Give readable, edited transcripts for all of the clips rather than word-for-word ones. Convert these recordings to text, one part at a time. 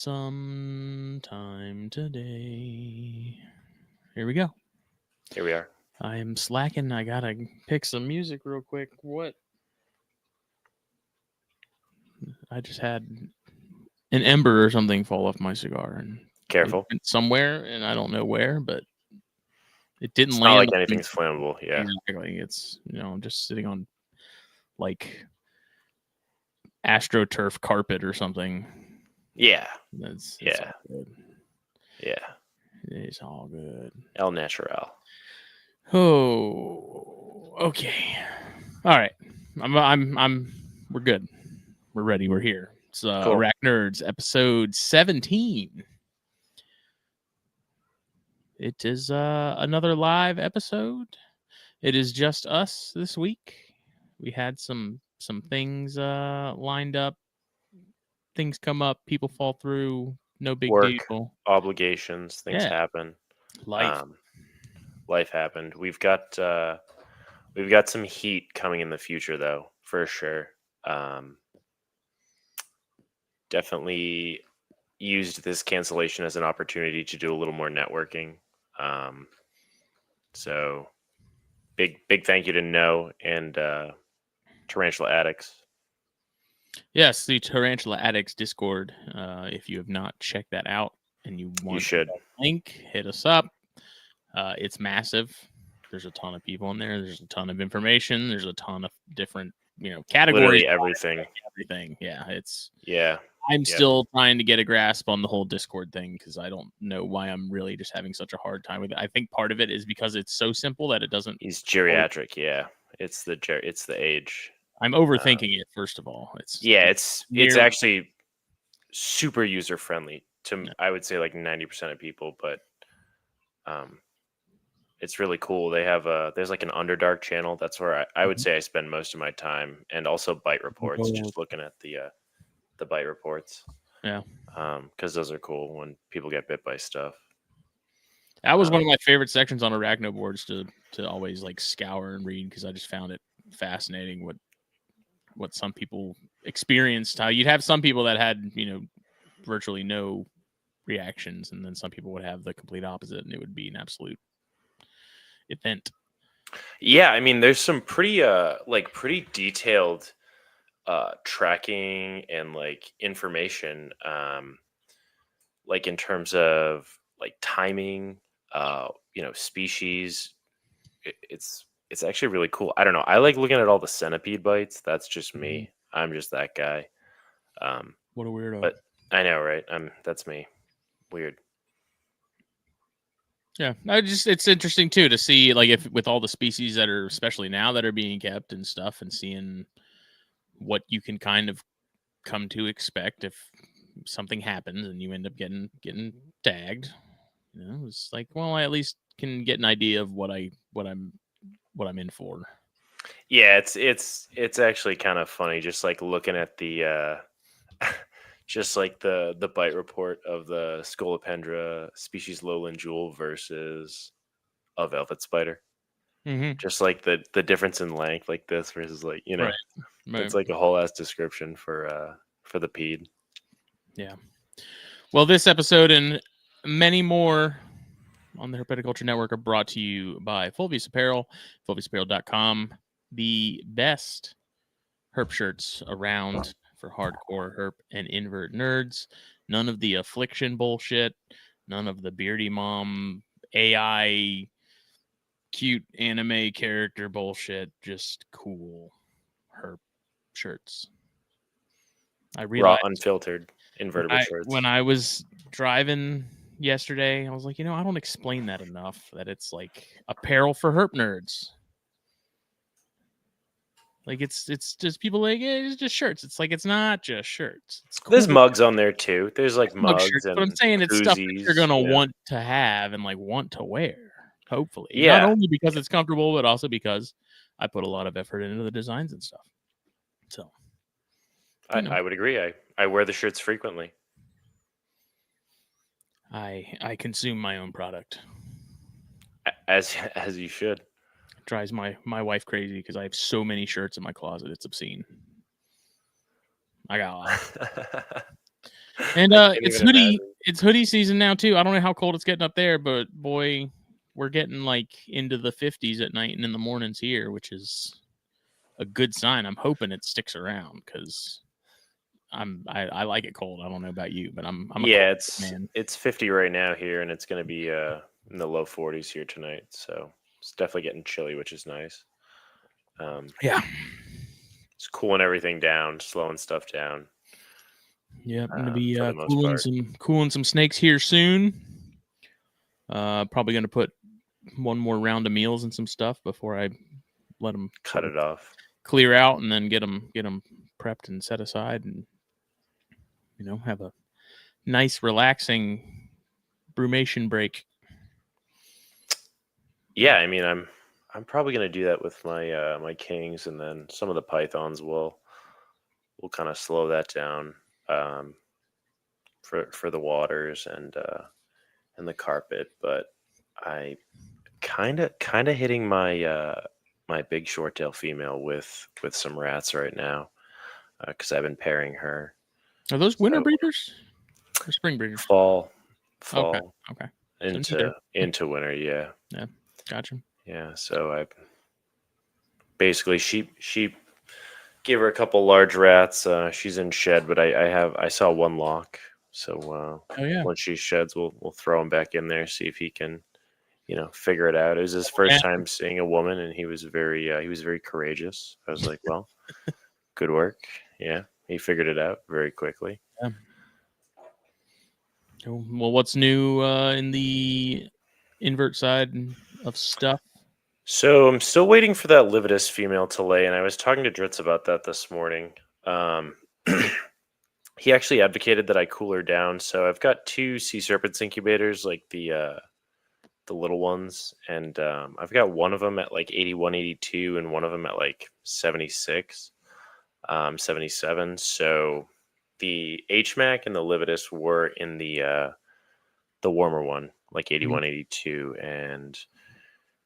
Sometime today. Here we go. Here we are. I am slacking. I gotta pick some music real quick. What? I just had an ember or something fall off my cigar and Careful. it went somewhere, and I don't know where, but it didn't It's land. not like anything's flammable. Yeah. Exactly. It's just sitting on like AstroTurf carpet or something. Yeah. It's Yeah. all good. Yeah. It's all good. El Natural. Oh, okay. All right. We're good. We're ready. We're here. It's Cool. ArachNerds episode 17. It is another live episode. It is just us this week. We had some things lined up. Things come up, people fall through, no big Work, deal. obligations, things happen. Life. Life happened. We've got some heat coming in the future though, for sure. Definitely used this cancellation as an opportunity to do a little more networking. So big thank you to No and Tarantula Addicts. Yes, the Tarantula Addicts Discord. If you have not checked that out and you want should. the link, hit us up. It's massive. There's a ton of people in there. There's a ton of information. There's a ton of different, categories. Literally everything. Everything. Yeah, Yeah. I'm still trying to get a grasp on the whole Discord thing because I don't know why I'm really just having such a hard time with it. I think part of it is because it's so simple that it doesn't. He's geriatric. Yeah, it's the age. I'm overthinking it. First of all, it's actually super user friendly to I would say like 90% of people, but it's really cool. They have there's like an Underdark channel. That's where I would say I spend most of my time, and also bite reports. Just looking at the bite reports. Yeah. Because those are cool when people get bit by stuff. That was one of my favorite sections on Arachno boards to always like scour and read because I just found it fascinating what some people experienced. How you'd have some people that had virtually no reactions, and then some people would have the complete opposite, and it would be an absolute event. Yeah, I mean, there's some pretty pretty detailed tracking and like information, like in terms of like timing, species. It's actually really cool. I don't know. I like looking at all the centipede bites. That's just me. I'm just that guy. What a weirdo. But I know, right? That's me. Weird. Yeah, it's interesting too to see like if with all the species that are especially now that are being kept and stuff, and seeing what you can kind of come to expect if something happens and you end up getting tagged. It's like, well, I at least can get an idea of what I'm in for. Yeah, it's actually kind of funny just like looking at the just like the bite report of the Scolopendra species lowland jewel versus a velvet spider. Mm-hmm. Just like the difference in length, like this versus like Right. It's like a whole ass description for the pede. Yeah. Well, this episode and many more on the Herpetoculture Network are brought to you by Fulvius Apparel, fulviusapparel.com, the best herp shirts around for hardcore herp and invert nerds. None of the affliction bullshit, none of the beardy mom AI cute anime character bullshit, just cool herp shirts. I realized raw unfiltered invertible shirts. When I was driving yesterday, I was like, I don't explain that enough, that it's like apparel for herp nerds. Like it's just people like, it's just shirts. It's like, it's not just shirts. It's cool. There's mugs on there too. There's like mugs shirts, and but I'm saying it's stuff that you're koozies, gonna want to have and like want to wear. Hopefully, yeah. Not only because it's comfortable, but also because I put a lot of effort into the designs and stuff. So, I would agree. I wear the shirts frequently. I consume my own product, as you should. It drives my wife crazy because I have so many shirts in my closet. It's obscene. I got a lot. And I can't it's even imagine. hoodie season now too. I don't know how cold it's getting up there, but boy, we're getting like into the 50s at night and in the mornings here, which is a good sign. I'm hoping it sticks around because I like it cold. I don't know about you, but I'm a Yeah, cold man. it's 50 right now here, and it's going to be in the low 40s here tonight. So it's definitely getting chilly, which is nice. Yeah. It's cooling everything down, slowing stuff down. Yeah, I'm gonna be For the most part. cooling some snakes here soon. Probably gonna put one more round of meals and some stuff before I let them Cut it off. clear out, and then get them prepped and set aside, and have a nice relaxing brumation break. Yeah, I mean, I'm probably going to do that with my my kings, and then some of the pythons will kind of slow that down for the waters and the carpet. But I kind of hitting my my big short tail female with some rats right now because I've been pairing her. Are those winter So breeders or spring breeders? fall Okay. So neither. into winter, yeah. Yeah, gotcha. Yeah, so I basically she gave her a couple large rats. She's in shed, but I saw one lock. So Oh yeah. once she sheds, we'll throw him back in there, see if he can figure it out. It was his Yeah. first time seeing a woman, and he was very courageous. I was like, well, good work. Yeah, he figured it out very quickly. Yeah. Well, what's new in the invert side of stuff? So I'm still waiting for that lividus female to lay, and I was talking to Dritz about that this morning. Um, he actually advocated that I cool her down. So I've got two sea serpents incubators, like the little ones, and I've got one of them at like 81, 82, and one of them at like 76, 77. So the HMAC and the lividus were in the warmer one, like 81, 82, and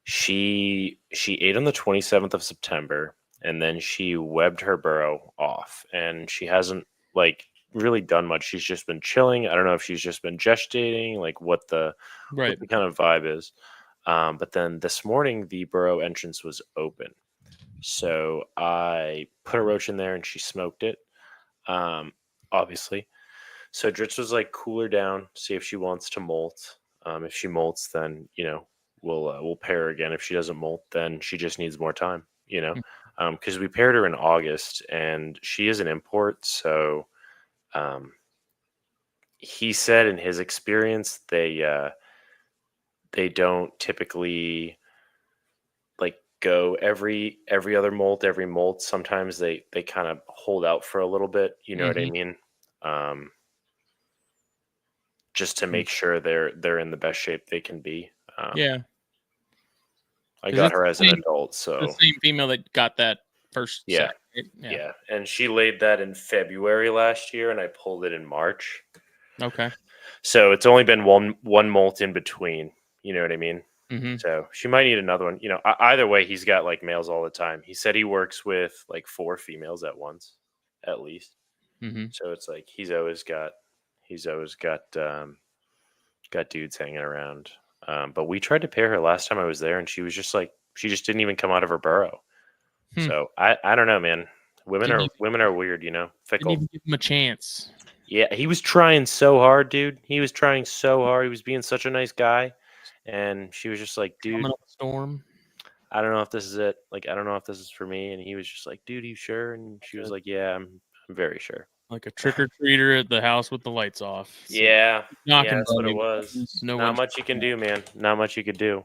she ate on the 27th of September, and then she webbed her burrow off, and she hasn't like really done much. She's just been chilling. I don't know if she's just been gestating, like what the kind of vibe is. But then this morning, the burrow entrance was open, so I put a roach in there, and she smoked it. Obviously, so Dritz was like, cool her down, see if she wants to molt. If she molts, then we'll pair her again. If she doesn't molt, then she just needs more time. Because we paired her in August, and she is an import. So he said in his experience, they don't typically like go every other molt, every molt. Sometimes they kind of hold out for a little bit. You know what I mean? Just to make sure they're in the best shape they can be. Yeah. I got her as an adult, so the same female that got that first. Yeah. Set, right? Yeah, and she laid that in February last year, and I pulled it in March. Okay. So it's only been one molt in between. You know what I mean? Mm-hmm. So she might need another one. Either way, he's got like males all the time. He said he works with like 4 females at once, at least. Mm-hmm. So it's like he's always got dudes hanging around. But we tried to pair her last time I was there, and she was just like, she just didn't even come out of her burrow. So I don't know, man. Women are weird, fickle. Didn't even give him a chance. Yeah, he was trying so hard, dude. He was trying so hard. He was being such a nice guy, and she was just like, dude, storm. I don't know if this is it. Like, I don't know if this is for me. And he was just like, dude, you sure? And she was like, yeah, I'm very sure. Like a trick or treater at the house with the lights off. So yeah, that's what it was. No Not much you can do, man. Not much you could do.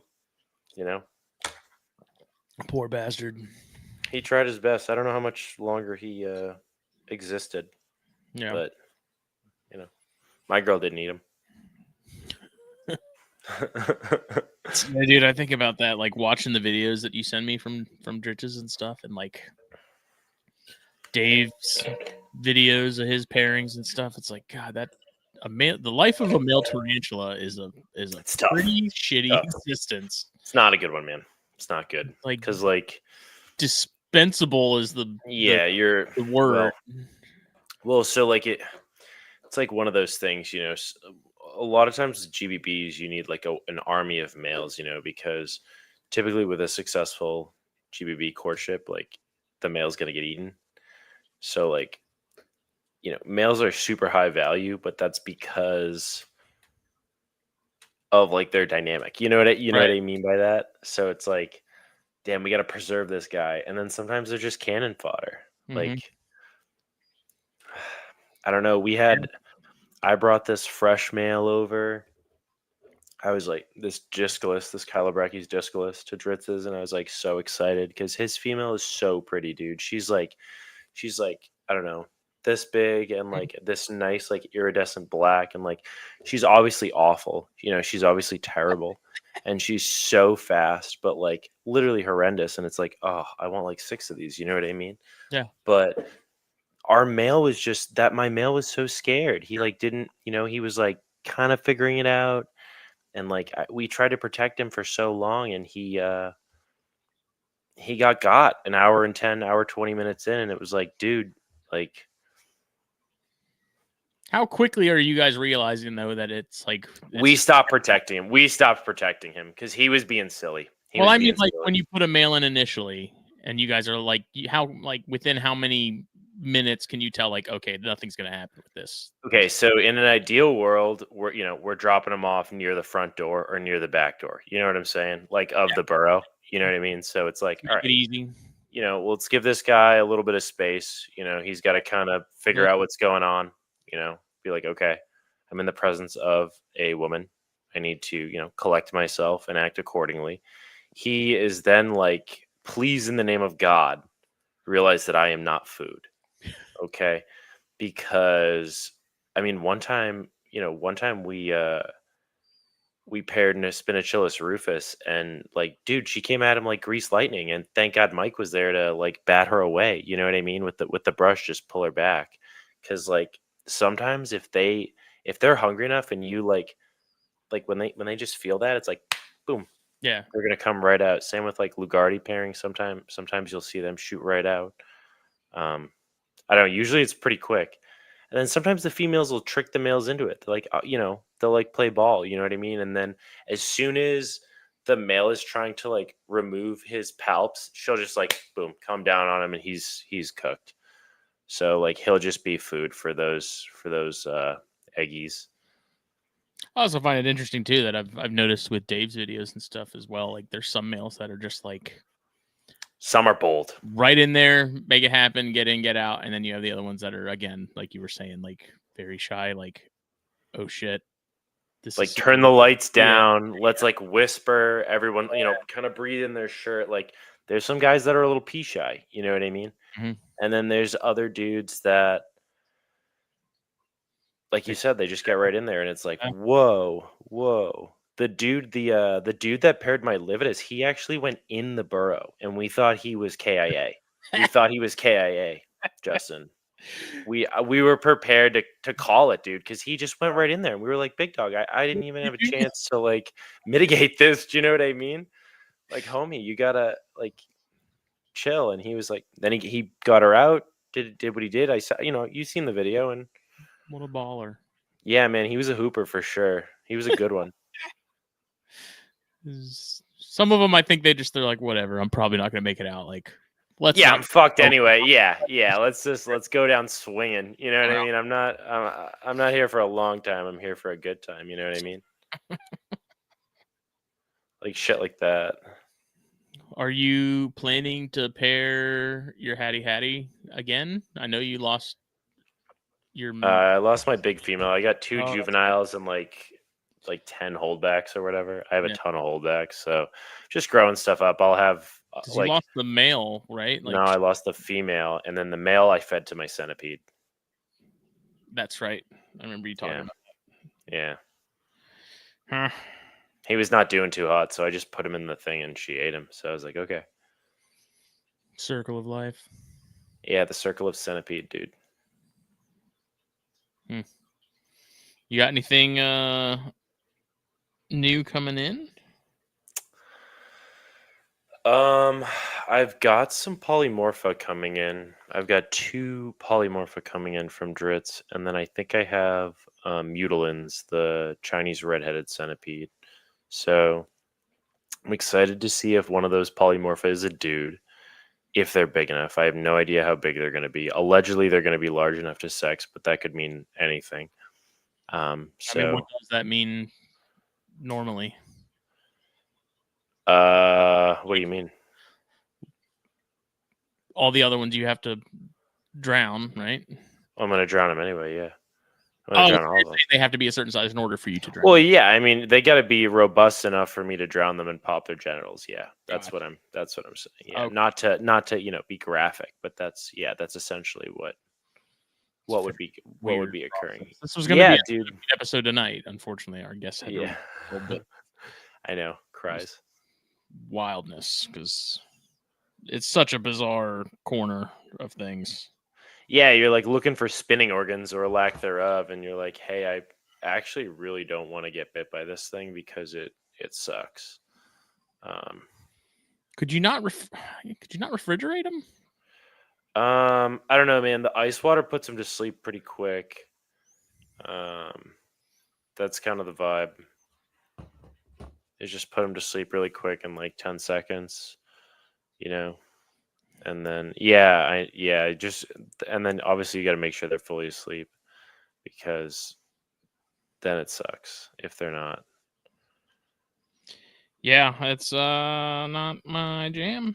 Poor bastard. He tried his best. I don't know how much longer he existed. Yeah. But my girl didn't eat him. Yeah, dude, I think about that, like watching the videos that you send me from Dritches and stuff, and like Dave's videos of his pairings and stuff. It's like, God, the life of a male tarantula is a pretty shitty existence. It's not a good one, man. It's not good. Like, because like dispensable is the word. Well, so like it's like one of those things, a lot of times with GBBs, you need like an army of males, because typically with a successful GBB courtship, like the male's going to get eaten. So like, males are super high value, but that's because of like their dynamic. You know what Right. I mean by that? So it's like, damn, we got to preserve this guy. And then sometimes they're just cannon fodder. Mm-hmm. Like, I don't know. Yeah. I brought this fresh male over. I was like, this Kylobrachi's Discalus to Dritz's, and I was like so excited because his female is so pretty, dude. She's like, I don't know, this big and like this nice, like iridescent black, and like she's obviously awful. She's obviously terrible. And she's so fast, but like literally horrendous. And it's like, oh, I want like 6 of these. You know what I mean? Yeah. But our male was just that my male was so scared. He like didn't, he was like kind of figuring it out. And like we tried to protect him for so long, and he got an hour and 10, hour 20 minutes in, and it was like, dude, like, How quickly are you guys realizing though that it's like we stopped protecting him. We stopped protecting him because he was being silly. Well, I mean, like when you put a mail in initially, and you guys are like, how like within how many minutes can you tell like, okay, nothing's gonna happen with this? Okay, so in an ideal world, we're dropping them off near the front door or near the back door. You know what I'm saying? Like of the burrow. You know what I mean? So it's like, all Make it right, easy. let's give this guy a little bit of space. He's got to kind of figure Yeah. out what's going on. Be like, okay, I'm in the presence of a woman. I need to, collect myself and act accordingly. He is then like, please, in the name of God, realize that I am not food. Okay. Because I mean, one time we paired in a Spinachillus rufus, and like, dude, she came at him like grease lightning, and thank God Mike was there to like bat her away. You know what I mean? With the brush, just pull her back. Because like sometimes if they're hungry enough, and you like when they just feel that, it's like boom, Yeah. they're gonna come right out. Same with like Lugardi pairing. Sometimes you'll see them shoot right out. I don't know. Usually it's pretty quick. And then sometimes the females will trick the males into it. They're like, they'll like play ball. You know what I mean? And then as soon as the male is trying to like remove his palps, she'll just like boom, come down on him, and he's cooked. So like he'll just be food for those eggies. I also find it interesting too that I've noticed with Dave's videos and stuff as well. Like there's some males that are just like Some are bold. right in there, make it happen, get in, get out, and then you have the other ones that are again, like you were saying, like very shy, like, oh shit. This Like is turn the lights yeah. down. Let's like whisper. Everyone, kind of breathe in their shirt. Like there's some guys that are a little pee shy. You know what I mean? Mhm. And then there's other dudes that, like you said, they just get right in there, and it's like, Yeah. whoa, whoa. The dude that paired my Lividus, he actually went in the burrow, and we thought he was KIA. We thought he was KIA, Justin. We were prepared to call it, dude, because he just went right in there, and we were like, big dog, I didn't even have a chance to like mitigate this. Do you know what I mean? Like, homie, you gotta like chill. And he was like, then he got her out, did what he did. I saw, you've seen the video, and What a baller. yeah, man, he was a hooper for sure. He was a good one. Some of them, I think they're like, whatever. I'm probably not gonna make it out. Like, let's Yeah, not. I'm fucked anyway. Yeah. Let's go down swinging. You know what I mean? I'm not here for a long time. I'm here for a good time. You know what I mean? Like shit like that. Are you planning to pair your Hattie again? I know you lost your. I lost my big female. I got 2 Oh, juveniles and like 10 holdbacks or whatever. I have a yeah. ton of holdbacks, so just growing stuff up. I'll have Because you lost the male, right? no, Like I lost the female, and then the male I fed to my centipede. that's right. I remember you talking Yeah, about yeah. that. Huh. He was not doing too hot, so I just put him in the thing, and she ate him. So I was like, okay. Circle of life. Yeah, the circle of centipede, dude. You got anything new coming in? I've got some polymorpha coming in. I've got 2 polymorpha coming in from Dritz, and then I think I have mutilins, the Chinese red-headed centipede. So I'm excited to see if one of those polymorpha is a dude, if they're big enough. I have no idea how big they're going to be. Allegedly, they're going to be large enough to sex, but that could mean anything. I mean, what does that mean normally? What do you mean? All the other ones you have to drown, right? I'm going to drown them anyway, yeah. I'm gonna drown all of them. They have to be a certain size in order for you to drown. Well, yeah, I mean, they got to be robust enough for me to drown them and pop their genitals. Yeah, that's Gotcha. what I'm saying. Yeah, Okay. not to be graphic, but that's essentially what would be occurring. Process. This was going to be dude. an episode tonight. Unfortunately, our guest had a little bit I know, cries. Wildness, because it's such a bizarre corner of things. Yeah, you're like looking for spinning organs or lack thereof, and you're like, hey, I actually really don't want to get bit by this thing because it sucks. Could you not refrigerate them? I don't know, man. The ice water puts them to sleep pretty quick. That's kind of the vibe. Is just put them to sleep really quick in like 10 seconds, and then and then obviously you got to make sure they're fully asleep, because then it sucks if they're not. Yeah, it's not my jam.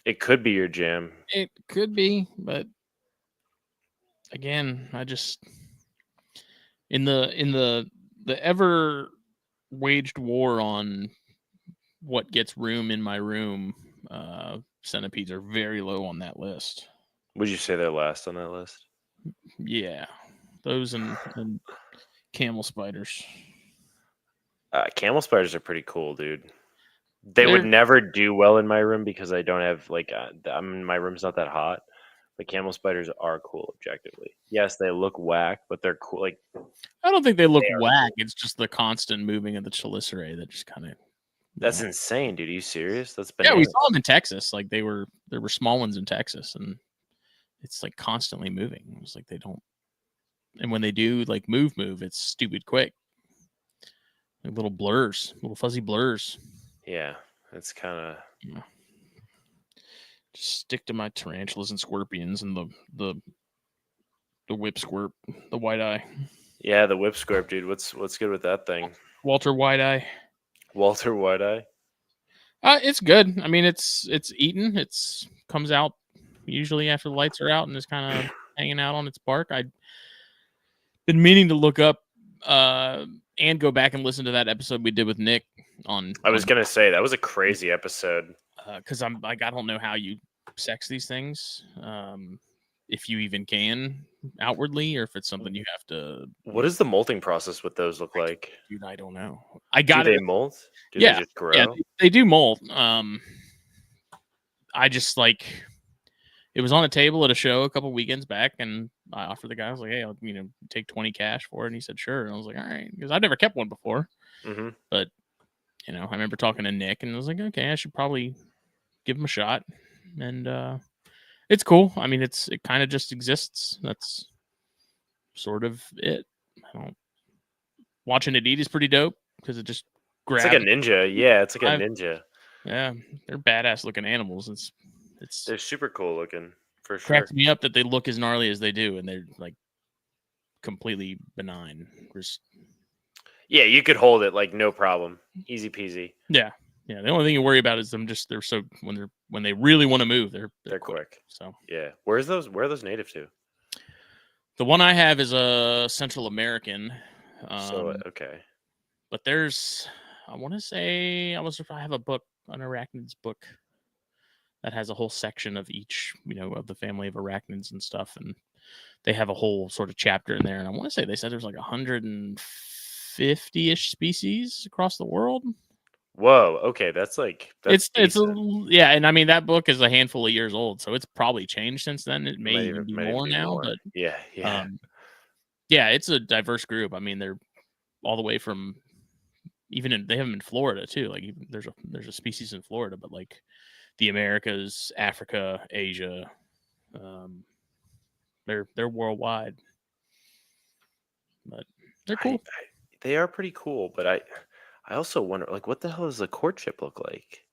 It could be your jam. It could be, but again, I just in the ever waged war on what gets room in my room, centipedes are very low on that list. Would you say they're last on that list? Yeah, those and camel spiders. Camel spiders are pretty cool, dude. They would never do well in my room because I don't have my room's not that hot. But camel spiders are cool objectively. Yes, they look whack, but they're cool. Like, I don't think they look whack. Cool. It's just the constant moving of the chelicerae that just kind of. That's insane, dude. Are you serious? That's bananas. Yeah, we saw them in Texas. Like there were small ones in Texas, and it's like constantly moving. It was like they don't, and when they do like move, it's stupid quick. Like little blurs, little fuzzy blurs. Yeah, it's kind of. Yeah. Just stick to my tarantulas and scorpions and the whip squirt, the white eye. Yeah, the whip squirt, dude. What's good with that thing? Walter White Eye. Walter White Eye. It's good. I mean, it's eaten. It's comes out usually after the lights are out and is kind of hanging out on its bark. I've been meaning to look up and go back and listen to that episode we did with Nick on. I was gonna say that was a crazy episode. Because I don't know how you sex these things, if you even can outwardly, or if it's something you have to. What does the molting process with those look like? Dude, I don't know. Do they molt? Do they just grow? Yeah, they do molt. I just it was on a table at a show a couple weekends back, and I offered the guy. I was like, "Hey, I'll take 20 cash for it," and he said, "Sure." And I was like, "All right," because I've never kept one before. Mm-hmm. But I remember talking to Nick, and I was like, "Okay, I should probably give him a shot." And it's cool. I mean, it kind of just exists. That's sort of it. Watching it eat is pretty dope because it just grabs. It's like a ninja. Yeah, it's like a ninja. Yeah, they're badass looking animals. They're super cool looking for sure. Cracks me up that they look as gnarly as they do, and they're like completely benign. Yeah, you could hold it like no problem, easy peasy. Yeah. Yeah, the only thing you worry about is they're so when they really want to move, they're quick. So yeah, where are those native to? The one I have is a Central American. Okay. But there's, I want to say, I have a book, an arachnids book, that has a whole section of each, of the family of arachnids and stuff, and they have a whole sort of chapter in there. And I want to say they said there's like 150-ish species across the world. Whoa, okay, that's it's yeah, and I mean that book is a handful of years old, so it's probably changed since then. It may even be more now, but yeah, it's a diverse group. I mean, they're all the way from they have them in Florida too. Like there's a species in Florida, but like the Americas, Africa, Asia. They're worldwide, but they're cool. They are pretty cool, but I also wonder, like, what the hell does a courtship look like?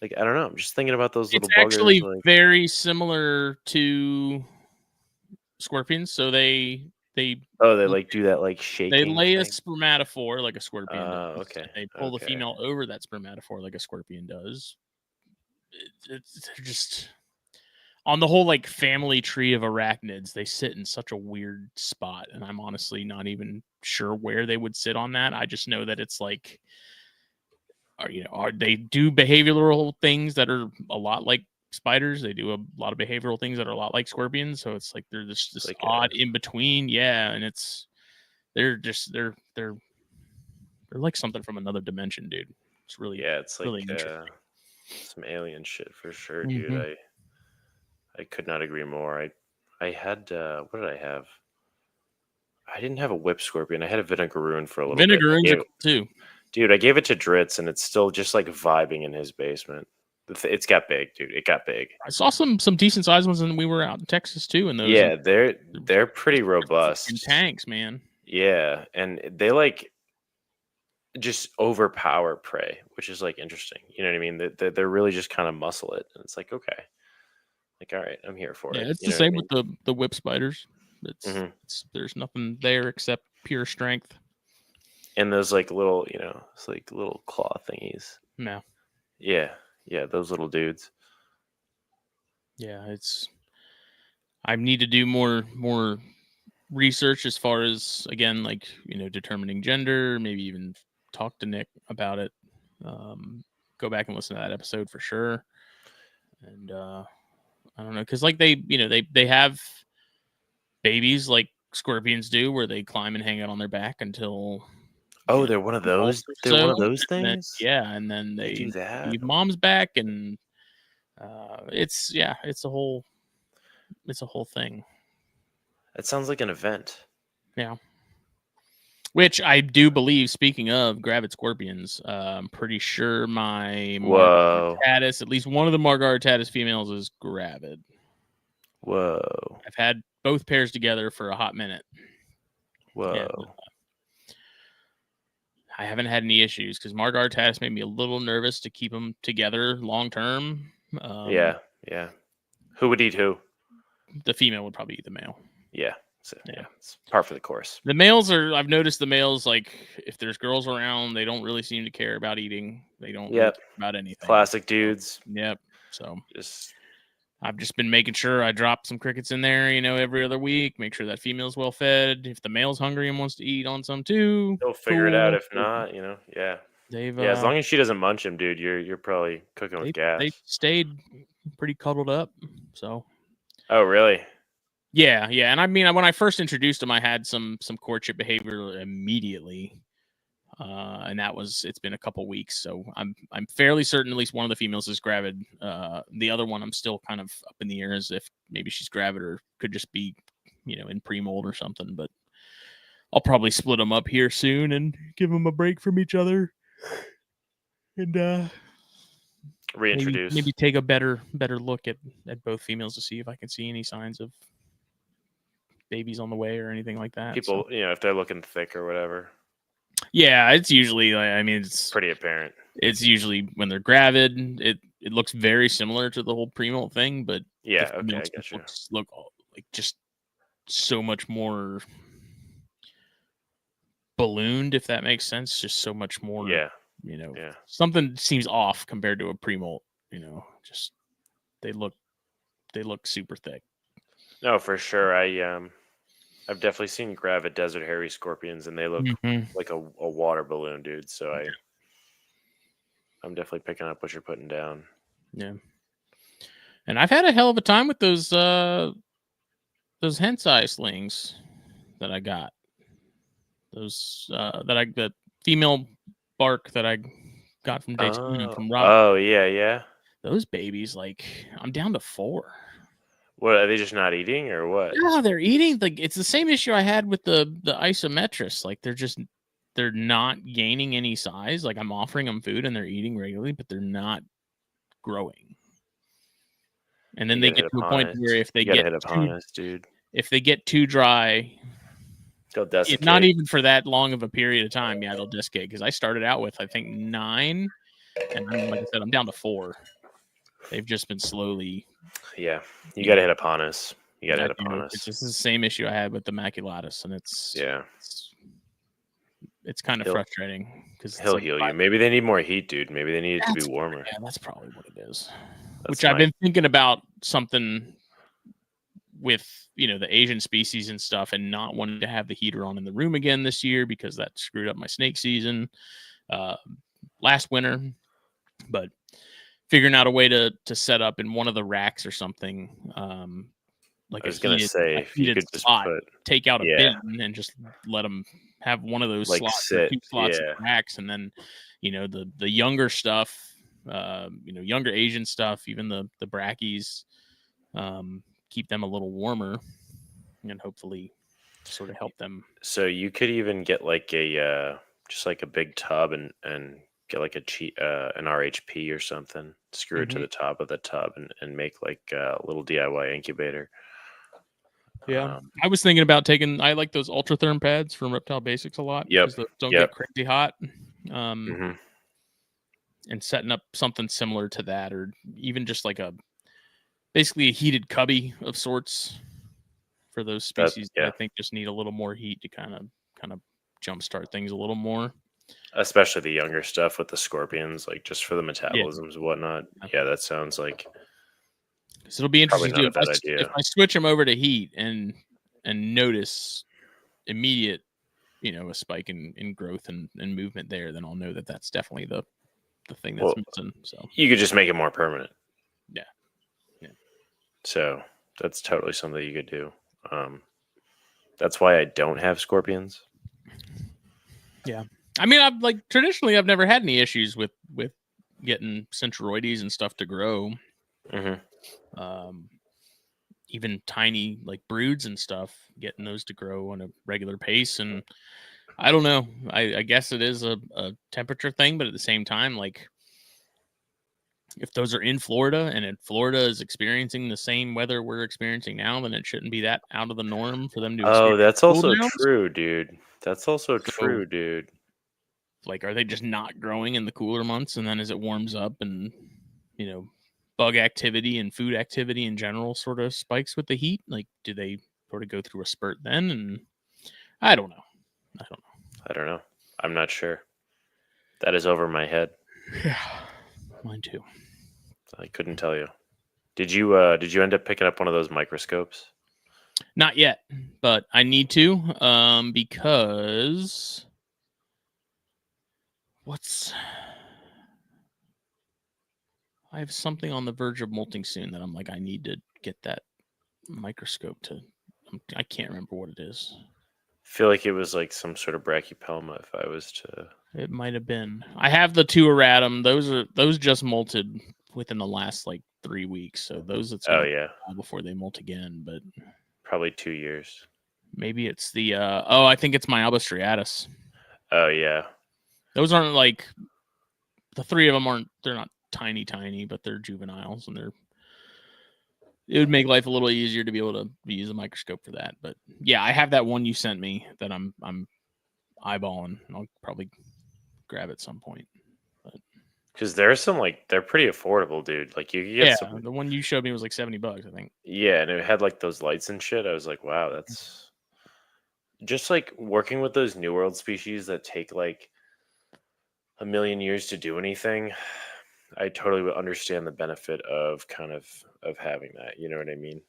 Like, I don't know. I'm just thinking about those It's little buggers. actually Like, very similar to scorpions. So they oh, they like do that like they shaking lay a thing. spermatophore like a scorpion does, Okay, and they pull the okay. female over that spermatophore like a scorpion does. They're just on the whole like family tree of arachnids. They sit in such a weird spot, and I'm honestly not even sure where they would sit on that. I just know that it's like, they do behavioral things that are a lot like spiders. They do a lot of behavioral things that are a lot like scorpions. So it's like they're this It's like odd in between. Yeah, and they're just they're like something from another dimension, dude. It's really it's like really interesting. some alien shit for sure, dude. Mhm. I could not agree more. I had what did I have? I didn't have a whip scorpion. I had a vinegaroon for a little bit. Vinegaroons are cool too. Dude, I gave it to Dritz, and it's still just like vibing in his basement. It's got big, dude. It got big. I saw some decent sized ones, and we were out in Texas too. And those, Yeah, they're pretty in robust. tanks, man. Yeah, and they like just overpower prey, which is like interesting. You know what I mean? They're really just kind of muscle it, and it's like, okay, like, all right, I'm here for Yeah, it. it's You the know what I same mean? with the whip spiders. Mhm. There's nothing there except pure strength. And those like little, it's like little claw thingies. No, Yeah, yeah, those little dudes. yeah, I need to do more research as far as, again, like, determining gender, maybe even talk to Nick about it. Go back and listen to that episode for sure. And I don't know, because like they have babies like scorpions do, where they climb and hang out on their back until Oh, they're one of a month those. or They're so, one of those and then things. and then They they do that. leave mom's back, and it's a whole thing. It sounds like an event. Yeah. Which I do believe, speaking of gravid scorpions, I'm pretty sure my Whoa, Margaritatis, at least one of the Margaritatis females, is gravid. whoa, I've had both pairs together for a hot minute. whoa. And I haven't had any issues, because Margaritatis made me a little nervous to keep them together long term. Yeah, yeah. Who would eat who? The female would probably eat the male. Yeah, so, Yeah. it's par for the course. The males I've noticed the males, like, if there's girls around, they don't really seem to care about eating. They don't really Yep, care about anything. classic dudes. Yep. So Just I've just been making sure I drop some crickets in there, every other week. Make sure that female's well fed. If the male's hungry and wants to eat on some too, they'll figure it out. cool. If not, yeah, They've yeah. As long as she doesn't munch him, dude, you're probably cooking with they gas. stayed pretty cuddled up. So Oh, really? yeah. And I mean, when I first introduced them, I had some courtship behavior immediately. And it's been a couple weeks, so I'm fairly certain at least one of the females is gravid. The other one I'm still kind of up in the air, as if maybe she's gravid or could just be, in pre-mold or something. But I'll probably split them up here soon and give them a break from each other, and Reintroduce. maybe take a better look at both females to see if I can see any signs of babies on the way or anything like that. People, if they're looking thick or whatever. Yeah, it's usually, it's Pretty apparent. It's usually when they're gravid. It looks very similar to the whole premolt thing, but Yeah, the okay, I females got you. look like just so much more ballooned, if that makes sense. Just so much more. Yeah, something seems off compared to a premolt. Just they look super thick. No, for sure. I've definitely seen gravid desert hairy scorpions, and they look like a water balloon, dude. So I'm definitely picking up what you're putting down. Yeah. And I've had a hell of a time with those hensai slings that I got. Those the female bark that I got from Daytona from Rob. Oh, yeah. Those babies, like, I'm down to 4. What, are they just not eating or what? No, they're eating. Like, it's the same issue I had with the isometrus. Like, they're not gaining any size. Like, I'm offering them food and they're eating regularly, but they're not growing. And then You they gotta get hit to a upon point us. where if they You gotta get hit upon us, dude. too dry, They'll if desiccate. not even for that long of a period of time, yeah, they'll desiccate. Because I started out with, I think, 9, and like I said, I'm down to 4. They've just been slowly. Yeah, you gotta hit upon us. You gotta I hit upon do. us. This is the same issue I had with the maculatus, and it's kind of frustrating because he'll heal you. Maybe they need more heat, dude. Maybe they need it to be warmer. Yeah, that's probably what it is. That's I've been thinking about something with the Asian species and stuff, and not wanting to have the heater on in the room again this year because that screwed up my snake season last winter. But figuring out a way to set up in one of the racks or something, like I was gonna say, if you could just slot, take out a bin and just let them have one of those like slots or sit, 2 slots in the racks, and then the younger stuff, younger Asian stuff, even the brackies, keep them a little warmer and hopefully sort of help them. So you could even get like a just like a big tub and get like an RHP or something, screw it to the top of the tub and make like a little DIY incubator. Yeah, I was thinking about I like those Ultratherm pads from Reptile Basics a lot because those don't get crazy hot. And setting up something similar to that, or even just like basically a heated cubby of sorts for those species that I think just need a little more heat to kind of jumpstart things a little more. Especially the younger stuff with the scorpions, like just for the metabolisms and whatnot. Yeah, that sounds like. So it'll be interesting not to a bad idea. if I switch them over to heat and notice immediate, a spike in growth and movement there, then I'll know that that's definitely the thing that's missing. So you could just make it more permanent. Yeah. So that's totally something you could do. That's why I don't have scorpions. Yeah. I mean, traditionally I've never had any issues with getting centroides and stuff to grow. Even tiny like broods and stuff, getting those to grow on a regular pace. And I don't know. I guess it is a temperature thing, but at the same time, like if those are in Florida and if Florida is experiencing the same weather we're experiencing now, then it shouldn't be that out of the norm for them to. Oh, that's also true, dude. That's also true, dude. Like, are they just not growing in the cooler months, and then as it warms up and bug activity and food activity in general sort of spikes with the heat? Like, do they sort of go through a spurt then? And I don't know. I don't know. I'm not sure. That is over my head. Yeah, mine too. I couldn't tell you. Did you end up picking up one of those microscopes? Not yet, but I need to because I have something on the verge of molting soon that I'm like, I need to get that microscope to. I can't remember what it is. I feel like it was like some sort of brachypelma. If I was to, it might have been. I have the 2 erratum. Those just molted within the last like 3 weeks. So those it's before they molt again, but probably 2 years. Maybe it's the I think it's my Alba striatus. Oh yeah. Those aren't like the 3 of them aren't. They're not tiny, but they're juveniles, and it would make life a little easier to be able to use a microscope for that. But yeah, I have that one you sent me that I'm eyeballing. I'll probably grab at some point. Because there's some they're pretty affordable, dude. Like you can get some. The one you showed me was like $70, I think. Yeah, and it had like those lights and shit. I was like, wow, that's just like working with those New World species that take like a million years to do anything. I totally would understand the benefit of of having that. You know what I mean?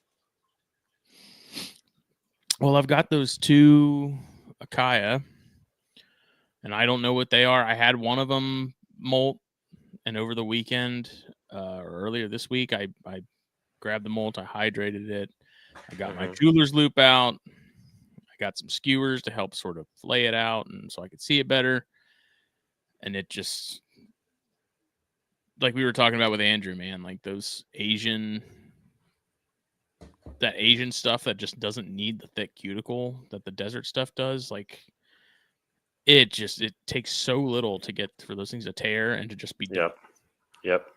Well, I've got those 2 Achaia, and I don't know what they are. I had one of them molt, and over the weekend or earlier this week, I grabbed the molt, I hydrated it, I got my jeweler's loop out, I got some skewers to help sort of flay it out, and so I could see it better. And it just, like we were talking about with Andrew, man, like those Asian stuff that just doesn't need the thick cuticle that the desert stuff does. Like it takes so little to get for those things to tear and to just be done. Yep.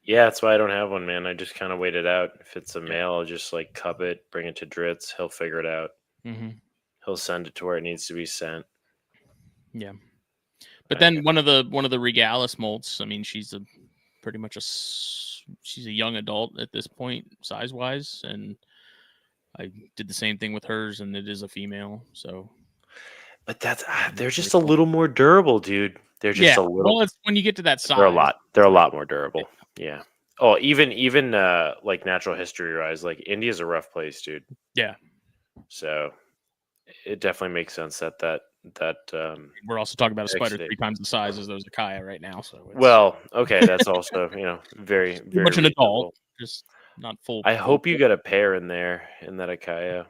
Yeah, that's why I don't have one, man. I just kind of wait it out. If it's a male, I'll just like cup it, bring it to Dritz. He'll figure it out. Mm-hmm. He'll send it to where it needs to be sent. Yeah. But then one of the Regalis molts, I mean, she's pretty much she's a young adult at this point, size wise, and I did the same thing with hers, and it is a female. So, but they're just a little more durable, dude. They're just a little. Well, it's when you get to that size, They're a lot more durable. Yeah. Oh, even like natural history wise, like India's a rough place, dude. Yeah. So it definitely makes sense that we're also talking about a spider 3 times the size as those Akaya right now. So okay, that's also very very much an reasonable. adult, just not full. I hope you got a pair in there in that Akaya.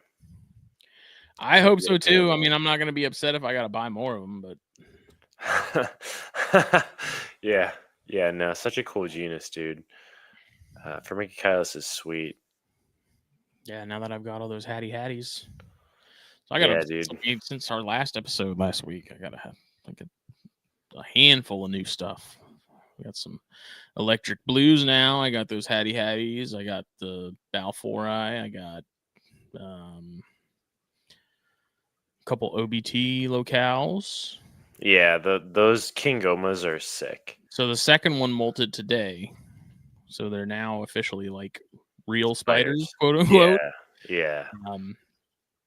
I hope so too. I mean, I'm not going to be upset if I got to buy more of them, but yeah, no, such a cool genus, dude. Formicocylus is sweet. Yeah, now that I've got all those hatties. So I got since our last episode last week, I got to have like a handful of new stuff. We got some electric blues now. I got those hatties. I got the Balfouri. I got a couple OBT locales. Yeah, those Kingomas are sick. So the second one molted today. So they're now officially like real spiders, quote unquote. Yeah.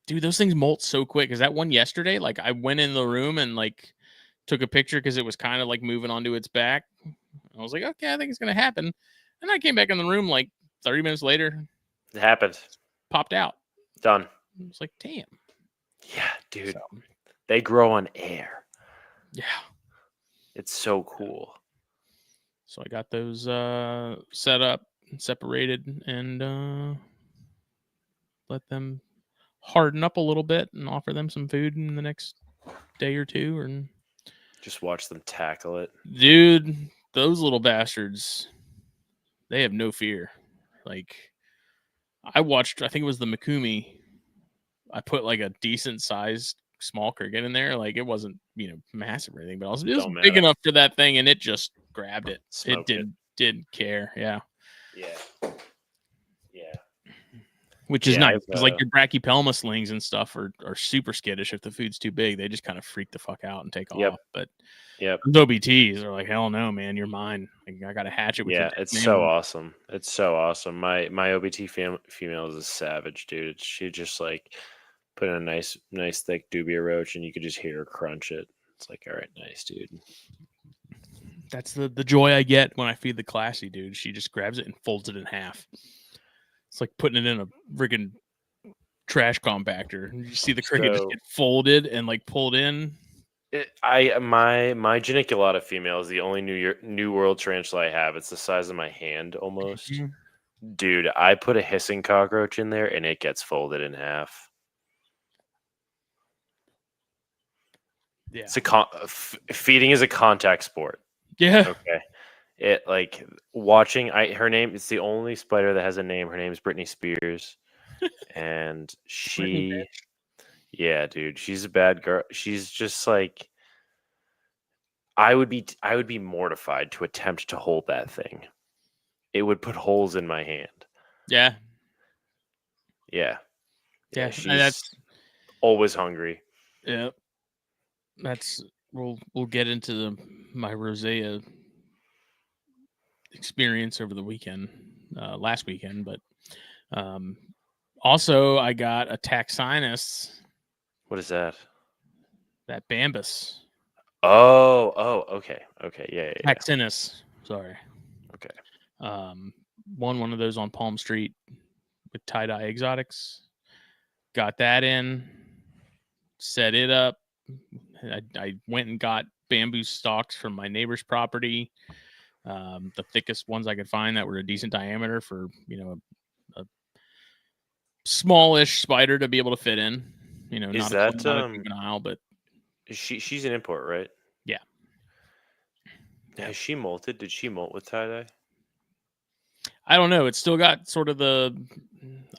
Dude, those things molt so quick. Because that one yesterday, like I went in the room and like took a picture because it was kind of like moving onto its back. I was like, okay, I think it's gonna happen. And I came back in the room like 30 minutes later. It happened. Popped out. Done. I was like, damn. Yeah, dude. So, they grow on air. Yeah. It's so cool. So I got those set up, separated, and let them harden up a little bit and offer them some food in the next day or two, and just watch them tackle it. Dude, those little bastards, they have no fear. Like, I think it was the Mikumi. I put like a decent sized small cricket in there. Like, it wasn't, massive or anything, but it was big enough for that thing, and it just grabbed it. It didn't care. Yeah. Which is nice because like your Brachypelma slings and stuff are super skittish. If the food's too big, they just kind of freak the fuck out and take off. But those OBTs are like, hell no, man, you're mine. Like, I got to hatch it with you. Yeah, it's so awesome. It's so awesome. My OBT female is a savage, dude. She just like put in a nice thick dubia roach, and you could just hear her crunch it. It's like, all right, nice, dude. That's the joy I get when I feed the classy, dude. She just grabs it and folds it in half. It's like putting it in a friggin' trash compactor. You see the cricket just get folded and like pulled in. My geniculata female is the only New World tarantula I have. It's the size of my hand almost. Mm-hmm. Dude, I put a hissing cockroach in there and it gets folded in half. Yeah, it's feeding is a contact sport. Yeah. Okay. It like watching. Her name. It's the only spider that has a name. Her name is Britney Spears, and she. Yeah, dude, she's a bad girl. She's just like. I would be mortified to attempt to hold that thing. It would put holes in my hand. Yeah. Yeah. She's always hungry. Yeah. We'll get into my rosea experience over the weekend, last weekend, but also I got a Taxinus. What is that? That Bambus. Oh, okay, yeah. Taxinus, sorry. Okay. Won one of those on Palm Street with tie-dye exotics. Got that in, set it up. I went and got bamboo stalks from my neighbor's property. The thickest ones I could find that were a decent diameter for, a smallish spider to be able to fit in. Is not a juvenile, but she's an import, right? Yeah. Has she molted? Did she molt with tie-dye? I don't know. It's still got sort of I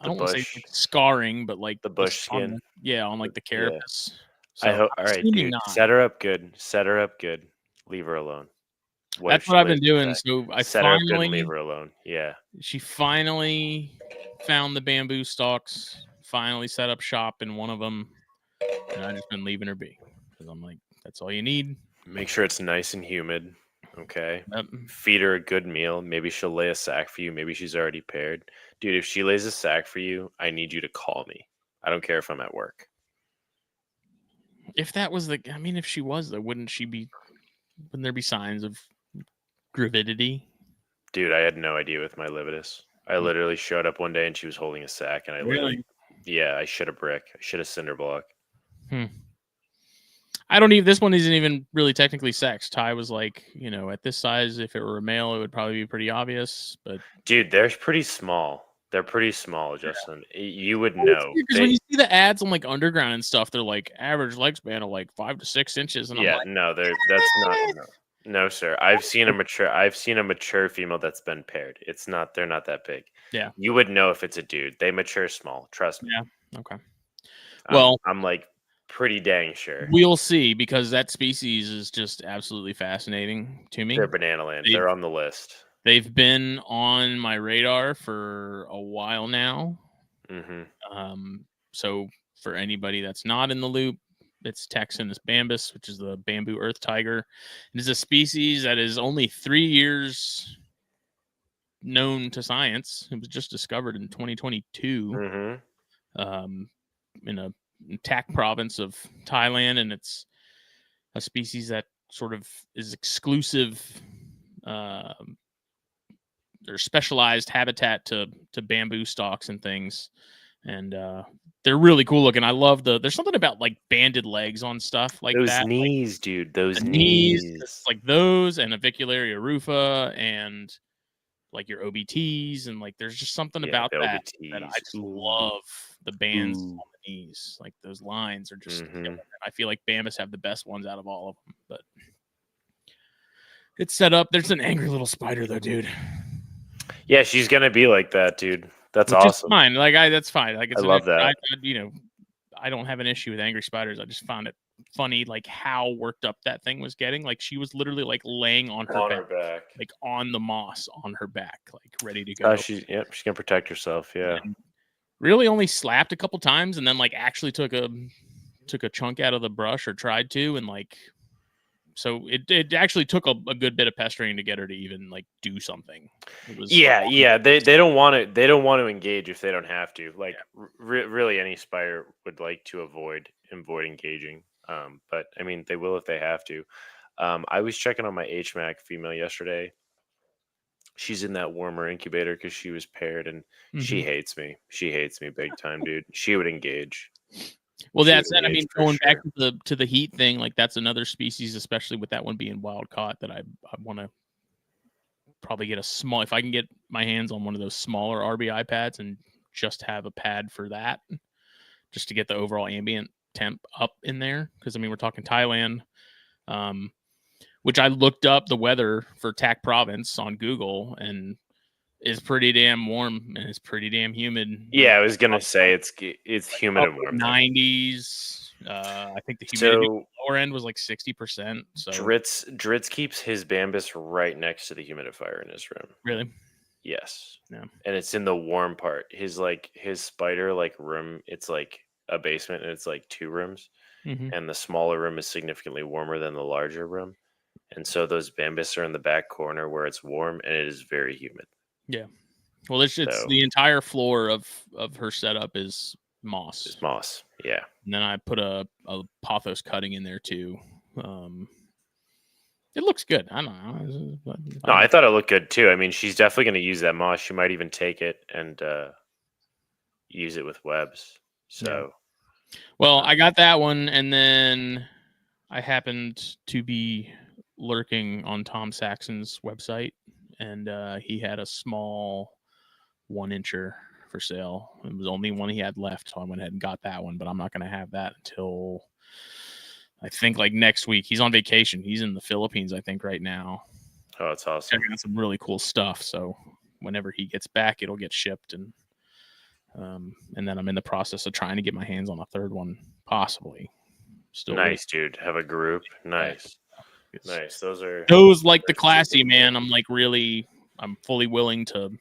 don't want to say like scarring, but like the bush skin. On like the carapace. So I hope. All right, dude. Not. Set her up good. Leave her alone. That's what I've been doing. So I set her up good and leave finally, her alone. Yeah. she finally found the bamboo stalks. Finally set up shop in one of them, and I just been leaving her be because I'm like, that's all you need. Make sure it's nice and humid. Okay. Yep. Feed her a good meal. Maybe she'll lay a sack for you. Maybe she's already paired. Dude, if she lays a sack for you, I need you to call me. I don't care if I'm at work. If that was I mean, if she was, though, wouldn't there be signs of gravidity? Dude, I had no idea with my lividus. I literally showed up one day and she was holding a sack, and I Really? yeah, I shit a brick. I shit a cinder block. I don't even. This one isn't even really technically sex. Ty was like, at this size, if it were a male, it would probably be pretty obvious. But dude, they're pretty small. They're pretty small, Justin. You would know because when you see the ads on like Underground and stuff, they're like average leg span of like 5 to 6 inches, and yeah, I'm like, no, that's not. No, sir. I've seen a mature female that's been paired. They're not that big. Yeah. You would know if it's a dude. They mature small. Trust me. Yeah. Okay. Well, I'm like pretty dang sure. We'll see, because that species is just absolutely fascinating to me. They're banana land. They're on the list. They've been on my radar for a while now. Mm-hmm. So for anybody that's not in the loop, it's Texanus bambus, which is the bamboo earth tiger. It is a species that is only 3 years known to science. It was just discovered in 2022 in a Tak province of Thailand, and it's a species that sort of is exclusive or specialized habitat to bamboo stalks and things. And they're really cool looking. I love there's something about like banded legs on stuff like those that. Knees, like, dude. Those knees. Like those and Avicularia rufa and like your OBTs, and like there's just something about that I just love. The bands on the knees, like those lines are just I feel like bambus have the best ones out of all of them. But it's set up. There's an angry little spider though, dude. Yeah, she's gonna be like that, dude. That's Which awesome. Is fine. Like that's fine. Like I love that. I don't have an issue with angry spiders. I just found it funny, like how worked up that thing was getting. Like she was literally like laying on her back, like on the moss on her back, like ready to go. She's gonna protect herself. Yeah. And really only slapped a couple times, and then like actually took a chunk out of the brush, or tried to, and like so it actually took a good bit of pestering to get her to even like do something. It was they don't want to engage if they don't have to. Like really any spider would like to avoid engaging. But I mean they will if they have to. I was checking on my HMAC female yesterday. She's in that warmer incubator because she was paired, and she hates me. She hates me big time, dude. She would engage. Well, that's it. I mean, going back to the heat thing, like that's another species, especially with that one being wild caught, that I want to probably get a small, if I can get my hands on one of those smaller RBI pads and just have a pad for that, just to get the overall ambient temp up in there. Because I mean, we're talking Thailand, which I looked up the weather for Tak province on Google, and is pretty damn warm, and it's pretty damn humid. Yeah, I was gonna say it's humid and warm. 90s. I think the humidity lower end was like 60%. So Dritz keeps his bambus right next to the humidifier in his room. Really? Yes. Yeah. And it's in the warm part. His spider room, it's like a basement, and it's like 2 rooms. And the smaller room is significantly warmer than the larger room. And so those bambus are in the back corner where it's warm, and it is very humid. Yeah. Well, it's the entire floor of her setup is moss. It's moss, yeah. And then I put a pothos cutting in there too. It looks good. I don't know. No, I thought it looked good too. I mean, she's definitely going to use that moss. She might even take it and use it with webs. So, well, I got that one, and then I happened to be lurking on Tom Saxon's website, and he had a small 1-incher for sale. It was the only one he had left, so I went ahead and got that one, but I'm not going to have that until I think like next week. He's on vacation. He's in the Philippines, I think, right now. Oh, that's awesome. Checking out some really cool stuff. So whenever he gets back, it'll get shipped, and then I'm in the process of trying to get my hands on a third one, possibly. Still nice, dude. Have a group. Nice. Nice. Those like the those are classy, super man. cool. I'm fully willing to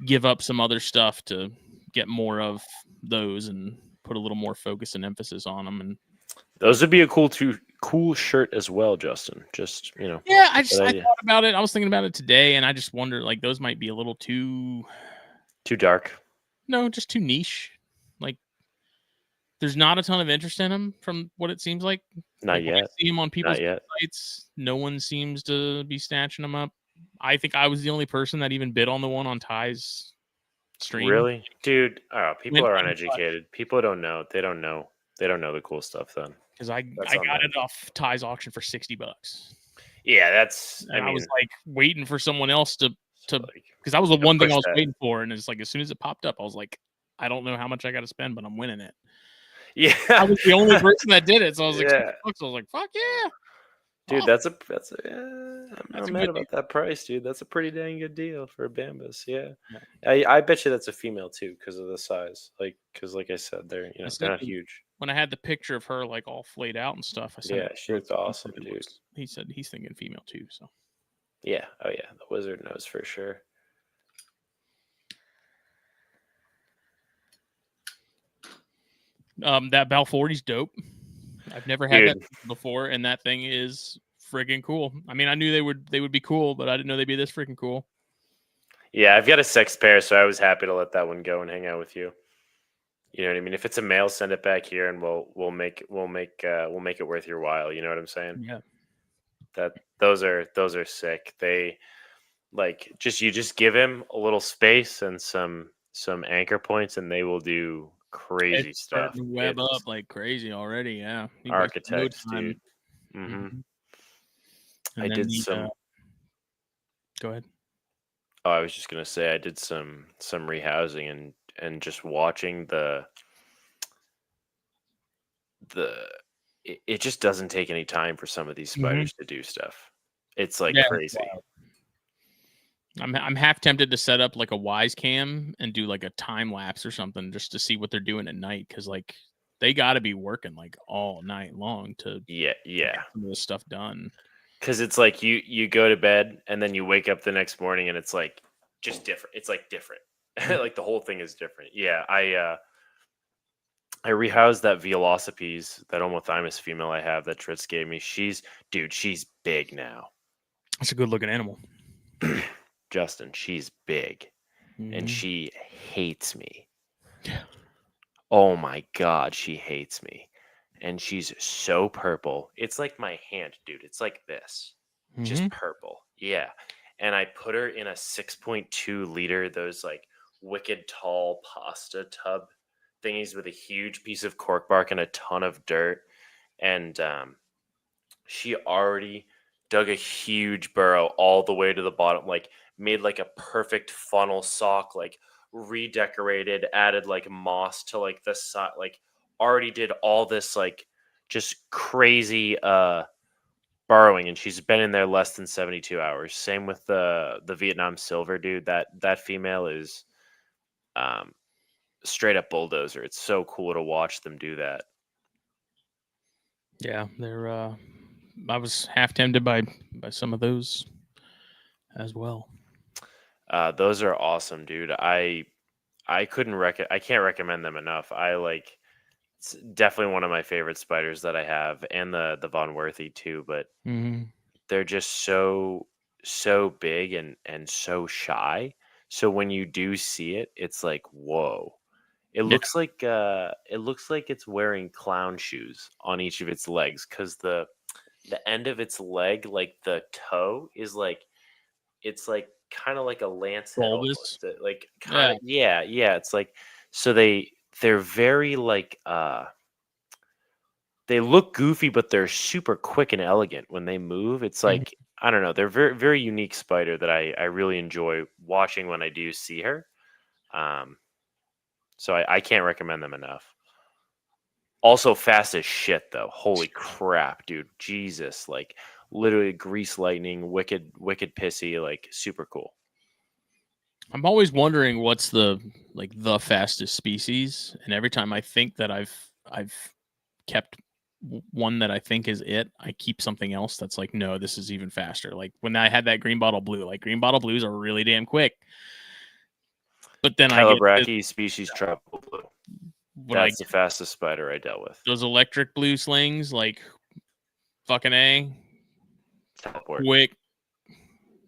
give up some other stuff to get more of those and put a little more focus and emphasis on them. And Those would be a cool shirt as well, Justin. Just yeah, good I idea. thought about it. I was thinking about it today, and I just wonder, like, those might be a little too dark. no, just too niche. Like, there's not a ton of interest in them from what it seems like. Not Like when I yet. see them on people's Not yet. websites, no one seems to be snatching them up. I think I was the only person that even bid on the one on Ty's stream. Really, dude? Oh, people Went are unpunched. uneducated. People don't know. They don't know. They don't know the cool stuff. Then Because I That's on got them. it off Ty's auction for $60, Yeah, that's. and I was like waiting for someone else to like, because that was the one thing push I was that. waiting for, and it's like as soon as it popped up, I was like, I don't know how much I got to spend, but I'm winning it. Yeah, I was the only person that did it, so I was like, Yeah. $60. I was like, fuck yeah, dude. awesome. That's a. I'm That's not a mad good about that price, dude. That's a pretty dang good deal for a Bambus. Yeah, Yeah. I bet you that's a female too because of the size. Because like I said, they're I they're said not huge. when I had the picture of her like all flayed out and stuff, I said, Yeah, she looks awesome, dude. He said he's thinking female too. So Yeah. Oh yeah, the wizard knows for sure. that Bal 40's dope. I've never had that before, and that thing is friggin' cool. I mean, I knew they would be cool, but I didn't know they'd be this freaking cool. Yeah, I've got a sex pair, so I was happy to let that one go and hang out with you. You know what I mean? If it's a male, send it back here, and we'll make it worth your while. You know what I'm saying? Yeah. Those are sick. They like you just give him a little space and some anchor points, and they will do crazy It's stuff. starting to web up like crazy already. Yeah, Architects, dude. Mm-hmm. I did some. Go ahead. Oh, I was just gonna say I did some rehousing and just watching it just doesn't take any time for some of these spiders to do stuff. It's like crazy. I'm half tempted to set up like a Wise Cam and do like a time lapse or something just to see what they're doing at night, because like they got to be working like all night long to get some of this stuff done. Because it's like you go to bed and then you wake up the next morning and it's like just different. It's like different. Like the whole thing is different. Yeah, I rehoused that Velocipede, that Homothymus female I have that Tritz gave me. She's big now. That's a good looking animal. Justin, she's big. And she hates me. Oh my God, she hates me. And she's so purple. It's like my hand, dude. It's like this. Just purple. Yeah. And I put her in a 6.2 liter, those like wicked tall pasta tub thingies with a huge piece of cork bark and a ton of dirt. And she already dug a huge burrow all the way to the bottom, like made like a perfect funnel sock, like redecorated, added like moss to like the side, like already did all this like just crazy burrowing, and she's been in there less than 72 hours. Same with the Vietnam silver, dude. That female is straight up bulldozer. It's so cool to watch them do that. Yeah, they're I was half tempted by some of those as well. Those are awesome, dude. I can't recommend them enough. It's definitely one of my favorite spiders that I have, and the Von Worthy too, but they're just so big and so shy. So when you do see it, it's like, whoa. It looks like it's wearing clown shoes on each of its legs, because the end of its leg, like the toe, is like it's like kind of like a lance head almost. Like kind of yeah. It's like, so they're very like they look goofy, but they're super quick and elegant when they move. It's like, I don't know, they're very, very unique spider that I really enjoy watching when I do see her. So I can't recommend them enough. Also fast as shit though. Holy crap, dude. Jesus, like literally grease lightning, wicked pissy, like super cool. I'm always wondering what's the fastest species, and every time I think that I've kept one that I think is it, I keep something else that's like, no, this is even faster. Like when I had that green bottle blue, like green bottle blues are really damn quick. But then I get Calabraki species tropical blue. when That's the fastest spider I dealt with. those electric blue slings, like fucking A. Teleport. Quick.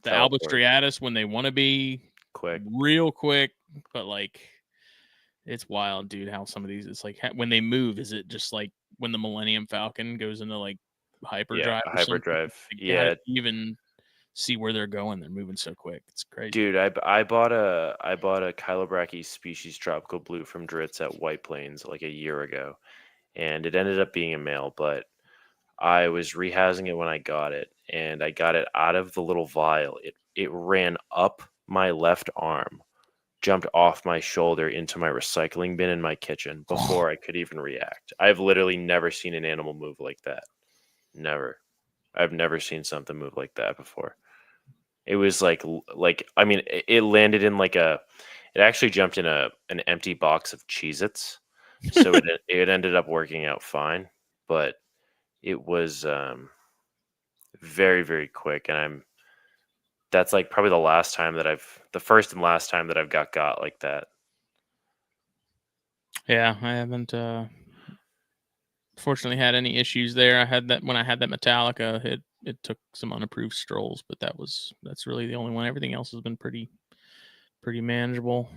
The Teleport. Albistriatus when they want to be Quick. real quick, but like it's wild, dude. How some of these, it's like when they move, is it just like when the Millennium Falcon goes into like hyperdrive? Yeah, hyperdrive. Yeah, even see where they're going. They're moving so quick. It's crazy, dude. I bought a Kylobrachys species tropical blue from Dritz at White Plains like a year ago, and it ended up being a male, but I was rehousing it when I got it, and I got it out of the little vial. It ran up my left arm, jumped off my shoulder into my recycling bin in my kitchen before I could even react. I've literally never seen an animal move like that. Never. I've never seen something move like that before. It was like I mean, it landed in like it actually jumped in an empty box of Cheez-Its. So it ended up working out fine, but it was very, very quick. And that's like probably the first and last time that I've got like that. Yeah, I haven't fortunately had any issues there. I had that when I had that Metallica. It took some unapproved strolls, but that's really the only one. Everything else has been pretty manageable.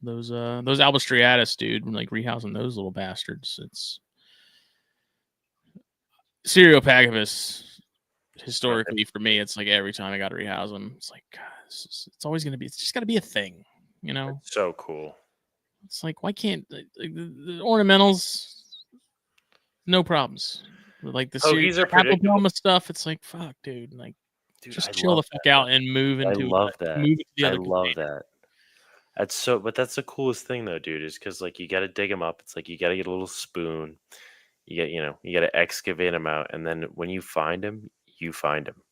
Those Albistriatus, dude, like rehousing those little bastards. It's Cereopagavus. Historically, for me, it's like every time I got to rehouse them, it's like, God, it's always gonna be. It's just got to be a thing, you know. It's so cool. It's like, why can't the ornamentals? No problems. Like the Hoagies are predictable stuff. It's like, fuck, dude. Like, dude, just I chill the fuck out and move into. I love that. Move into the I other love container. that. But that's the coolest thing though, dude, is because like you got to dig them up. It's like you got to get a little spoon. You got to excavate them out, and then when you find them, you find them.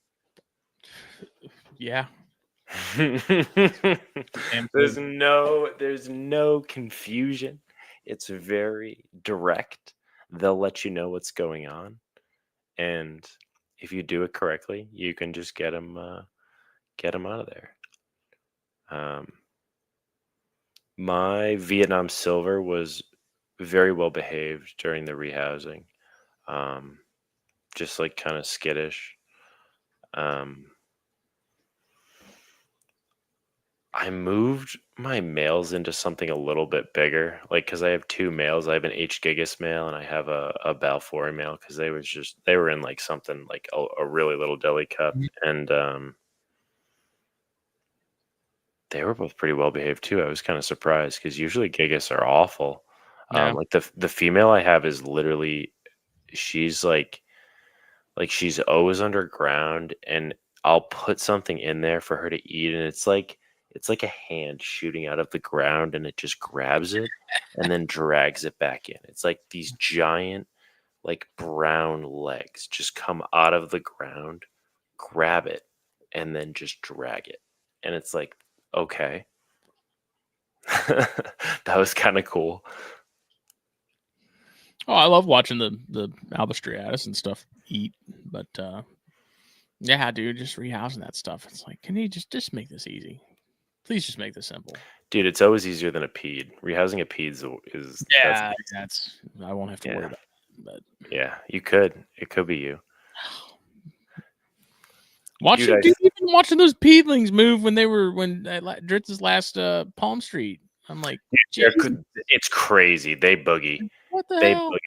Yeah. There's no confusion. It's very direct. They'll let you know what's going on, and if you do it correctly, you can just get them out of there. My Vietnam Silver was very well behaved during the rehousing. Just like kind of skittish. I moved my males into something a little bit bigger, like because I have two males. I have an H. gigas male and I have a Balfour male because they were in like something like a really little deli cup, and they were both pretty well behaved too. I was kind of surprised because usually gigas are awful. Yeah. Like the female I have is literally she's like she's always underground, and I'll put something in there for her to eat, and it's like a hand shooting out of the ground, and it just grabs it and then drags it back in. It's like these giant, like brown legs just come out of the ground, grab it, and then just drag it. And it's like, okay. That was kind of cool. Oh, I love watching the Albistriatus and stuff eat, but yeah, dude, just rehousing that stuff. It's like, can you just make this easy? Please just make this simple. Dude, it's always easier than a ped. Rehousing a ped is that's I won't have to worry about it. But yeah, you could. It could be you. Even watching those peedlings move when Dritz's last Palm Street. I'm like, it's crazy. They boogie. What the hell? Boogie.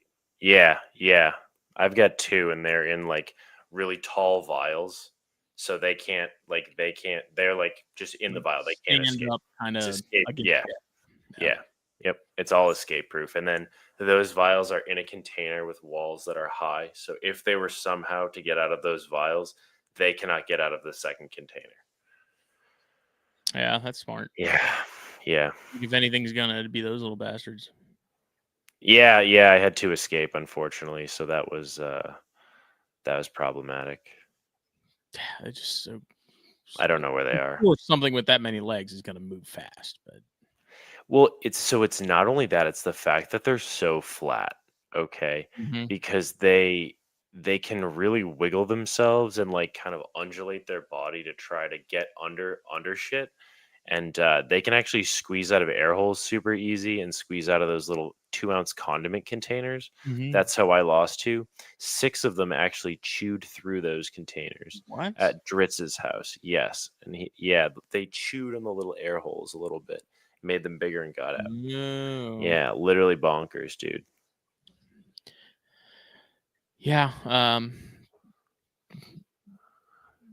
Yeah. I've got two, and they're in like really tall vials, so they can't. They're like just in the vial. They can't escape. Yep. It's all escape proof. And then those vials are in a container with walls that are high. So if they were somehow to get out of those vials, they cannot get out of the second container. Yeah, that's smart. Yeah. If anything's gonna be those little bastards. Yeah. I had to escape, unfortunately. So that was problematic. They're just so. I don't know where they are. Or something with that many legs is gonna move fast, but. Well, it's not only that; it's the fact that they're so flat. okay, Mm-hmm. because they can really wiggle themselves and like kind of undulate their body to try to get under shit, and they can actually squeeze out of air holes super easy and squeeze out of those little 2-ounce condiment containers. Mm-hmm. That's how I lost 2. 6 of them actually chewed through those containers What? at Dritz's house. Yes, and they chewed on the little air holes a little bit, made them bigger and got out. No. Yeah, literally bonkers, dude. Yeah.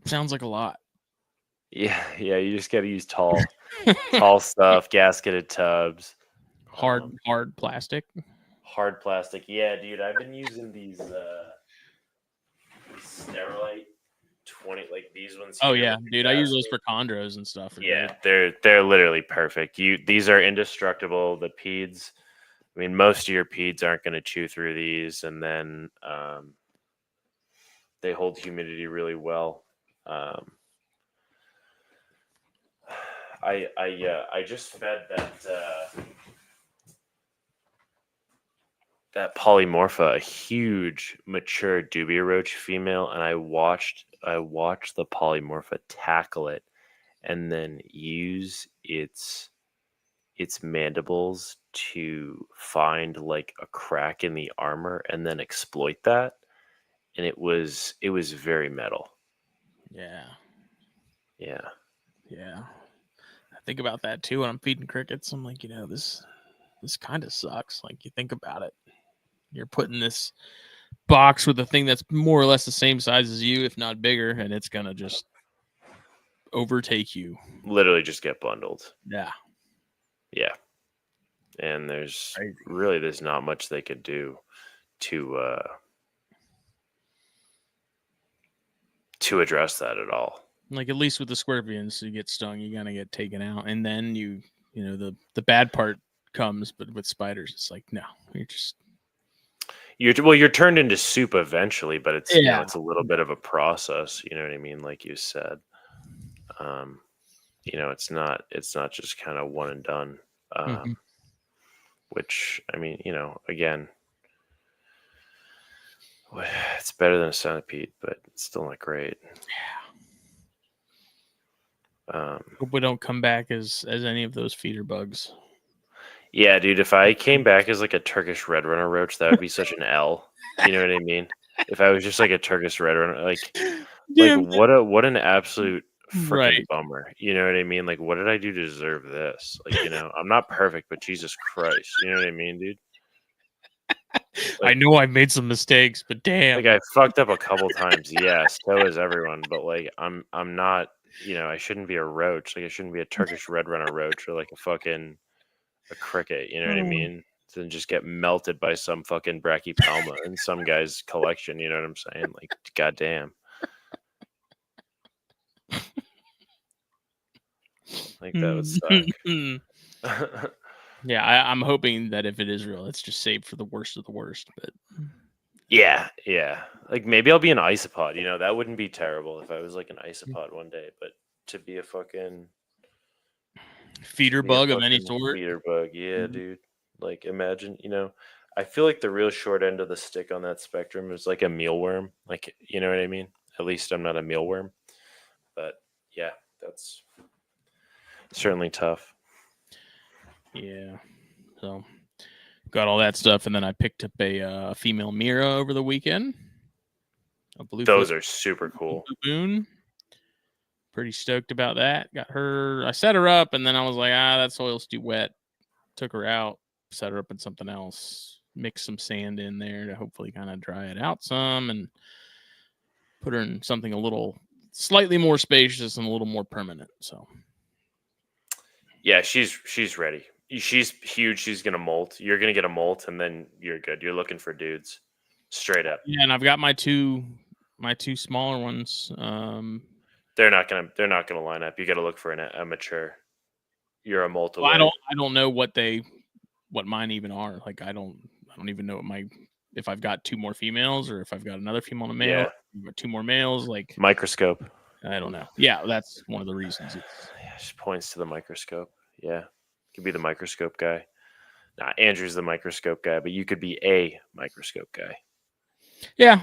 Sounds like a lot. Yeah, yeah, you just got to use tall stuff, gasketed tubs, Hard plastic. hard plastic. Yeah, dude, I've been using these Sterilite 20, like these ones Oh here yeah, with the dude. I use those gasket. for chondros and stuff. Yeah, they're literally perfect. These are indestructible. The peds, I mean, most of your peds aren't going to chew through these, and then they hold humidity really well. I just fed that polymorpha, a huge mature dubia roach female, and I watched the polymorpha tackle it and then use its mandibles to find like a crack in the armor and then exploit that, and it was very metal. Yeah. Yeah. Yeah. I think about that too when I'm feeding crickets. I'm like, this kind of sucks. Like you think about it. You're putting this box with a thing that's more or less the same size as you, if not bigger, and it's gonna just overtake you. Literally just get bundled. Yeah. Yeah. And there's not much they could do to address that at all. Like at least with the scorpions, you get stung, you're gonna get taken out, and then the bad part comes. But with spiders, it's like no, you're turned into soup eventually, but it's it's a little bit of a process. You know what I mean? Like you said, it's not just kind of one and done. Which I mean, again, it's better than a centipede, but it's still not great. Hope we don't come back as any of those feeder bugs. Yeah, dude, if I came back as like a Turkish red runner roach, that would be such an L. You know what I mean? If I was just like a Turkish red runner, like what an absolute freaking bummer. You know what I mean? Like, what did I do to deserve this? Like, I'm not perfect, but Jesus Christ, you know what I mean, dude? Like, I know I made some mistakes, but damn, like I fucked up a couple times. Yeah, so is everyone. But like, I'm not. I shouldn't be a roach. Like, I shouldn't be a Turkish red runner roach or like a cricket. You know what I mean? To just get melted by some fucking brachypelma in some guy's collection. You know what I'm saying? Like, goddamn. Like that would suck. Yeah, I'm hoping that if it is real, it's just saved for the worst of the worst. But yeah. Like maybe I'll be an isopod. That wouldn't be terrible if I was like an isopod one day. But to be a fucking feeder bug of any sort. Feeder bug, yeah, dude. Like imagine, I feel like the real short end of the stick on that spectrum is like a mealworm. Like, you know what I mean? At least I'm not a mealworm. But yeah, that's certainly tough. Yeah. So got all that stuff, and then I picked up a female Mira over the weekend. Those are super cool. Baboon. Pretty stoked about that. Got her. I set her up, and then I was like, that soil's too wet. Took her out, set her up in something else, mix some sand in there to hopefully kind of dry it out some, and put her in something a little slightly more spacious and a little more permanent. So yeah, she's ready. She's huge. She's gonna molt. You're gonna get a molt, and then you're good. You're looking for dudes, straight up. Yeah, and I've got my two smaller ones. They're not gonna line up. You got to look for a mature. You're a molt. Well, I don't know what mine even are. Like I don't even know if I've got 2 more females or if I've got another female and a male. Yeah. 2 more males. Like microscope. I don't know. Yeah, that's one of the reasons. She points to the microscope. Yeah, could be the microscope guy. Nah, Andrew's the microscope guy, but you could be a microscope guy. Yeah,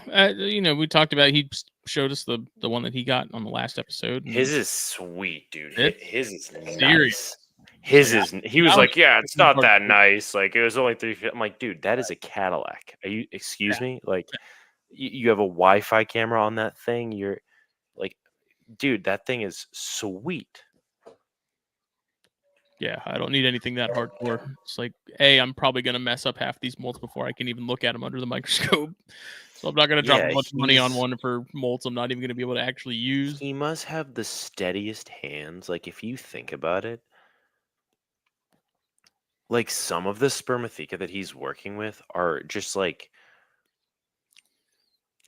we talked about. He showed us the one that he got on the last episode. His is sweet, dude. His is serious. nice. He's His like, is. He was I like, yeah, it's not that was- nice. Like it was only 3 feet. I'm like, dude, that is a Cadillac. Are you? Excuse me. Like, you have a Wi-Fi camera on that thing. You're like, dude, that thing is sweet. Yeah, I don't need anything that hardcore. It's like, I'm probably gonna mess up half these molts before I can even look at them under the microscope. So I'm not gonna drop a bunch of money on one for molts I'm not even gonna be able to actually use. He must have the steadiest hands. Like if you think about it, like some of the spermatheca that he's working with are just like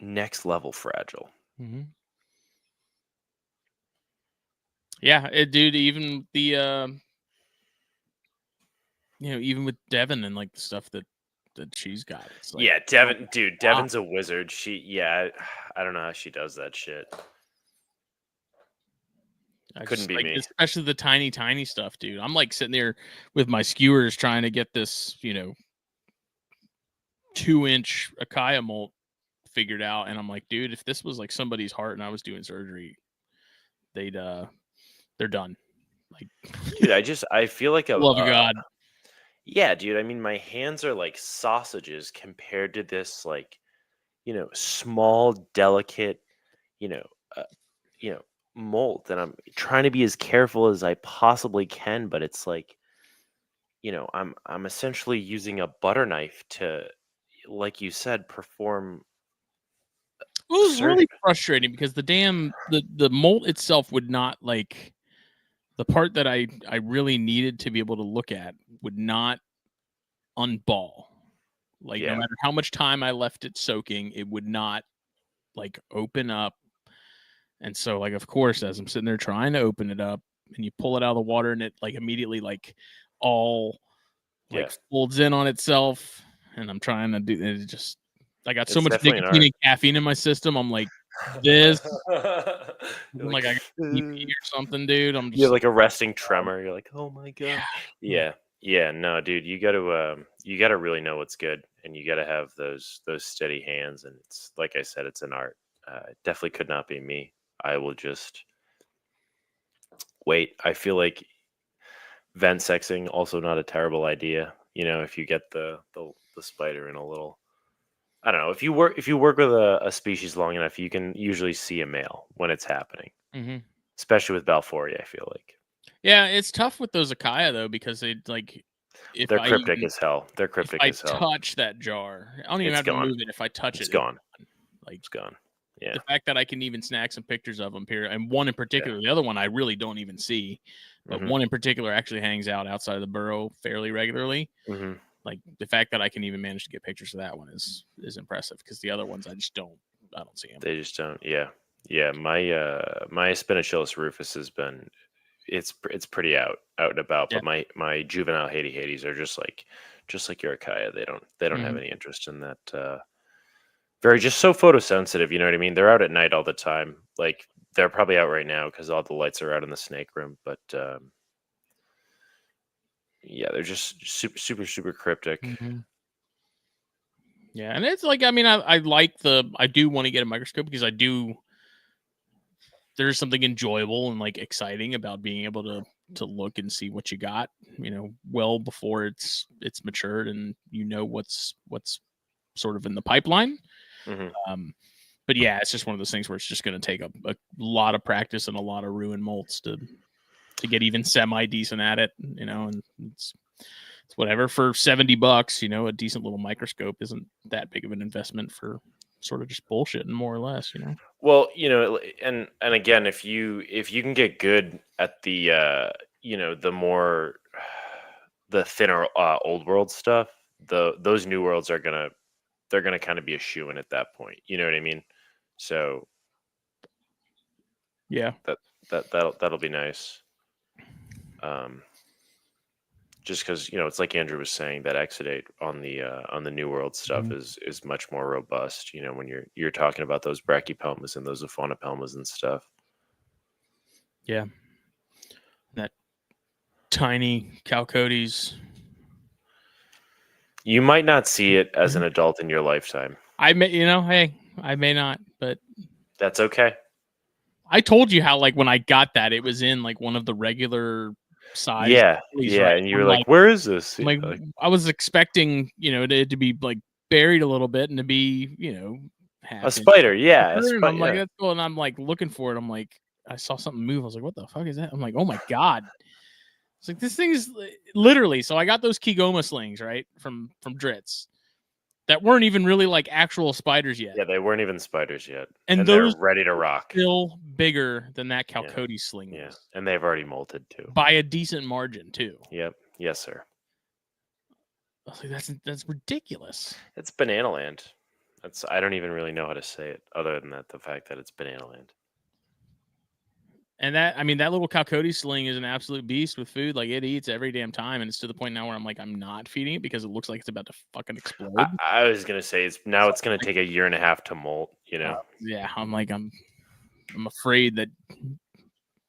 next level fragile. Mm-hmm. Yeah, dude. Even the even with Devin and like the stuff that she's got. It's like, Yeah, Devin, dude, Devin's a wizard. I don't know how she does that shit. Couldn't be me. Especially the tiny stuff, dude. I'm like sitting there with my skewers trying to get this, 2-inch Achaia molt figured out, and I'm like, dude, if this was like somebody's heart and I was doing surgery, they're done. Like, dude, I feel like love of God. Yeah, dude. I mean, my hands are like sausages compared to this, like, small, delicate, you know, uh, molt, and I'm trying to be as careful as I possibly can, but it's like, I'm essentially using a butter knife to, like you said, perform. It was really frustrating because the molt itself would not, like, the part that I really needed to be able to look at would not unball. Like, no matter how much time I left it soaking, it would not, like, open up. And so, like, of course, as I'm sitting there trying to open it up, and you pull it out of the water, and it like immediately like all like folds in on itself, and I'm trying to do it. Just I got so much nicotine and caffeine in my system. I'm like, this like I got BP or something, dude. I'm just like a resting tremor. You're like, oh my god. Yeah. No, dude, you got to really know what's good, and you got to have those steady hands. And it's like I said, it's an art. It definitely could not be me. I will just wait. I feel like vent sexing also not a terrible idea. If you get the spider in a little, I don't know. If you work with a species long enough, you can usually see a male when it's happening. Mm-hmm. Especially with Balfouri, I feel like. Yeah, it's tough with those Achaia though, because they like they're cryptic as hell. They're cryptic as hell. If I touch that jar, I don't even have to move it. If I touch it's gone. Like, it's gone. Yeah. The fact that I can even snag some pictures of them here, and one in particular, the other one I really don't even see, but one in particular actually hangs out outside of the burrow fairly regularly. Mm-hmm. Like the fact that I can even manage to get pictures of that one is impressive, because the other ones I don't see them. They just don't. Yeah. My Spinachillus rufus has been, it's pretty out and about, but my juvenile Hades are just like your Achaia. They don't have any interest in that. Very just so photosensitive, you know what I mean? They're out at night all the time. Like they're probably out right now because all the lights are out in the snake room. But they're just super cryptic. Mm-hmm. Yeah, and it's like, I mean, I do want to get a microscope because there's something enjoyable and like exciting about being able to look and see what you got, well before it's matured, and what's sort of in the pipeline. Mm-hmm. But yeah, it's just one of those things where it's just going to take a lot of practice and a lot of ruin molts to get even semi decent at it, and it's whatever. For $70, a decent little microscope isn't that big of an investment for sort of just bullshitting, more or less, Well, and again, if you can get good at the the more the thinner old world stuff, those new worlds they're gonna kind of be a shoo-in at that point. You know what I mean? So yeah, that'll be nice. Just because it's like Andrew was saying, that exudate on the new world stuff is much more robust. When you're talking about those brachypelmas and those aphonopelmas and stuff. Yeah, that tiny Chalcodes You might not see it as an adult in your lifetime. I may, hey, I may not, but That's okay. I told you how, like, when I got that, it was in like one of the regular size. Yeah, Right? yeah, and you're I'm like, where is this? I'm like, I was expecting, to be like buried a little bit and to be, half a inch spider, yeah, and I'm like, yeah. that's cool. And I'm like looking for it. I'm like, I saw something move. I was like, what the fuck is that? I'm like, oh my god. It's like this thing is literally. So I got those Kigoma slings right from Dritz that weren't even really like actual spiders yet. Yeah, they weren't even spiders yet, And they're those ready to rock. still bigger than that Calcody sling Yeah, was and they've already molted too. by a decent margin too. Yep. Yes, sir. I was like, that's ridiculous. It's Banana Land. I don't even really know how to say it other than that the fact that it's Banana Land. And that little Calcody sling is an absolute beast with food. Like, it eats every damn time, and it's to the point now where I'm like, I'm not feeding it because it looks like it's about to fucking explode. I was gonna say it's gonna take a year and a half to molt. Yeah, I'm like, I'm afraid that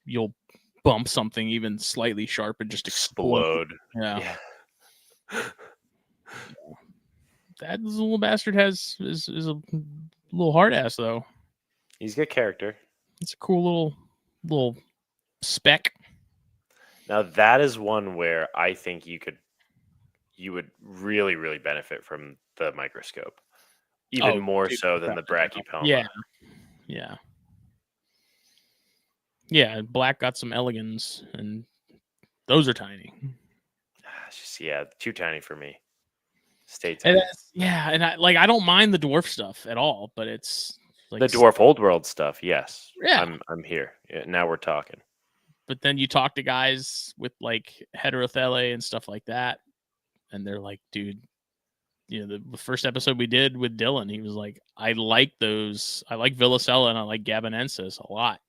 you'll bump something even slightly sharp and just explode. Yeah. That little bastard is a little hard ass though. He's got character. It's a cool little speck. Now that is one where I think you would really, really benefit from the microscope, even more so than the Brachypelma. Yeah. Black got some elegans, and those are tiny. Too tiny for me. Stay tiny. And I don't mind the dwarf stuff at all, but it's like the dwarf old world stuff. Yes, yeah, I'm here. Now we're talking. But then you talk to guys with like heterothele and stuff like that, and they're like, dude, the first episode we did with Dylan, he was like, I like those. I like Villicella and I like Gabonensis a lot,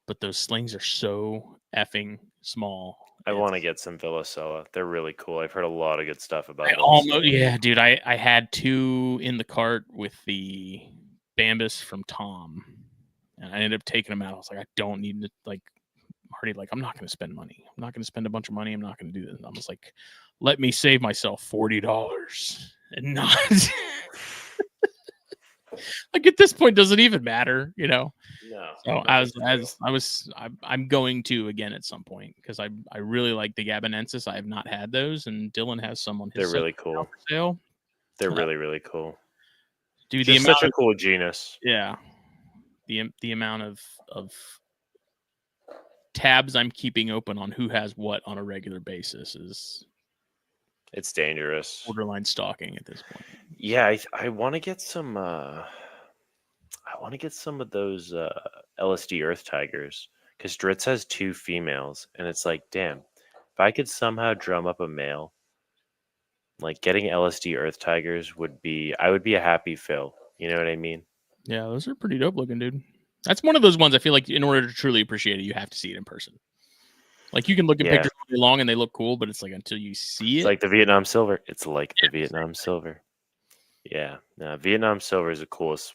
but those slings are so effing small. I want to get some Villicella. They're really cool. I've heard a lot of good stuff about them. Dude. I had 2 in the cart with the Bambus from Tom, and I ended up taking them out. I was like, I don't need to I'm not going to spend money. I'm not going to spend a bunch of money. I'm not going to do this. And I was like, let me save myself $40 and not like at this point, does it even matter? No. So I'm going to again at some point because I really like the Gabonensis. I have not had those, and Dylan has some on his. They're really cool. For sale. They're really, really cool. Dude, just such a cool genus. Yeah. The amount of tabs I'm keeping open on who has what on a regular basis it's dangerous. Borderline stalking at this point. Yeah, I want to get some of those LSD Earth Tigers because Dritz has 2 females, and it's like, damn, if I could somehow drum up a male, like getting LSD Earth Tigers I would be a happy Phil. You know what I mean? Yeah, those are pretty dope looking, dude. That's one of those ones I feel like in order to truly appreciate it, you have to see it in person. Like you can look at pictures all day long and they look cool, but it's like until you see it's like the Vietnam Silver. It's like the Vietnam Silver. Yeah, Vietnam Silver is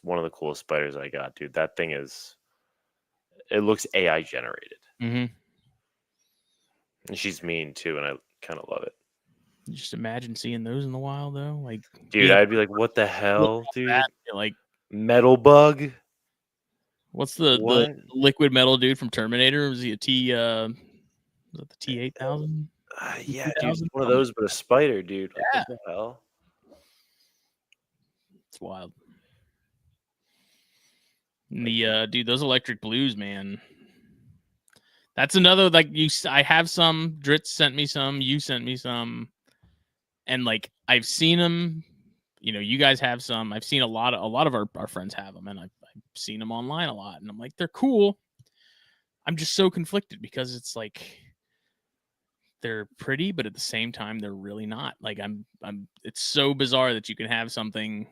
one of the coolest spiders I got, dude. That thing it looks AI generated. Mm-hmm. And she's mean too, and I kind of love it. Just imagine seeing those in the wild, though. Like, dude, I'd be like, "What the hell, dude? Like, metal bug? What's the liquid metal dude from Terminator? Was he a T? Was it the T-8000? Yeah, dude, one of those, but a spider, dude. Like, what the hell? It's wild. The dude, those electric blues, man. That's another I have some. Dritz sent me some. You sent me some. And like I've seen them, you guys have some. I've seen a lot of our friends have them, and I've seen them online a lot. And I'm like, they're cool. I'm just so conflicted because it's like they're pretty, but at the same time, they're really not. Like it's so bizarre that you can have something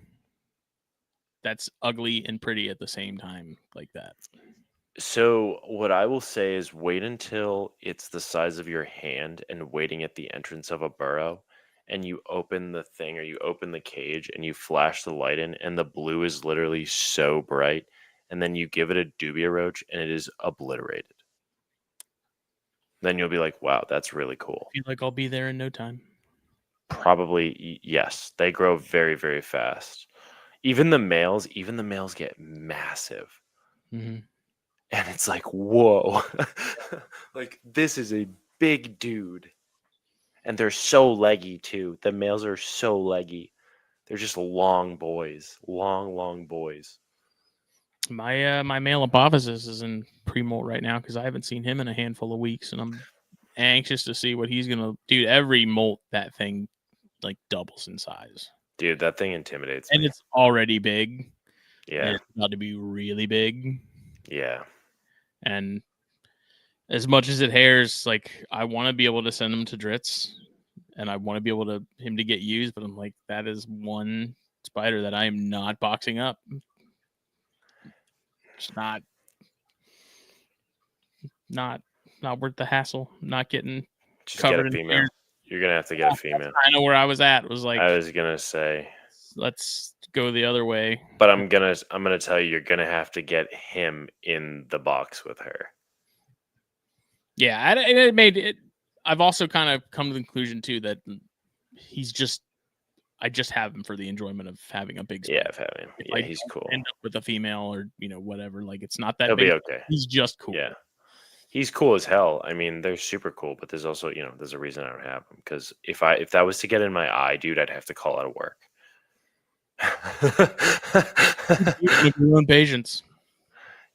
that's ugly and pretty at the same time like that. So what I will say is wait until it's the size of your hand and waiting at the entrance of a burrow, and you open the thing or you open the cage and you flash the light in, and the blue is literally so bright, and then you give it a dubia roach and it is obliterated. Then you'll be like, wow, that's really cool. I feel like I'll be there in no time. Probably yes. They grow very, very fast. Even the males get massive. Mm-hmm. And it's like, whoa. Like, this is a big dude. And they're so leggy too. The males are so leggy. They're just long boys. Long boys. My male apophysis is in pre-molt right now because I haven't seen him in a handful of weeks, and I'm anxious to see what he's gonna do. Every molt, that thing like doubles in size, Dude, that thing intimidates and me. it's already big, and Yeah. it's about to be really big. Yeah. And as much as it hairs, like I want to be able to send him to Dritz, and I want to be able to him to get used, but I'm like, that is one spider that I am not boxing up. It's not worth the hassle. Not getting Just get a covered in female. hairs. You're gonna have to get a female. I know where I was at. It was like, I was gonna say, let's go the other way. but I'm gonna tell you, you're gonna have to get him in the box with her. Yeah, and it made it. I've also kind of come to the conclusion too that he's just. I just have him for the enjoyment of having a big. Yeah, Spider. I've had him. If Yeah, I he's cool. end up with a female or whatever, like it's not that He'll big. be okay. He's just cool. Yeah. He's cool as hell. I mean, they're super cool, but there's also, there's a reason I don't have them. Because if that was to get in my eye, dude, I'd have to call out of work. With your own patience.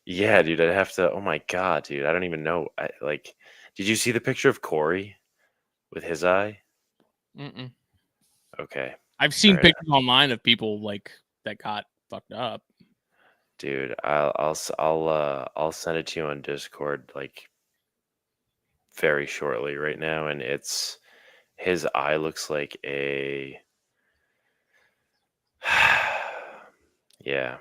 Yeah, dude, I'd have to. Oh my god, dude, I don't even know. Did you see the picture of Corey with his eye? Mm-mm. Okay, I've seen right. pictures online of people like that got fucked up. Dude, I'll send it to you on Discord like very shortly right now, and his eye looks like a yeah.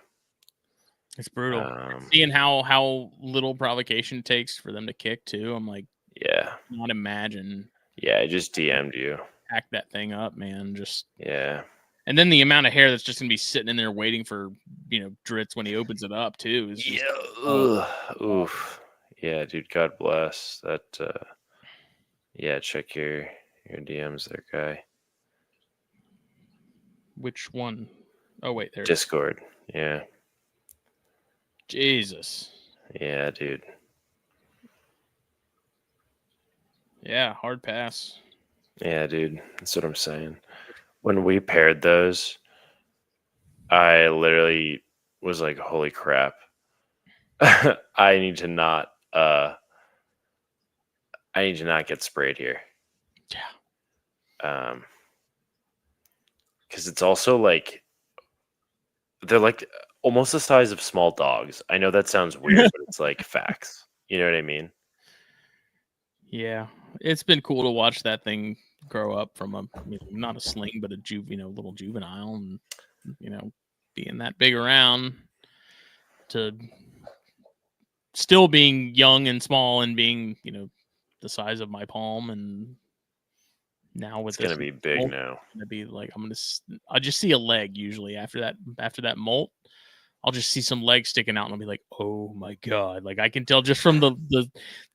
It's brutal. Seeing how little provocation it takes for them to kick too. I'm like, yeah, not imagine. Yeah, I just DM'd you. Hack that thing up, man. Just yeah. And then the amount of hair that's just gonna be sitting in there waiting for Dritz when he opens it up too. Is just, Oof. Yeah, dude. God bless that. Yeah, check your DMs there, guy. Which one? Oh wait, there. Discord. Yeah. Jesus. Yeah, dude. Yeah, hard pass. Yeah, dude. That's what I'm saying. When we paired those, I literally was like, "Holy crap! I need to not. I need to not get sprayed here." Yeah. Because it's also like they're like almost the size of small dogs. I know that sounds weird, but it's like facts. You know what I mean? Yeah, it's been cool to watch that thing grow up from a not a sling, but a little juvenile, and being that big around to still being young and small and being the size of my palm, and now with It's gonna be big molt, now. Gonna be like I just see a leg usually after that molt. I'll just see some leg sticking out and I'll be like, oh my god. Like I can tell just from the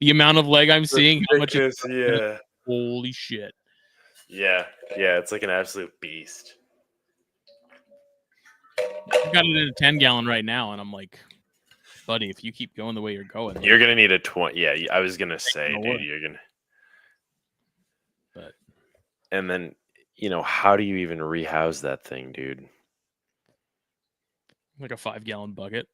amount of leg I'm seeing how much it's yeah. holy shit. Yeah. Yeah, it's like an absolute beast. I got it in a 10-gallon right now, and I'm like, buddy, if you keep going the way you're going, You're gonna need a 20. Yeah, I was gonna say, dude, you're gonna. But and then, how do you even rehouse that thing, dude? Like a 5-gallon bucket.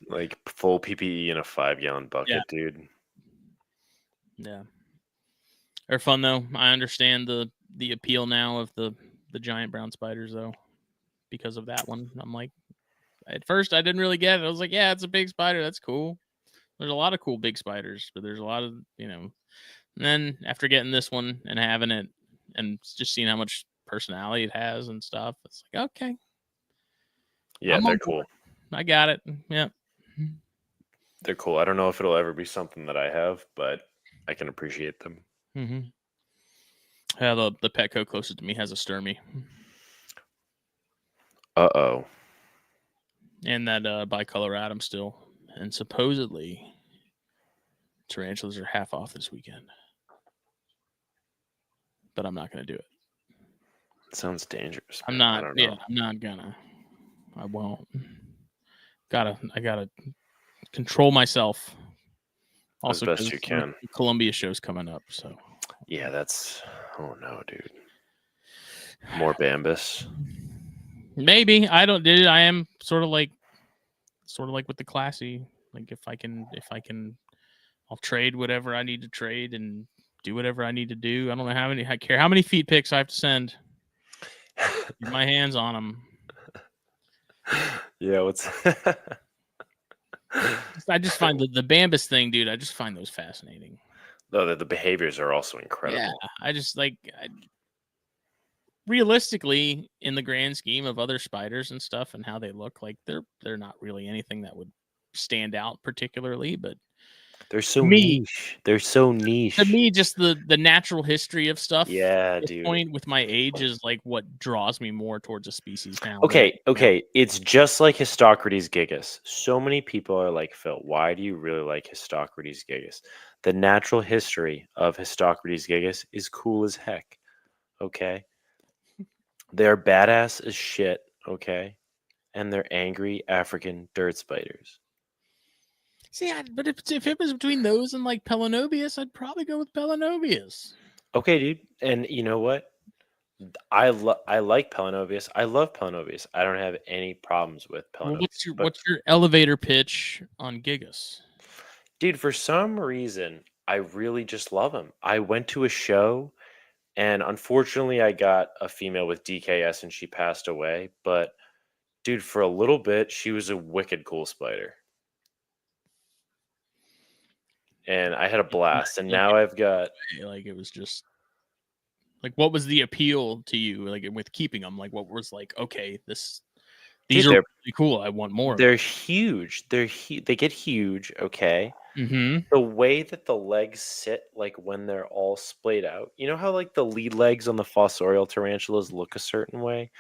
Like full PPE in a 5-gallon bucket, dude. Yeah. They're fun though. I understand the appeal now of the giant brown spiders though, because of that one. I'm like, at first I didn't really get it. I was like, yeah, it's a big spider. That's cool. There's a lot of cool big spiders, but there's a lot of, And then after getting this one and having it and just seeing how much personality it has and stuff, it's like, okay. Yeah, they're cool. I got it. Yeah. They're cool. I don't know if it'll ever be something that I have, but I can appreciate them. Mm-hmm. Yeah, the Petco closest to me has a Sturmy. Uh-oh. And that bicolor atom still. And supposedly tarantulas are half off this weekend. but I'm not gonna do it. Sounds dangerous. I'm Man. I not. don't Yeah, know. I'm not gonna. I won't. I gotta control myself. As Also, best because you can. the Columbia show's coming up, so Yeah, that's. Oh no, dude. More Bambus. maybe I don't. I am sort of like with the classy. Like if I can, I'll trade whatever I need to trade and do whatever I need to do. I don't know I care how many feet picks I have to send. Get my hands on them. Yeah, what's I just find the Bambus thing, dude. I just find those fascinating. No, the behaviors are also incredible. Yeah, I just realistically, in the grand scheme of other spiders and stuff and how they look, like they're not really anything that would stand out particularly. But They're so me, niche. They're so to niche. me, just the natural history of stuff Yeah, at this dude. point with my age is like what draws me more towards a species now. than Okay, anything else. okay. It's just like Histocrates gigas. So many people are like, Phil, why do you really like Histocrates gigas? The natural history of Histocrates gigas is cool as heck. Okay. They're badass as shit. Okay. And they're angry African dirt spiders. See, but if it was between those and like Pelanobius, I'd probably go with Pelanobius. Okay, dude. And you know what? I like Pelanovius. I love Pelanovius. I don't have any problems with Well, Pelanovius. But what's your elevator pitch on Gigas? dude, for some reason, I really just love him. I went to a show and unfortunately I got a female with DKS and she passed away. But dude, for a little bit, she was a wicked cool spider. And I had a blast. And now I've got Like it was just like what was the appeal to you like with keeping them? Like what was like okay, these dude, are they're really cool. I want more. they're huge. They get huge, okay? Mm-hmm. The way that the legs sit, like when they're all splayed out, you know how like the lead legs on the fossorial tarantulas look a certain way?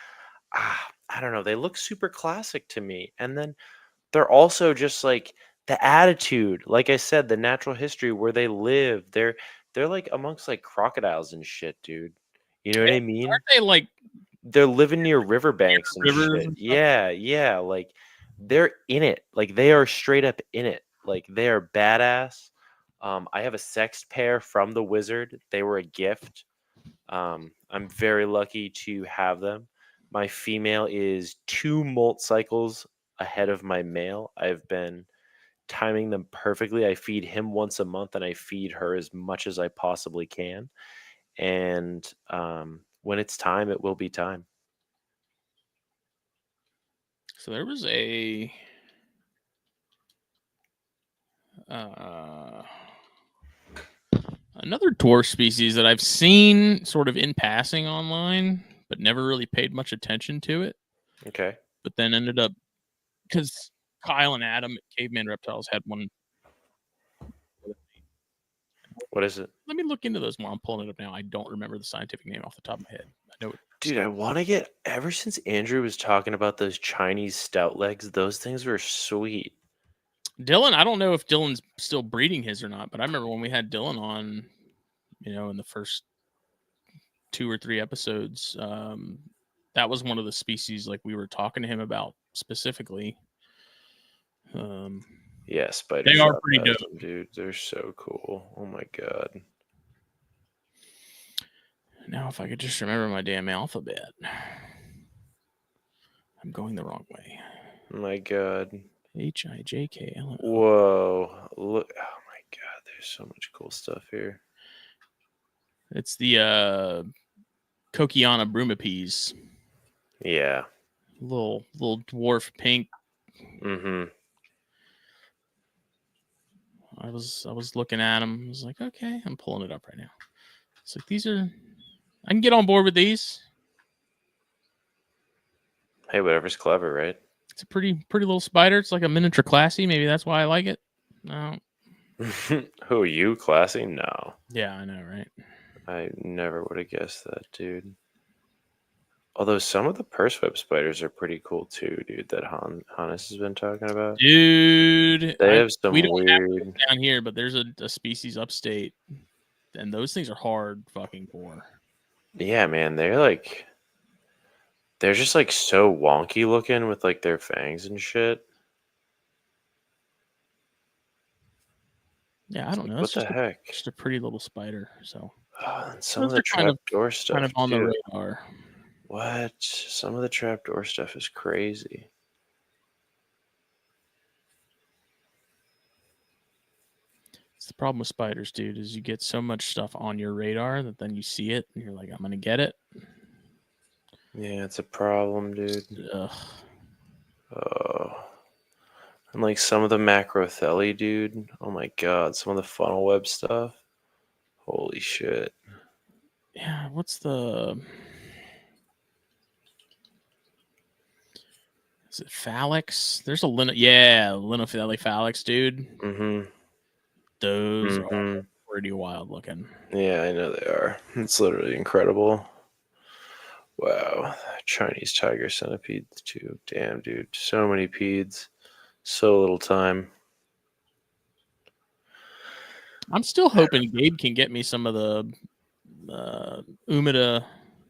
I don't know. They look super classic to me. And then they're also just like the attitude, like I said, the natural history where they live. They're like amongst like crocodiles and shit, dude. You know what I mean? Aren't they like They're living near riverbanks and rivers shit. and stuff? Yeah, yeah. Like they're in it. Like they are straight up in it. Like they are badass. I have a sexed pair from the Wizard. They were a gift. I'm very lucky to have them. My female is 2 molt cycles ahead of my male. I've been timing them perfectly. I feed him once a month and I feed her as much as I possibly can. And when it's time, it will be time. So there was uh, another dwarf species that I've seen sort of in passing online, but never really paid much attention to it. Okay. But then ended up because Kyle and Adam at Caveman Reptiles had one. What is it? Let me look into those more. I'm pulling it up now. I don't remember the scientific name off the top of my head. I know it. Dude, I want to get ever since Andrew was talking about those Chinese stout legs, those things were sweet. Dylan, I don't know if Dylan's still breeding his or not, but I remember when we had Dylan on, in the first 2 or 3 episodes, that was one of the species like we were talking to him about specifically. Yeah, spiders. They are pretty dope, dude. They're so cool. Oh my god. Now, if I could just remember my damn alphabet. I'm going the wrong way. My god. HIJKL. Whoa. Look. Oh my god. There's so much cool stuff here. It's the Kokiana brumipes. Yeah. Little dwarf pink. Mm-hmm. I was looking at them. I was like, okay, I'm pulling it up right now. It's like these are. I can get on board with these. Hey, whatever's clever, right? It's a pretty little spider. It's like a miniature classy. Maybe that's why I like it. No. Who are you, classy? No. Yeah, I know, right? I never would have guessed that, dude. Although some of the purse whip spiders are pretty cool too, dude. That Hannes has been talking about. Dude, They have some we don't weird. have those down here, but there's a species upstate, and those things are hard fucking for. Yeah, man, they're just like so wonky looking with like their fangs and shit. Yeah, I It's don't like, know. It's what the heck? just a pretty little spider. So And some of those the are trapdoor kind stuff of on the too. radar. What? Some of the trapdoor stuff is crazy. It's the problem with spiders, dude, is you get so much stuff on your radar that then you see it and you're like, I'm gonna get it. Yeah, it's a problem, dude. Ugh. Oh. And like some of the macrothelly, dude. Oh my god, some of the funnel web stuff. Holy shit. Yeah, what's the... Is it Phalanx? There's a Linophyllae Phalanx, dude. Mm-hmm. Those are Mm-hmm. pretty wild looking. Yeah, I know they are. It's literally incredible. Wow. Chinese tiger centipedes too. Damn, dude. So many peds. So little time. I'm still hoping Gabe can get me some of the Umida,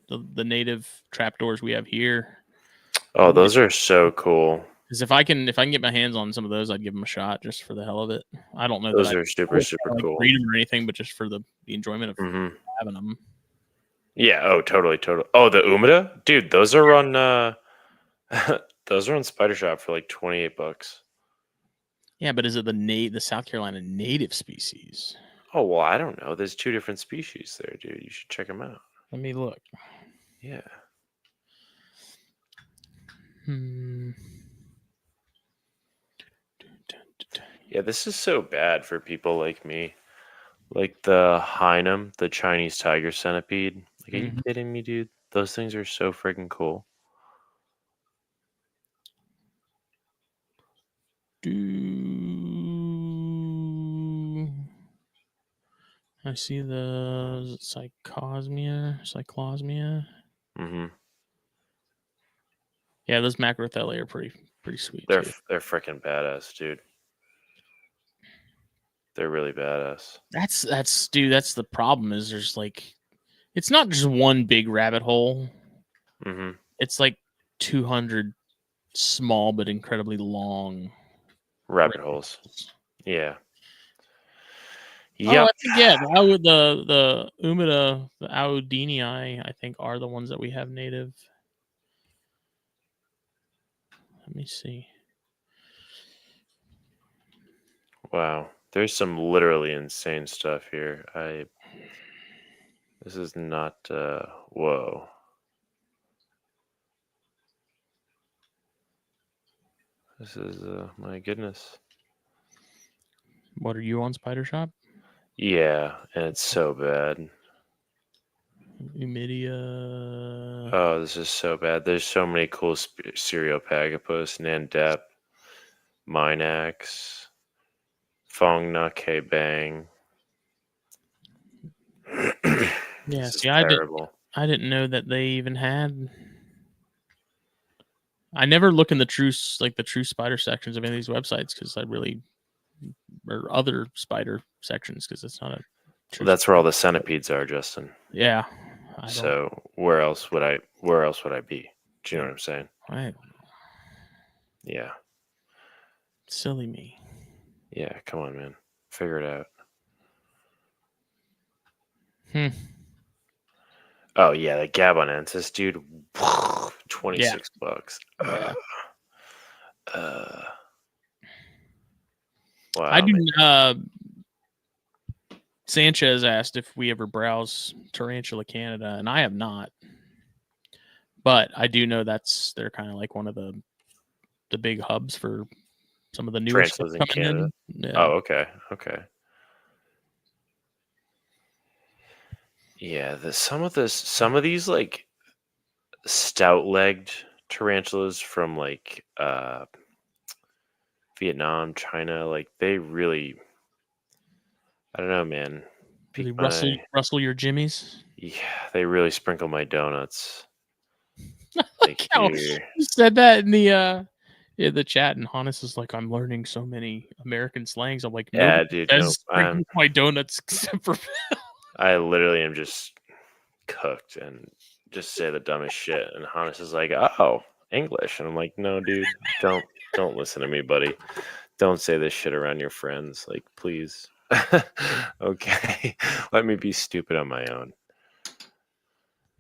the native trapdoors we have here. Oh, those are so cool. Because if I can get my hands on some of those, I'd give them a shot just for the hell of it. I don't know Those that are super, super like cool. breed them or anything, but just for the enjoyment of having them. Yeah, oh, totally. Oh, the Umida? Dude, those are on those are on Spider Shop for like $28. Yeah, but is it the South Carolina native species? Oh, well, I don't know. There's 2 different species there, dude. You should check them out. Let me look. Yeah. Yeah, this is so bad for people like me. Like the Hynum, the Chinese tiger centipede. Like, are you kidding me, dude? Those things are so freaking cool. I see the Cyclosmia. Mm-hmm. Yeah, those macrothelli are pretty sweet They're too. they're freaking badass, dude. They're really badass. That's dude. That's the problem. Is there's like, it's not just one big rabbit hole. Mm-hmm. It's like 200 small but incredibly long Rabbit holes. Yeah. Oh, Yep. I think the Umida, the Audinii, I think are the ones that we have native. Let me see. Wow. There's some literally insane stuff here. This is not whoa. This is my goodness. What are you on, Spider Shop? Yeah, and it's so bad. Umidia. Oh, this is so bad. There's so many cool Cereopagopus, Nandep, Minax, Fongna K Bang. Yeah, This is see, terrible. I didn't know that they even had. I never look in the true spider sections of any of these websites because or other spider sections because it's not a true. That's where all the centipedes are, Justin. Yeah. So where else would I be? Do you know what I'm saying? I don't know. Yeah. Silly me. Yeah, come on, man. Figure it out. Oh yeah, the Gabonensis, dude. $26. Yeah. Wow. I do. Sanchez asked if we ever browse Tarantula Canada, and I have not. But I do know they're kind of like one of the big hubs for some of the newer stuff Tarantulas in coming Canada. in. Yeah. Oh, okay. Yeah, some of these like stout-legged tarantulas from like Vietnam, China, like they really, I don't know, man. Really rustle your jimmies. Yeah, they really sprinkle my donuts. Like how you said that in the chat, and Hannes is like, I'm learning so many American slangs. I'm like, Yeah, nobody dude, says no, sprinkle my donuts except for I literally am just cooked and just say the dumbest shit. And Hannes is like, "Oh, English," and I'm like, "No, dude, don't listen to me, buddy. Don't say this shit around your friends, like, please." Okay, let me be stupid on my own.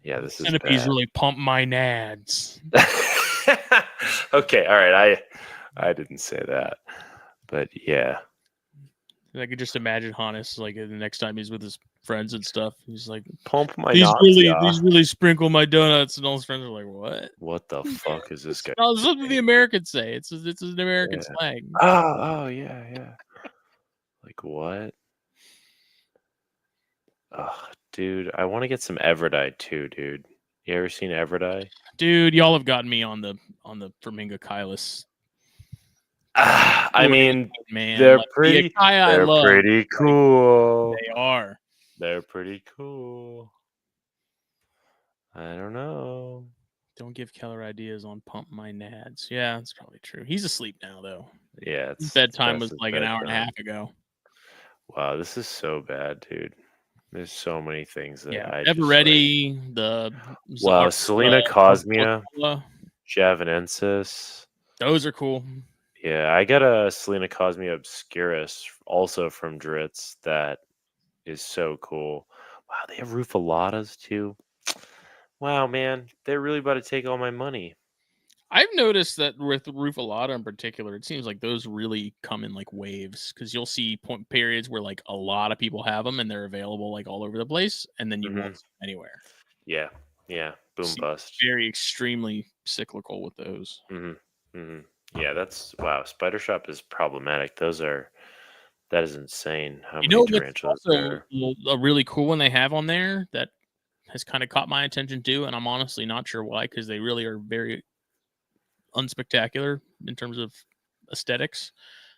Yeah, this is Centipedes bad. really pump my nads. Okay, all right. I didn't say that, but yeah. I could just imagine Hannes like the next time he's with his friends and stuff. He's like, Pump my these nuts, yeah. really sprinkle my donuts, and all his friends are like, what? What the fuck is this guy? No, it's something the Americans say. It's an American Yeah. slang. Oh, yeah. Like what? Oh, dude, I want to get some Everdye too, dude. You ever seen Everdye? Dude, y'all have gotten me on the Flamingo Kylus. I mean, man, they're like, pretty. The Akai I They're love, pretty cool. they are. They're pretty cool. I don't know. Don't give Keller ideas on pump my nads. Yeah, that's probably true. He's asleep now, though. Yeah, His bedtime was his like an hour and a bedtime. half ago. Wow, this is so bad, dude. There's so many things that Yeah, I Ever just Ready, the wow, Zara, Selena Tropical Cosmia, Cola, Javanensis. those are cool. Yeah, I got a Selena Cosmia Obscurus also from Dritz that is so cool. Wow, they have Rufalatas too. Wow, man, they're really about to take all my money. I've noticed that with Rufalata in particular, it seems like those really come in like waves because you'll see periods where like a lot of people have them and they're available like all over the place, and then you won't see them anywhere. Yeah, boom Seems bust. very extremely cyclical with those. Yeah, that's wow. Spider Shop is problematic. That is insane. How You many know what's tarantulas also there? a really cool one they have on there that has kind of caught my attention too, and I'm honestly not sure why because they really are very unspectacular in terms of aesthetics.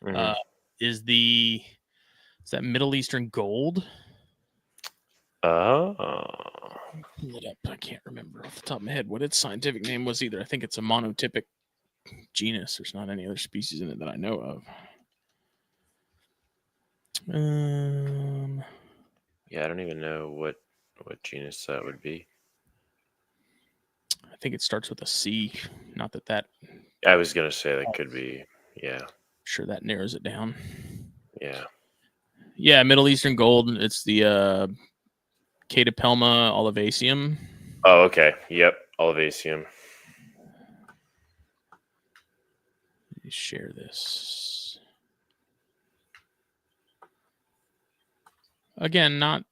Uh, is that Middle Eastern gold? Oh, Pull it up. I can't remember off the top of my head what its scientific name was either. I think it's a monotypic genus. There's not any other species in it that I know of. yeah. I don't even know what genus that would be. I think it starts with a C. Not that. I was gonna say that could be. Yeah. Sure, that narrows it down. Yeah. Yeah, Middle Eastern gold. It's the Catapelma olivaceum. Oh, okay. Yep. Olivaceum. Let me share this. Again, not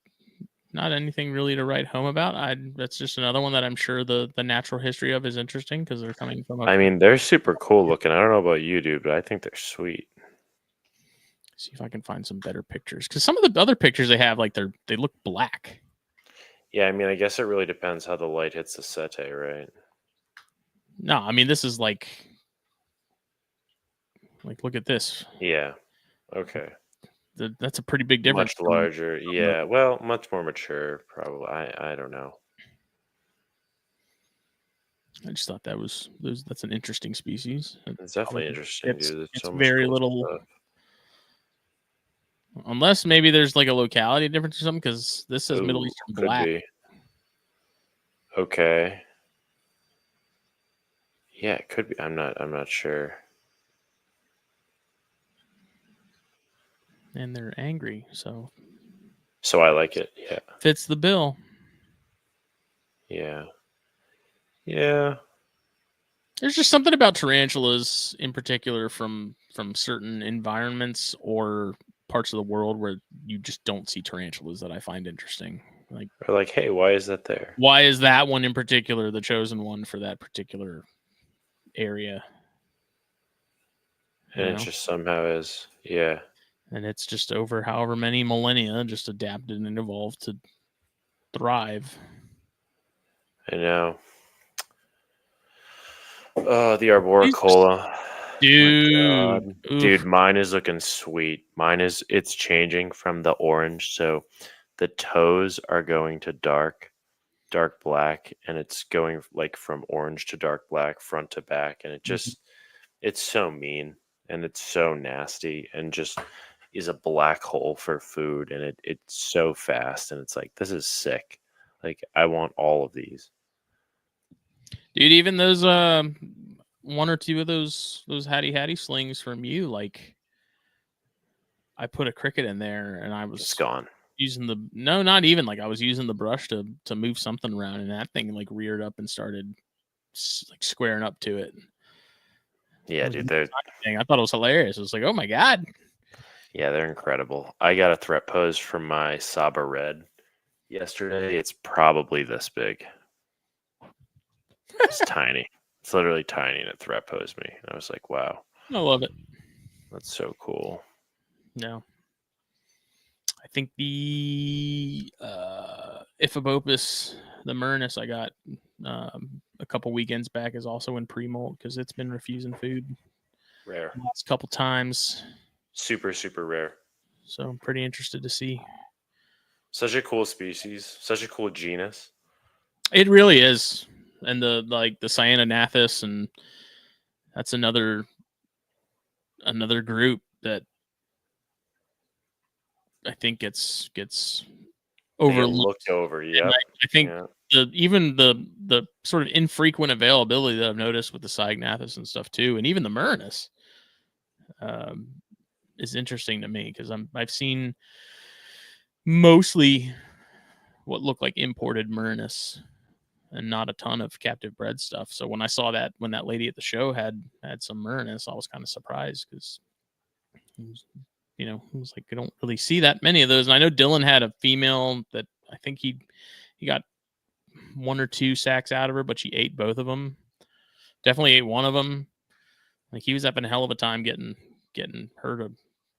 anything really to write home about. That's just another one that I'm sure the natural history of is interesting because they're coming from. I mean, they're super cool looking. I don't know about you, dude, but I think they're sweet. See if I can find some better pictures because some of the other pictures they have, like they look black. Yeah, I mean, I guess it really depends how the light hits the sete, right? No, I mean this is like look at this. Yeah. Okay. That's a pretty big difference. Much larger. Yeah. Well, much more mature, probably. I don't know. I just thought that's an interesting species. It's definitely interesting, dude. There's It's so much very cool little. stuff. Unless maybe there's like a locality difference or something, because this says Middle Ooh, Eastern could black. be. Okay. Yeah, it could be. I'm not sure. And they're angry, so So I like it. Yeah. fits the bill. Yeah. Yeah. There's just something about tarantulas in particular from certain environments or parts of the world where you just don't see tarantulas that I find interesting. Like, Or like, hey, why is that there? why is that one in particular the chosen one for that particular area? And it just somehow is. Yeah. And it's just over however many millennia just adapted and evolved to thrive. I know. Oh, the Arboricola. Dude. Dude, mine is looking sweet. It's changing from the orange. So the toes are going to dark black, and it's going like from orange to dark black front to back. And it's so mean and it's so nasty and just is a black hole for food. And it's so fast. And it's like, this is sick. Like, I want all of these. Dude, even those one or two of those hattie slings from you, like I put a cricket in there and I It's was gone. using the not even like I was using the brush to move something around, and that thing like reared up and started like squaring up to it. Yeah, dude, they're I thought it was hilarious. It was like, oh my god. yeah, they're incredible. I got a threat pose from my Saba Red yesterday. It's probably this big. It's tiny. It's literally tiny, and it threat posed me. I was like, wow, I love it. that's so cool. No. I think the Iphibopus, the Murnus I got a couple weekends back is also in pre-molt because it's been refusing food Rare. the last couple times. Super, super rare. So I'm pretty interested to see. Such a cool species. Such a cool genus. It really is. And the Cyanognathus, and that's another group that I think gets They get overlooked. looked over. Yep. I think yeah. even the sort of infrequent availability that I've noticed with the Cyanognathus and stuff too, and even the Murnus, is interesting to me because I've seen mostly what looked like imported Murnus and not a ton of captive bred stuff. So when I saw that, when that lady at the show had some Murnus, I was kind of surprised because, it was like I don't really see that many of those. And I know Dylan had a female that I think he got 1 or 2 sacks out of her, but she ate both of them. Definitely ate one of them. Like he was having a hell of a time getting her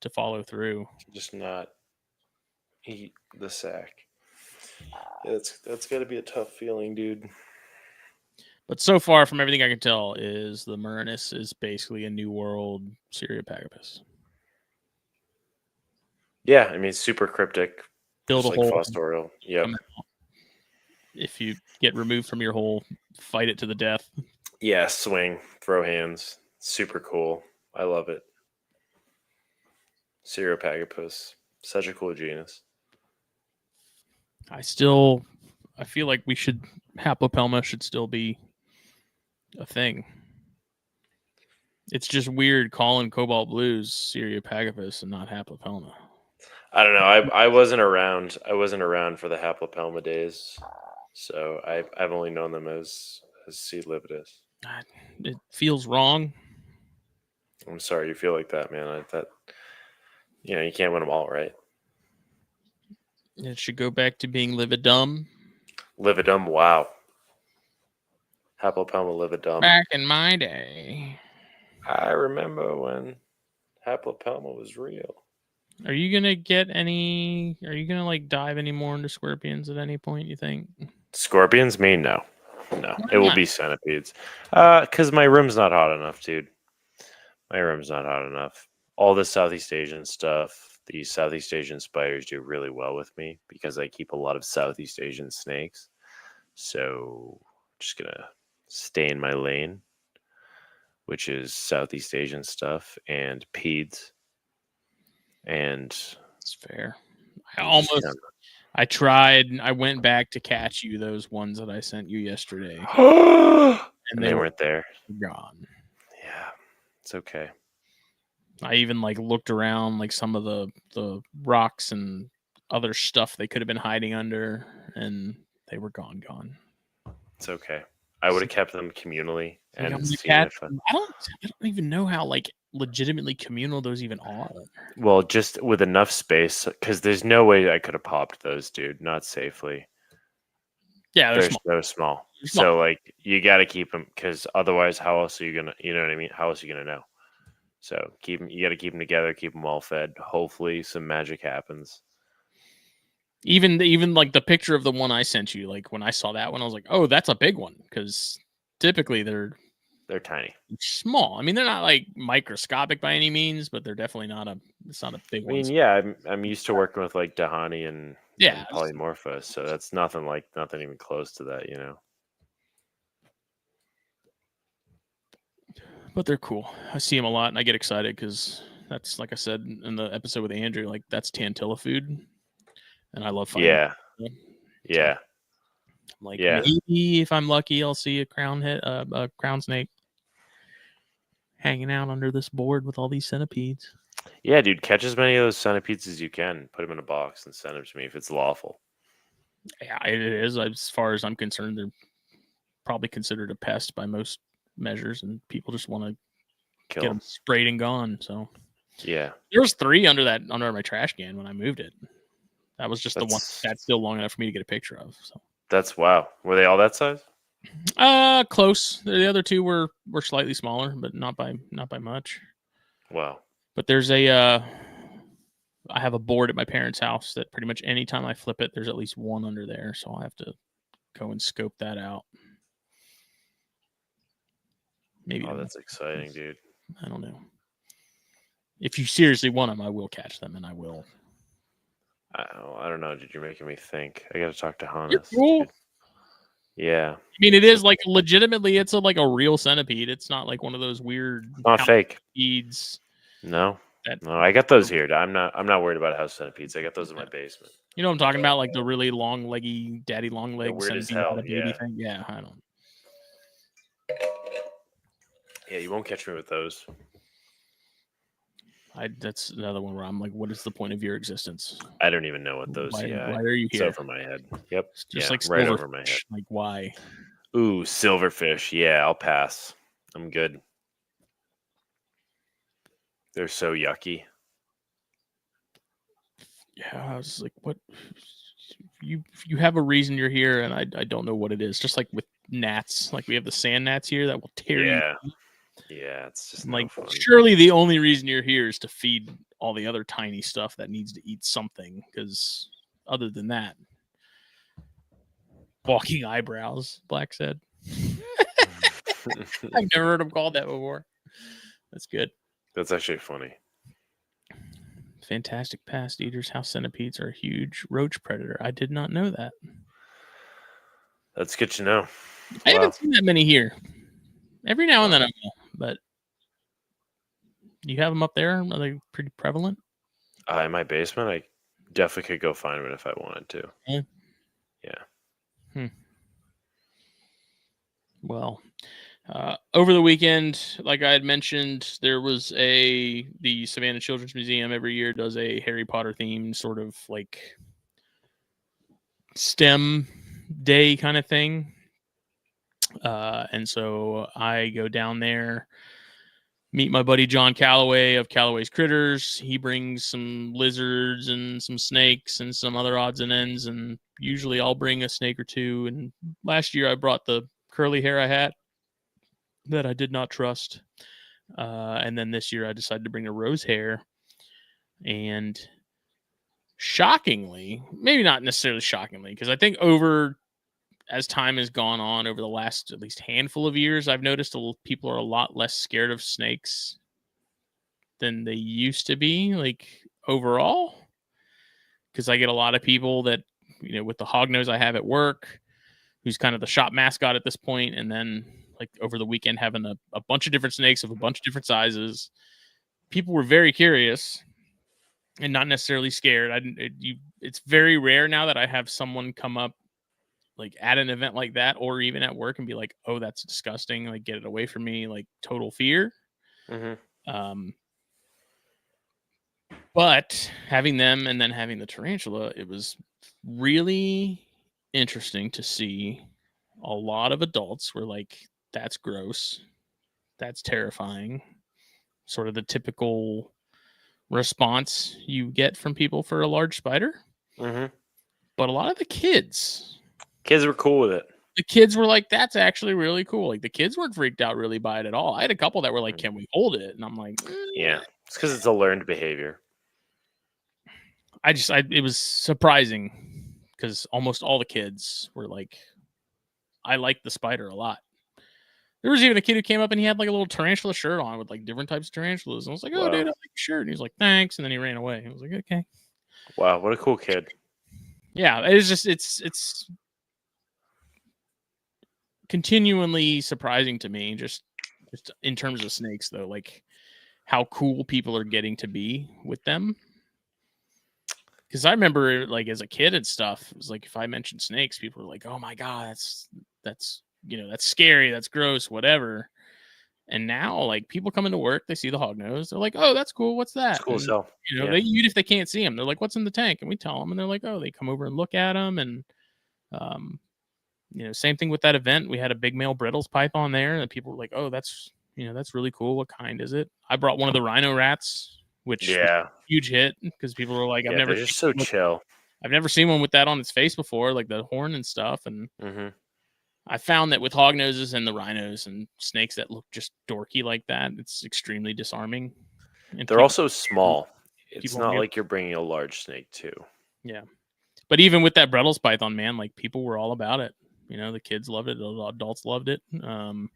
to follow through. Just not eat the sack. Yeah, that's got to be a tough feeling, dude. But so far, from everything I can tell, is the Murnus is basically a New World Cereopagapus. Yeah, I mean, super cryptic. Build just a like hole. Fostoreal. Yep. If you get removed from your hole, fight it to the death. Yeah, swing, throw hands. Super cool. I love it. Cereopagapus. Such a cool genus. I feel like Haplopelma should still be a thing. It's just weird calling Cobalt Blues Cereopagapus and not Haplopelma. I don't know. I wasn't around. I wasn't around for the Haplopelma days, so I've only known them as C. lividus. It feels wrong. I'm sorry you feel like that, man. You can't win them all, right? It should go back to being Lividum. Lividum, wow. Haplopelma lividum. Back in my day. I remember when Haplopelma was real. Are you gonna like dive any more into scorpions at any point, you think? Scorpions? Me? No. It will be centipedes. Because my room's not hot enough, dude. My room's not hot enough. All the Southeast Asian stuff, these Southeast Asian spiders do really well with me because I keep a lot of Southeast Asian snakes. So just gonna stay in my lane, which is Southeast Asian stuff and peds. And it's fair. I went back to catch you those ones that I sent you yesterday. and they weren't there. Gone. Yeah, it's okay. I even like looked around like some of the rocks and other stuff they could have been hiding under, and they were gone. It's okay. I would have kept them communally and seen if I don't even know how like legitimately communal those even are. Well, just with enough space, because there's no way I could have popped those, dude. Not safely. Yeah, they're so small. So like you got to keep them because otherwise, how else are you gonna? You know what I mean? How else are you gonna know? So keep them. You got to keep them together. Keep them well fed. Hopefully, some magic happens. Even like the picture of the one I sent you, like when I saw that one, I was like, oh, that's a big one because typically they're tiny, small. I mean, they're not like microscopic by any means, but they're definitely not a big one. I mean, yeah, I'm used to working with like Dahani and Polymorpha, so that's nothing even close to that, But they're cool. I see them a lot, and I get excited because that's, like I said in the episode with Andrew, like that's Tantilla food, and I love fighting. Yeah. I'm like, Yeah. maybe if I'm lucky, I'll see a crown snake hanging out under this board with all these centipedes. Yeah, dude, catch as many of those centipedes as you can. Put them in a box and send them to me if it's lawful. Yeah, it is. As far as I'm concerned, they're probably considered a pest by most measures, and people just want to Kill get them. them sprayed and gone. So Yeah. there was 3 under my trash can when I moved it. That was just the one That's that's still long enough for me to get a picture of. So wow. Were they all that size? close. The other 2 were slightly smaller, but not by much. Wow. But there's I have a board at my parents' house that pretty much anytime I flip it, there's at least one under there. So I have to go and scope that out. Maybe. Oh, that's exciting, dude. I don't know. If you seriously want them, I will catch them, and I will. I don't know, dude. You're making me think. I got to talk to You're Hannes. cool. Dude. Yeah. I mean, it is like legitimately, it's like a real centipede. It's not like one of those weird Not fake. centipedes. No. No, I got those here. I'm not worried about house centipedes. I got those in my basement. You know what I'm talking about? Like the really long leggy, daddy long legs weird as centipede hell, had a baby yeah. thing. Yeah, I don't. Yeah, you won't catch me with those. That's another one where I'm like, what is the point of your existence? I don't even know what those. Why yeah, are you it's here? over my head. Yep. It's just like right over my head. Like why? Ooh, silverfish. Yeah, I'll pass. I'm good. They're so yucky. Yeah, I was like, what? You have a reason you're here, and I don't know what it is. Just like with gnats, like we have the sand gnats here that will tear you. Yeah, it's just like no fun. Surely the only reason you're here is to feed all the other tiny stuff that needs to eat something. Because other than that, walking eyebrows, Black said. I've never heard him called that before. That's good. That's actually funny. Fantastic past eaters. House centipedes are a huge roach predator. I did not know that. That's good to know. I haven't seen that many here. Every now and then I will, but you have them up there? Are they pretty prevalent? In my basement, I definitely could go find them if I wanted to. Yeah. Well, over the weekend, like I had mentioned, there was the Savannah Children's Museum every year does a Harry Potter themed sort of like STEM day kind of thing. And so I go down there, meet my buddy John Calloway of Calloway's Critters. He brings some lizards and some snakes and some other odds and ends, and usually I'll bring a snake or 2. And last year I brought the curly hair I had that I did not trust. And then this year I decided to bring a rose hair. And shockingly, maybe not necessarily shockingly, because I think as time has gone on over the last at least handful of years, I've noticed people are a lot less scared of snakes than they used to be, like overall. Because I get a lot of people that, with the hognose I have at work, who's kind of the shop mascot at this point, and then like over the weekend having a bunch of different snakes of a bunch of different sizes. People were very curious and not necessarily scared. It's very rare now that I have someone come up like at an event like that or even at work and be like, oh, that's disgusting, like get it away from me, like total fear. But having them and then having the tarantula, it was really interesting to see. A lot of adults were like, that's gross, that's terrifying, sort of the typical response you get from people for a large spider. But a lot of the kids were cool with it. The kids were like, that's actually really cool. Like the kids weren't freaked out really by it at all. I had a couple that were like, can we hold it? And I'm like, yeah, it's because it's a learned behavior. It was surprising because almost all the kids were like, I like the spider a lot. There was even a kid who came up and he had like a little tarantula shirt on with like different types of tarantulas. And I was like, oh, dude, I like your shirt. And he was like, thanks. And then he ran away. I was like, okay. Wow, what a cool kid. Yeah, it's just, it's continually surprising to me, just in terms of snakes, though, like how cool people are getting to be with them. because I remember like as a kid and stuff, it was like if I mentioned snakes, people were like, "Oh my god, that's that's scary, that's gross, whatever." And now, like people come into work, they see the hognose, they're like, "Oh, that's cool. What's It's that?" cool as And hell. Yeah. they even if they can't see them, they're like, "What's in the tank?" And we tell them, and they're like, "Oh," they come over and look at them, and um, same thing with that event. We had a big male brittles python there, and people were like, "Oh, that's really cool. What kind is it?" I brought one of the rhino rats, which was Yeah. a huge hit because people were like, Yeah. They're just so chill. I've never seen one with that on its face before, like the horn and stuff." And Mm-hmm. I found that with hognoses and the rhinos and snakes that look just dorky like that, it's extremely disarming. And They're also small. It's people not are like you're bringing a large snake too. yeah. But even with that Brettles python, man, like people were all about it. The kids loved it, the adults loved it. John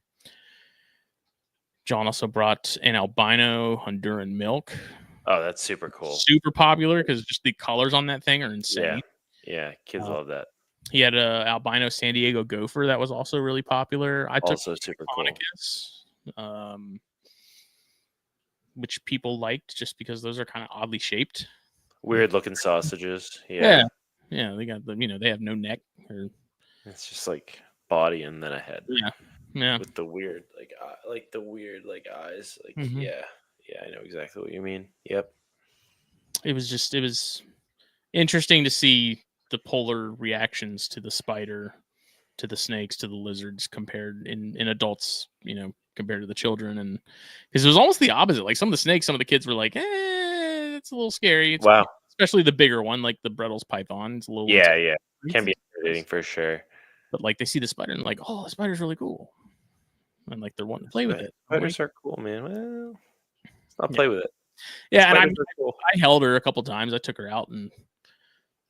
also brought an albino Honduran milk. Oh, that's super cool. Super popular because just the colors on that thing are insane. Yeah. Kids love that. He had a albino San Diego gopher that was also really popular. I took Also super cool. Which people liked just because those are kind of oddly shaped. Weird looking sausages. Yeah. They got they have no neck or it's just like body and then a head. Yeah. With the weird eyes. Like yeah, I know exactly what you mean. Yep. It was interesting to see the polar reactions to the spider, to the snakes, to the lizards compared in adults, compared to the children. And because it was almost the opposite. Like some of the snakes, some of the kids were like, it's a little scary. Wow. Especially the bigger one, like the Brettles python. It's a little yeah. Can be intimidating for sure. But like they see the spider and like, oh, the spider's really cool. And like they're wanting to play with it. Spiders are cool, man. Well, let's not play with it. Yeah, and I held her a couple times. I took her out and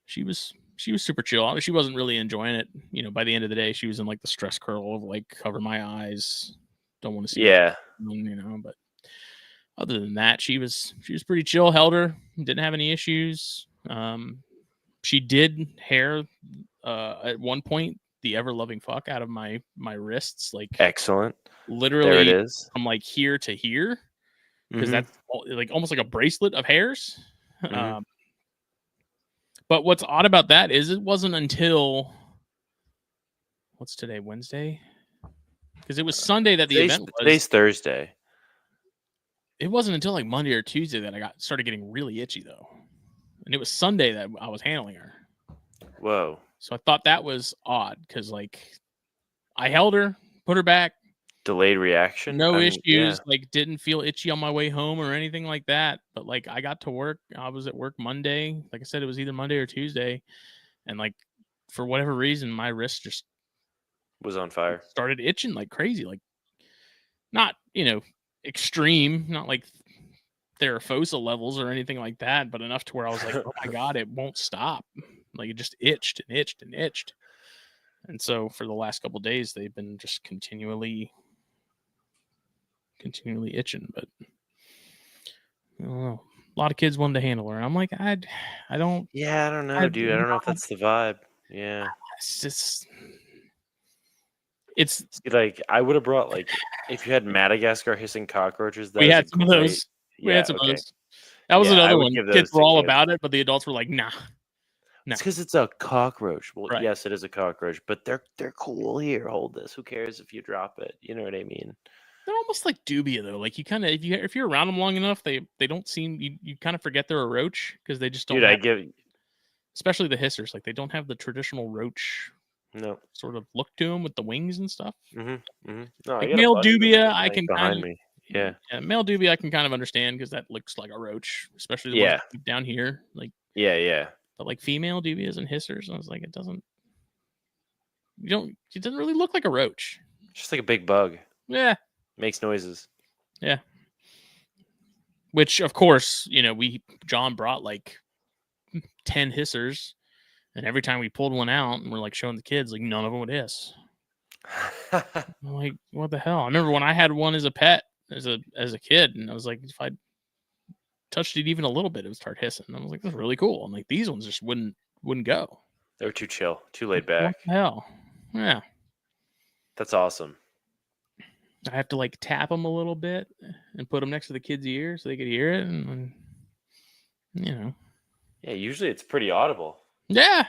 she was super chill. She wasn't really enjoying it. By the end of the day, she was in like the stress curl of like cover my eyes. Don't want to see but other than that, she was pretty chill. Held her, didn't have any issues. She did hair at one point the ever loving fuck out of my wrists, like excellent. Literally, there it is. From like here to here because that's like almost like a bracelet of hairs. But what's odd about that is it wasn't until what's today, Wednesday? Because it was Sunday that the event was. Today's Thursday. It wasn't until like Monday or Tuesday that I started getting really itchy though, and it was Sunday that I was handling her. Whoa! So I thought that was odd because like I held her, put her back. Delayed reaction. No issues. Like didn't feel itchy on my way home or anything like that. But like I got to work. I was at work Monday. Like I said, it was either Monday or Tuesday, and like for whatever reason, my wrist just was on fire. Started itching like crazy. Like not extreme, not like Therafosa levels or anything like that, but enough to where I was like, oh my god, it won't stop. Like it just itched and itched and itched. And so for the last couple of days, they've been just continually itching. But I don't know. A lot of kids wanted to handle her. And I'm like, I don't. Yeah, I don't know, dude. I don't know if that's the vibe. Yeah, it's just. It's like I would have brought like if you had Madagascar hissing cockroaches. We had some of those. We had some of those. That was another one. Kids were all about it, but the adults were like, nah. It's because it's a cockroach. Well, right. Yes, it is a cockroach, but they're cool. Here, hold this. Who cares if you drop it? You know what I mean? They're almost like dubia though. Like you kind of if you're around them long enough, they don't seem you kind of forget they're a roach because they just don't. Dude, especially the hissers, like they don't have the traditional roach. No, sort of look to them with the wings and stuff. No, like male dubia, I can behind me. Yeah, male dubia, I can kind of understand because that looks like a roach, especially the ones down here. Like yeah. But like female dubias and hissers, I was like, it doesn't really look like a roach. Just like a big bug. Yeah. Makes noises. Yeah. Which of course, John brought like 10 hissers, and every time we pulled one out and we're like showing the kids, like none of them would hiss. I'm like, what the hell? I remember when I had one as a pet as a kid, and I was like, if I touched it even a little bit, it would start hissing. And I was like, that's really cool. And like these ones just wouldn't go. They were too chill, too laid back. What the hell? Yeah. That's awesome. I have to like tap them a little bit and put them next to the kid's ear so they could hear it, and Yeah, usually it's pretty audible. Yeah.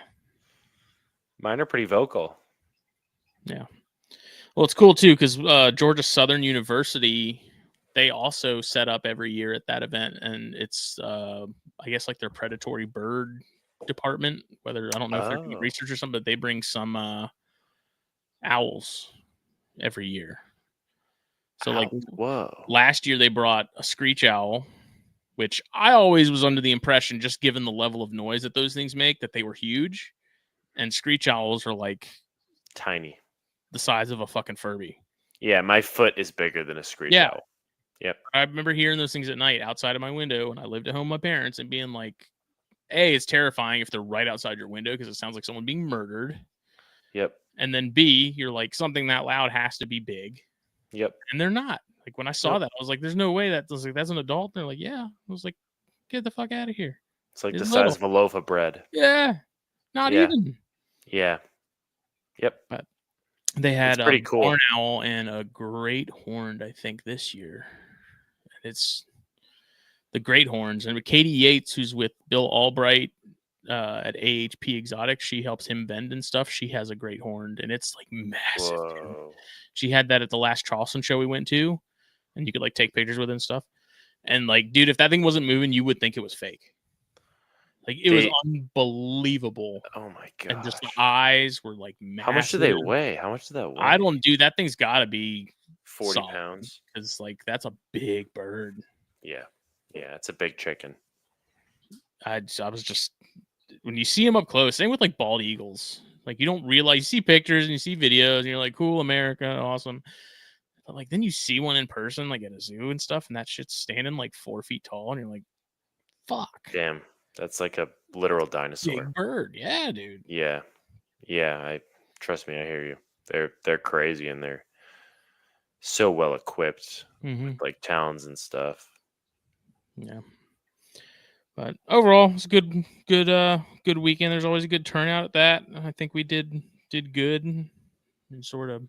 Mine are pretty vocal. Yeah. Well, it's cool too because Georgia Southern University, they also set up every year at that event, and it's I guess like their predatory bird department. Whether I don't know if they're doing Oh. research or something, but they bring some owls every year. So like Whoa. last year they brought a screech owl, which I always was under the impression, just given the level of noise that those things make, that they were huge. And screech owls are like Tiny. the size of a fucking Furby. Yeah, my foot is bigger than a screech Yeah. owl. Yep. I remember hearing those things at night outside of my window when I lived at home with my parents and being like, A, it's terrifying if they're right outside your window because it sounds like someone being murdered. Yep. And then B, you're like, something that loud has to be big. Yep. And they're not. Like when I saw that, I was like, there's no way that's an adult. And they're like, yeah. I was like, get the fuck out of here. It's like It's the little. size of a loaf of bread. Yeah. Not Yeah. even. Yeah. Yep. But they had pretty a cool. barn owl and a great horned, I think, this year. It's the great horns. And Katie Yates, who's with Bill Albright at AHP Exotics, she helps him vend and stuff. She has a great horned, and it's like massive. Whoa. She had that at the last Charleston show we went to, and you could like take pictures with it and stuff. And like, dude, if that thing wasn't moving, you would think it was fake. Like it was unbelievable. Oh my god! And just the eyes were like massive. How much do they weigh? How much does that weigh? I don't do that. Thing's got to be 40 pounds. Because like that's a big bird. Yeah, yeah, it's a big chicken. I was just when you see them up close. Same with like bald eagles. Like you don't realize you see pictures and you see videos and you're like, cool, America, awesome. But like then you see one in person, like at a zoo and stuff, and that shit's standing like 4 feet tall, and you're like, fuck. Damn. That's like a literal dinosaur. Big bird. Yeah, dude. Yeah. Yeah, trust me, I hear you. They're crazy and they're so well equipped with like towns and stuff. Yeah. But overall, it's a good weekend. There's always a good turnout at that. I think we did good and sort of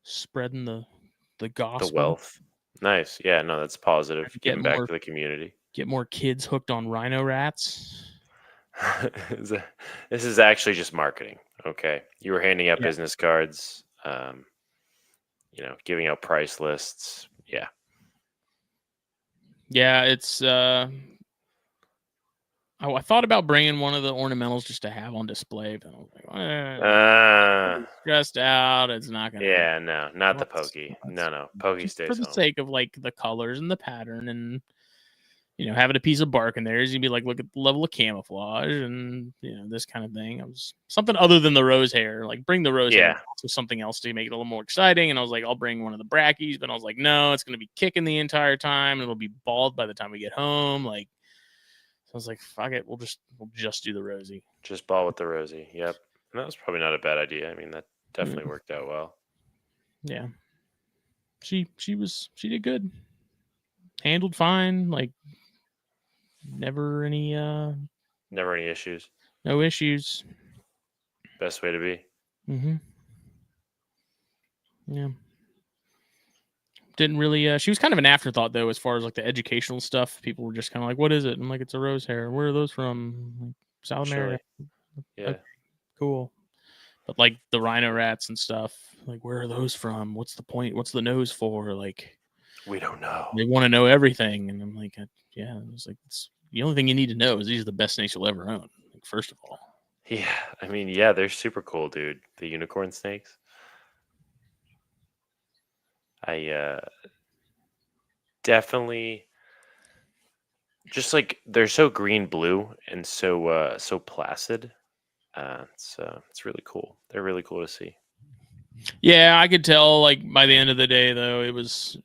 spreading the gospel. The wealth. Nice. Yeah, no, that's positive. Giving back to the community. Get more kids hooked on rhino rats. This is actually just marketing. Okay. You were handing out business cards, giving out price lists. Yeah. Yeah, it's I thought about bringing one of the ornamentals just to have on display, but I was like, stressed out. It's not gonna. Yeah, no, not the pokey. No, pokey stays for the home. sake of like the colors and the pattern and having a piece of bark in there is you'd be like, look at the level of camouflage and this kind of thing. I was something other than the rose hair, like bring the rose hair to something else to make it a little more exciting. And I was like, I'll bring one of the brackies, but I was like, no, it's gonna be kicking the entire time and it'll be bald by the time we get home. Like, so I was like, fuck it, we'll just do the rosy. Just ball with the rosy. Yep. And that was probably not a bad idea. I mean, that definitely worked out well. Yeah. She did good. Handled fine, like never any issues. No issues. Best way to be. Yeah. Didn't really she was kind of an afterthought though, as far as like the educational stuff. People were just kind of like, what is it? And like, it's a rose hair. Where are those from? Like, South America. Yeah. Okay, cool. But like the rhino rats and stuff, like, where are those from? What's the point? What's the nose for? Like, we don't know. They want to know everything. And I'm like, yeah, it's like, it's the only thing you need to know is these are the best snakes you'll ever own. Like, first of all. Yeah. I mean, yeah, they're super cool, dude. The unicorn snakes. I definitely just like they're so green blue and so placid. It's really cool. They're really cool to see. Yeah, I could tell like by the end of the day though, it was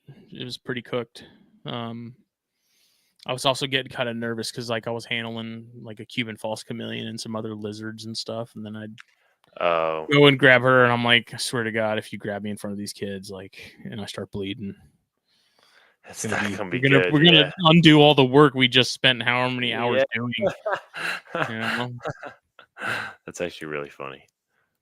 pretty cooked. I was also getting kind of nervous because like I was handling like a Cuban false chameleon and some other lizards and stuff, and then I'd go and grab her, and I'm like, I swear to God, if you grab me in front of these kids, like, and I start bleeding, it's not gonna be good. We're gonna undo all the work we just spent however many hours doing. That's actually really funny,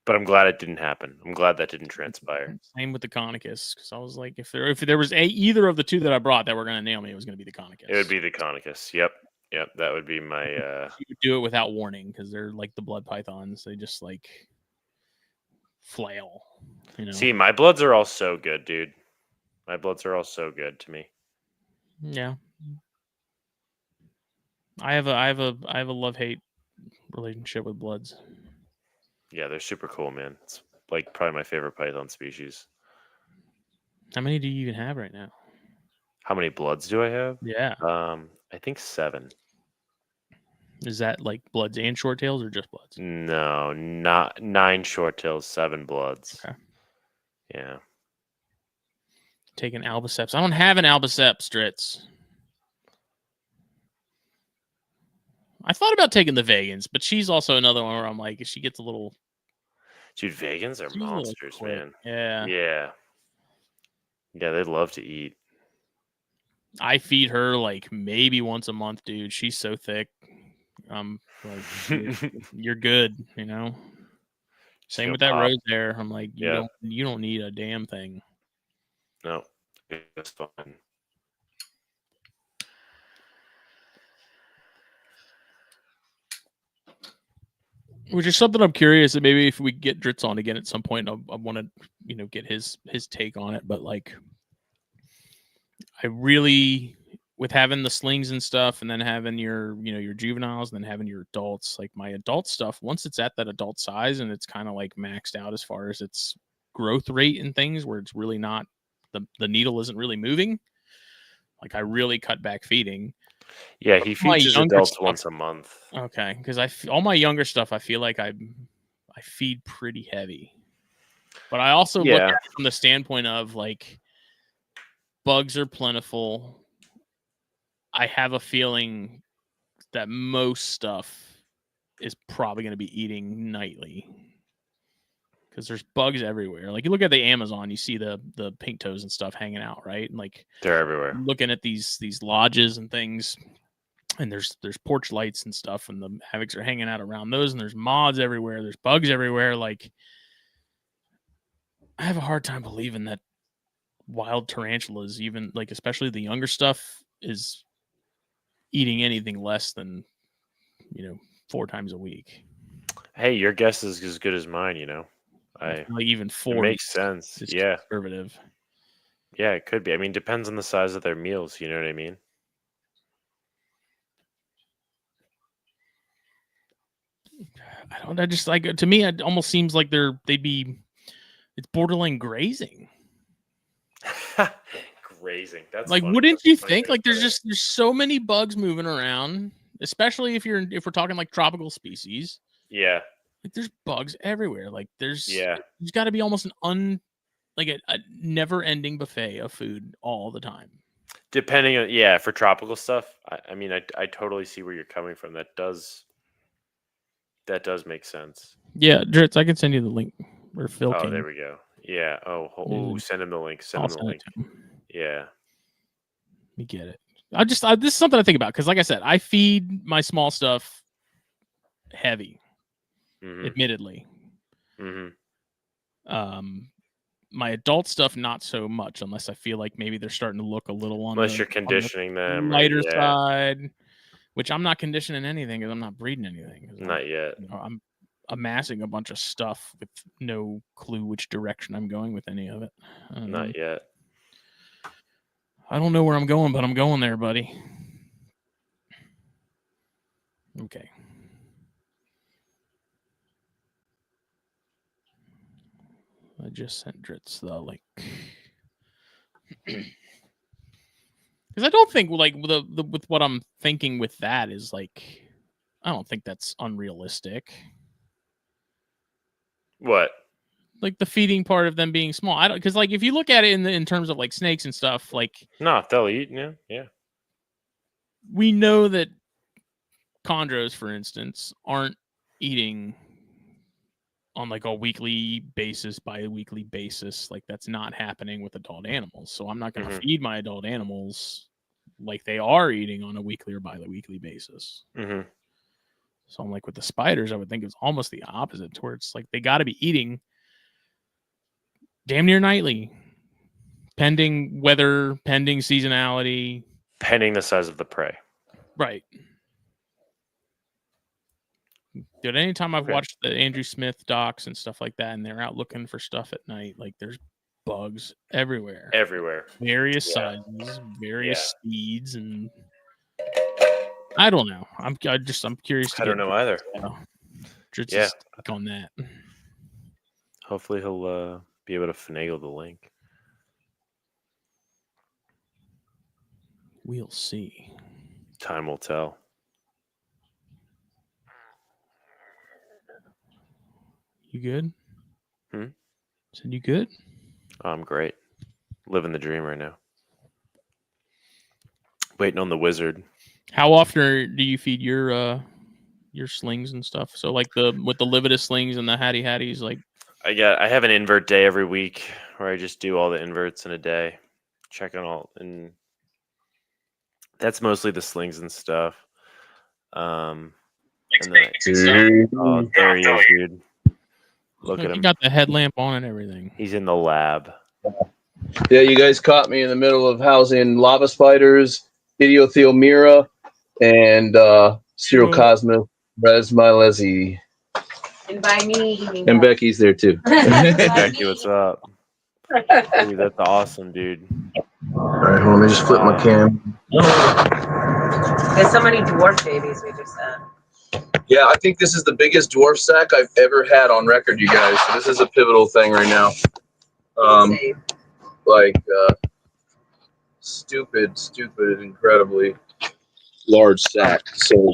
but I'm glad it didn't happen. I'm glad that didn't transpire. Same with the Conicus, because I was like, if there was either of the two that I brought that were gonna nail me, it was gonna be the Conicus. It would be the Conicus. Yep. Yep, that would be my. She would do it without warning because they're like the blood pythons. They just like flail. You know. See, my bloods are all so good, dude. My bloods are all so good to me. Yeah. I have a love-hate relationship with bloods. Yeah, they're super cool, man. It's like probably my favorite python species. How many do you even have right now? How many bloods do I have? Yeah. I think 7. Is that like bloods and short tails or just bloods? No, not 9 short tails, 7 bloods. Okay. Yeah. Take an albiceps. I don't have an albiceps, Dritz. I thought about taking the vegans, but she's also another one where I'm like, she gets a little. Dude, vegans are She's a little monsters, quick. man. Yeah. Yeah. Yeah, they love to eat. I feed her like maybe once a month, dude. She's so thick. I'm like, you're good, you know. Same with that pop. rose there. I'm like, Yeah. you don't need a damn thing. No, it's fine. Which is something I'm curious that maybe if we get Dritz on again at some point, I want to get his take on it. But like, I really, with having the slings and stuff, and then having your your juveniles, and then having your adults, like my adult stuff, once it's at that adult size and it's kind of like maxed out as far as its growth rate and things, where it's really not the needle isn't really moving. Like I really cut back feeding. Yeah, he feeds his adults once a month. Okay, because all my younger stuff, I feel like I feed pretty heavy, but I also look at it from the standpoint of like bugs are plentiful. I have a feeling that most stuff is probably going to be eating nightly because there's bugs everywhere. Like you look at the Amazon, you see the pink toes and stuff hanging out, right? And like they're everywhere. Looking at these lodges and things. And there's porch lights and stuff, and the havocs are hanging out around those, and there's moths everywhere, there's bugs everywhere. Like, I have a hard time believing that wild tarantulas, even like especially the younger stuff, is eating anything less than 4 times a week. Hey, your guess is as good as mine. Like even 4 it makes sense. Yeah, conservative. Yeah, it could be. I mean, depends on the size of their meals. You know what I mean? I don't. I just like to me. It almost seems like it's borderline grazing. Grazing. That's like, funny. Wouldn't you think? Like, there's so many bugs moving around, especially if we're talking like tropical species. Yeah. Like, there's bugs everywhere. Like, there's got to be almost a never-ending buffet of food all the time. Depending on for tropical stuff. I mean, I totally see where you're coming from. That does make sense. Yeah, Dritz, I can send you the link. Or Phil can. There we go. Yeah. Oh, send him the link. Send him the link. Yeah. Let me get it. This is something I think about because, like I said, I feed my small stuff heavy. Admittedly. My adult stuff not so much, unless I feel like maybe they're starting to look a little on unless you're conditioning them lighter side, which I'm not conditioning anything because I'm not breeding anything. Not yet. I'm amassing a bunch of stuff with no clue which direction I'm going with any of it. Not yet. I don't know where I'm going, but I'm going there, buddy. Okay. I just sent Dritz the link. Because I don't think like with what I'm thinking with that is like, I don't think that's unrealistic. What? Like the feeding part of them being small. I don't, because like if you look at it in terms of like snakes and stuff, like no, they'll eat. Yeah. We know that chondros, for instance, aren't eating on like a weekly basis, bi-weekly basis. Like that's not happening with adult animals. So I'm not going to feed my adult animals like they are eating on a weekly or bi-weekly basis. So I'm like with the spiders, I would think it's almost the opposite, where it's like they got to be eating damn near nightly, pending weather, pending seasonality, pending the size of the prey. Right. Dude, anytime I've Okay. watched the Andrew Smith docs and stuff like that, and they're out looking for stuff at night, like there's bugs everywhere. Everywhere. Various Yeah. sizes, various Yeah. speeds, and I don't know. I'm curious to I get don't know either. Just Yeah. take on that. Hopefully he'll be able to finagle the link. We'll see. Time will tell. You good? Hmm? Said you good? I'm great. Living the dream right now. Waiting on the wizard. How often do you feed your slings and stuff? So like with the Lividus slings and the Hatties, like I have an invert day every week where I just do all the inverts in a day. Check on all, and that's mostly the slings and stuff. And then oh, there he is, dude. Look at him. He got the headlamp on and everything. He's in the lab. Yeah, you guys caught me in the middle of housing lava spiders, Idiotheomira, and Cirrocosmus resmilesi. And by me, you mean And Becky's there too. Becky, what's up? Dude, that's awesome, dude. All right, hold on, let me just flip my cam. There's so many dwarf babies we just had. Yeah, I think this is the biggest dwarf sack I've ever had on record, you guys. So this is a pivotal thing right now. Stupid, incredibly large sack. So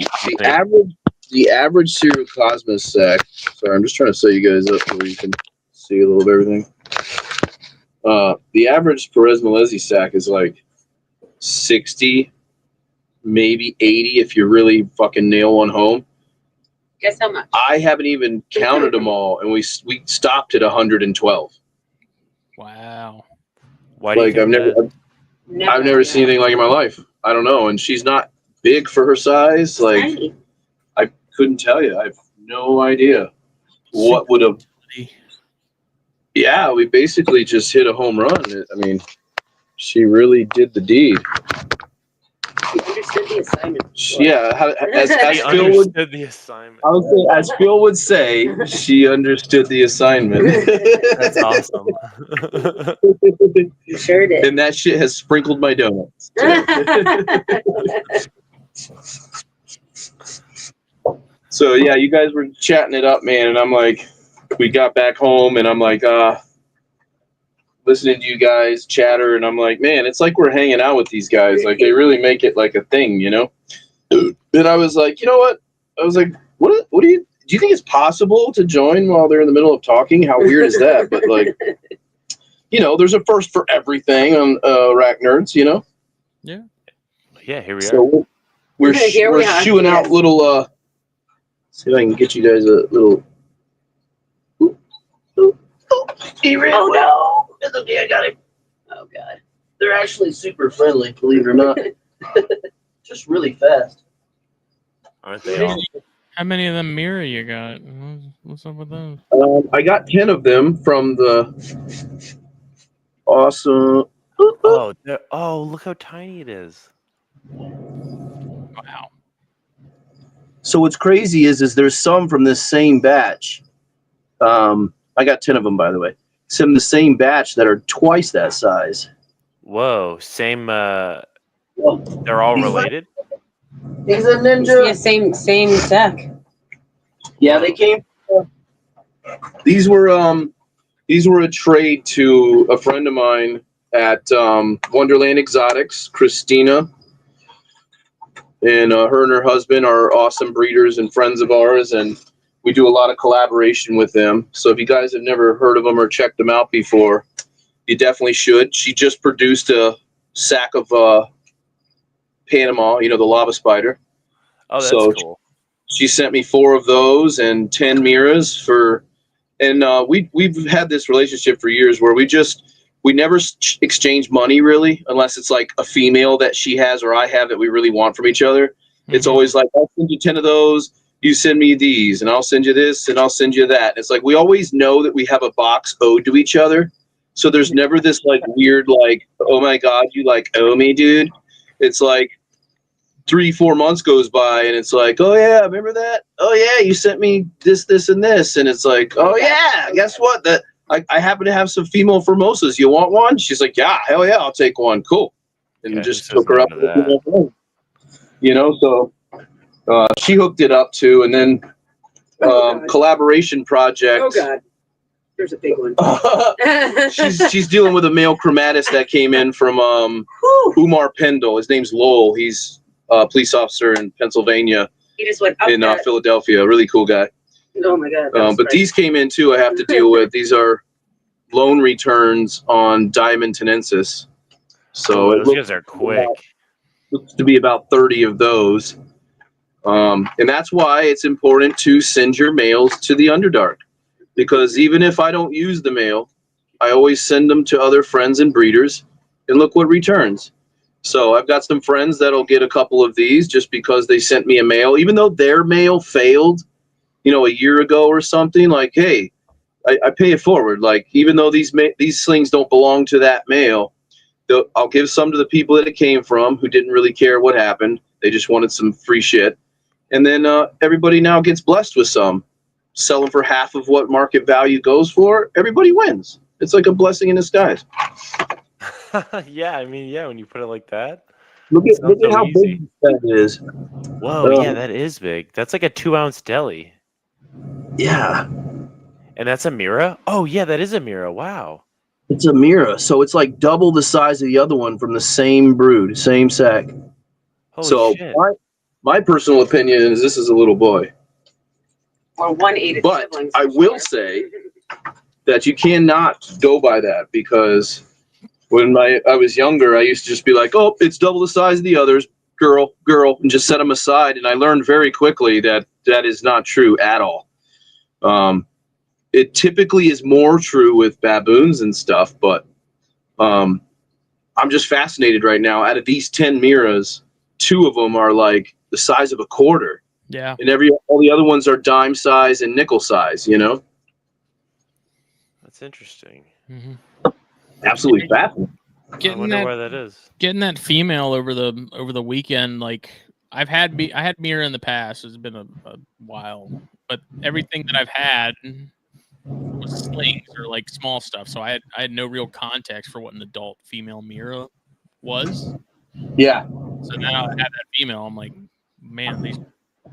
the average Cirrocosmus sack. Sorry, I'm just trying to set you guys up so you can see a little of everything. The average Perez-Milesi sack is like 60, maybe 80 if you really fucking nail one home. Guess how much? I haven't even counted them all, and we stopped at 112. Wow. Why do you think I've never seen anything like it in my life. I don't know, and she's not big for her size. Like Tiny. I couldn't tell you. I have no idea what would have. Yeah, we basically just hit a home run. I mean, she really did the deed. She understood the assignment. Yeah, as He Phil would. understood the assignment? I would say, as Phil would say, she understood the assignment. That's awesome. You sure did. And that shit has sprinkled my donuts. So yeah, you guys were chatting it up, man, and I'm like, we got back home, and I'm like, listening to you guys chatter, and I'm like, man, it's like we're hanging out with these guys. Like they really make it like a thing, you know? And I was like, you know what? I was like, what do you think it's possible to join while they're in the middle of talking? How weird is that? But like, you know, there's a first for everything on ArachNerds, you know? Yeah. Yeah, here we are. So we're shooing out little, see if I can get you guys a little. He ran. Oh no! It's okay, I got him. Oh god. They're actually super friendly, believe it or not. Just really fast. Aren't they all? How many of them mirror you got? What's up with those? I got 10 of them from the awesome. Oh, look how tiny it is. Wow. So what's crazy is there's some from this same batch. I got 10 of them, by the way. Some of the same batch that are twice that size. Whoa, same. They're all related. He's a ninja. Yeah, same sack. Yeah, they came. These were a trade to a friend of mine at Wonderland Exotics, Christina, and her husband are awesome breeders and friends of ours, and we do a lot of collaboration with them. So if you guys have never heard of them or checked them out before, you definitely should. She just produced a sack of Panama, you know, the lava spider. Oh, that's cool. She sent me 4 of those and 10 Miras for, and we've had this relationship for years where we never exchange money really, unless it's like a female that she has or I have that we really want from each other. Mm-hmm. It's always like, I'll send you 10 of those, you send me these, and I'll send you this, and I'll send you that. It's like we always know that we have a box owed to each other. So there's never this like weird like, oh my God, you like owe me, dude. It's like, 3-4 months goes by, and it's like, oh yeah, remember that? Oh yeah, you sent me this, and this, and it's like, oh yeah, guess what? That I happen to have some female formosas. You want one? She's like, yeah, hell yeah, I'll take one. Cool, and Yeah, just who says took her no up. to that? You know, so she hooked it up too, and then collaboration project. Oh God, there's a big one. she's dealing with a male chromatist that came in from Umar Pendle. His name's Lowell. He's a police officer in Pennsylvania, He just went up in that. Philadelphia. Really cool guy. Oh my God. that was But these came in too. I have to deal with. These are loan returns on Diamond tenensis. So it those guys are quick. looks to be about 30 of those. And that's why it's important to send your males to the Underdark. Because even if I don't use the male, I always send them to other friends and breeders, and look what returns. So I've got some friends that'll get a couple of these just because they sent me a male, even though their male failed, a year ago or something. Like, hey, I pay it forward. Like, even though these slings don't belong to that male, I'll give some to the people that it came from who didn't really care what happened. They just wanted some free shit. And then everybody now gets blessed with some. Sell them for half of what market value goes for. Everybody wins. It's like a blessing in disguise. Yeah, I mean, yeah, when you put it like that. Look at so how easy. big that is. Whoa, yeah, that is big. That's like a 2-ounce deli. Yeah. And that's a Mira? Oh, yeah, that is a Mira. Wow. It's a Mira, so it's like double the size of the other one from the same brood, same sack. Holy shit. My personal opinion is this is a little boy. Or 1/8 But siblings. I will say that you cannot go by that, because when I was younger, I used to just be like, oh, it's double the size of the others, girl, and just set them aside. And I learned very quickly that that is not true at all. It typically is more true with baboons and stuff, but I'm just fascinated right now. Out of these 10 Miras, 2 of them are like the size of a quarter. Yeah. And all the other ones are dime size and nickel size, That's interesting. Mm-hmm. Absolutely fascinating. I wonder why that is. Getting that female over the weekend, like I had Mira in the past. It's been a while, but everything that I've had was slings or like small stuff. So I had no real context for what an adult female Mira was. Yeah. So now I have that female. I'm like, man, these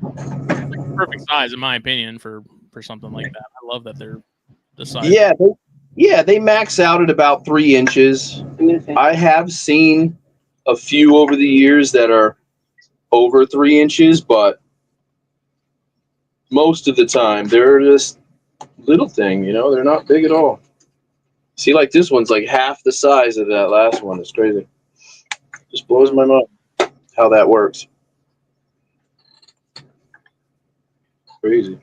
like the perfect size in my opinion for something like that. I love that they're the size. Yeah, they max out at about 3 inches. I have seen a few over the years that are over 3 inches, but most of the time they're just little thing, they're not big at all. See, like this one's like half the size of that last one. It's crazy. Just blows my mind how that works. Crazy.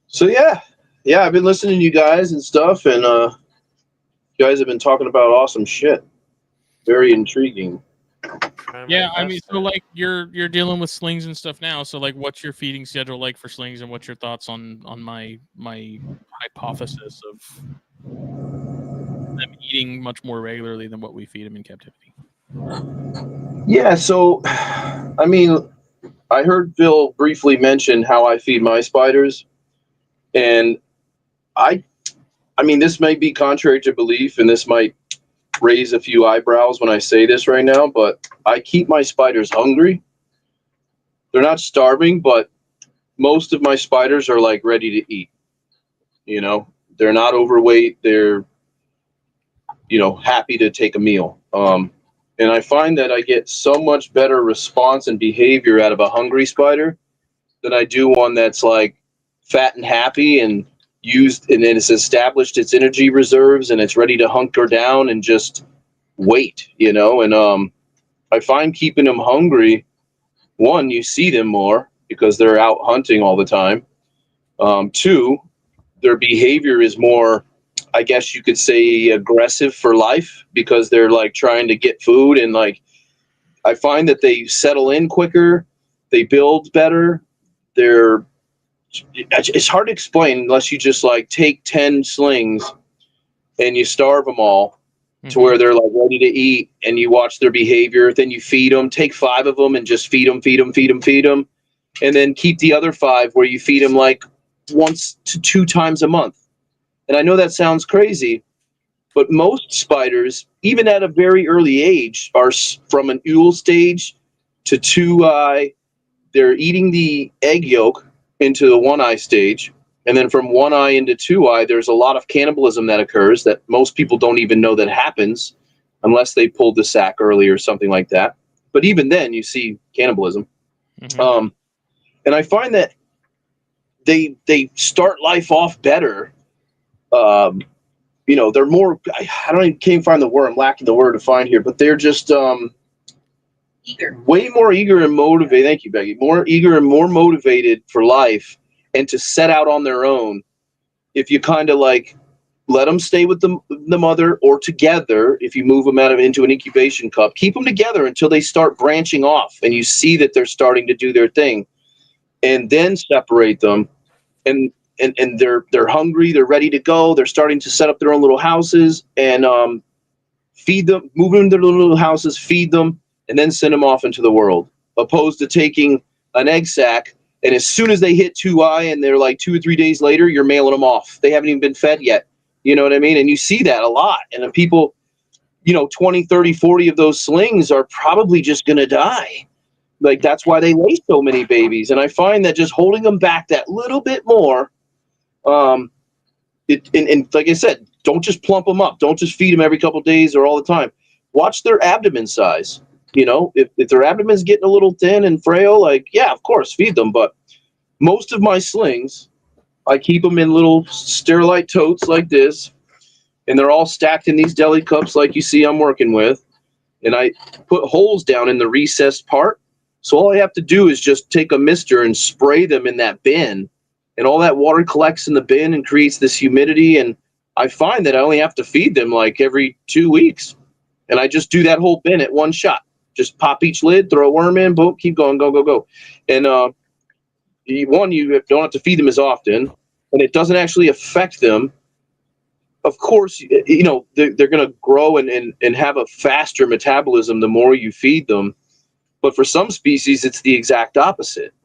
So yeah, I've been listening to you guys and stuff, and you guys have been talking about awesome shit. Very intriguing. Yeah, I mean, so like you're dealing with slings and stuff now. So like, what's your feeding schedule like for slings, and what's your thoughts on my hypothesis of them eating much more regularly than what we feed them in captivity? Yeah, so I mean, I heard Phil briefly mention how I feed my spiders, and I mean, this might be contrary to belief, and this might raise a few eyebrows when I say this right now, but I keep my spiders hungry. They're not starving, but most of my spiders are like ready to eat. They're not overweight. They're, happy to take a meal. And I find that I get so much better response and behavior out of a hungry spider than I do one that's like fat and happy and used, and then it's established its energy reserves and it's ready to hunker down and just wait, and I find keeping them hungry, one, you see them more because they're out hunting all the time. 2, their behavior is more, I guess you could say, aggressive for life because they're like trying to get food, and like I find that they settle in quicker, they build better. It's hard to explain unless you just like take 10 slings and you starve them all to where they're like ready to eat, and you watch their behavior. Then you feed them, take 5 of them and just feed them. And then keep the other 5 where you feed them like once to 2 times a month. And I know that sounds crazy, but most spiders, even at a very early age, are from an ule stage to 2-eye. They're eating the egg yolk into the 1-eye stage. And then from 1-eye into 2-eye, there's a lot of cannibalism that occurs that most people don't even know that happens unless they pulled the sack early or something like that. But even then, you see cannibalism. And I find that they start life off better. They're more, can't find the word. I'm lacking the word to find here, but they're just Eager. way more eager and motivated. Thank you, Becky. More eager and more motivated for life and to set out on their own. If you kind of like let them stay with the mother or together, if you move them into an incubation cup, keep them together until they start branching off and you see that they're starting to do their thing, and then separate them. And they're hungry, they're ready to go, they're starting to set up their own little houses, and feed them, move them into their little houses, feed them, and then send them off into the world, opposed to taking an egg sack, and as soon as they hit 2-eye and they're like 2 or 3 days later, you're mailing them off. They haven't even been fed yet. You know what I mean? And you see that a lot. And then people, 20, 30, 40 of those slings are probably just going to die. Like, that's why they lay so many babies. And I find that just holding them back that little bit more, and like I said, don't just plump them up. Don't just feed them every couple of days or all the time. Watch their abdomen size. If their abdomen's getting a little thin and frail, like, yeah, of course, feed them. But most of my slings, I keep them in little Sterilite totes like this, and they're all stacked in these deli cups like you see I'm working with. And I put holes down in the recessed part. So all I have to do is just take a mister and spray them in that bin, and all that water collects in the bin and creates this humidity. And I find that I only have to feed them like every 2 weeks. And I just do that whole bin at one shot. Just pop each lid, throw a worm in, boom, keep going, go. And you don't have to feed them as often, and it doesn't actually affect them. Of course, they're going to grow and have a faster metabolism the more you feed them. But for some species, it's the exact opposite.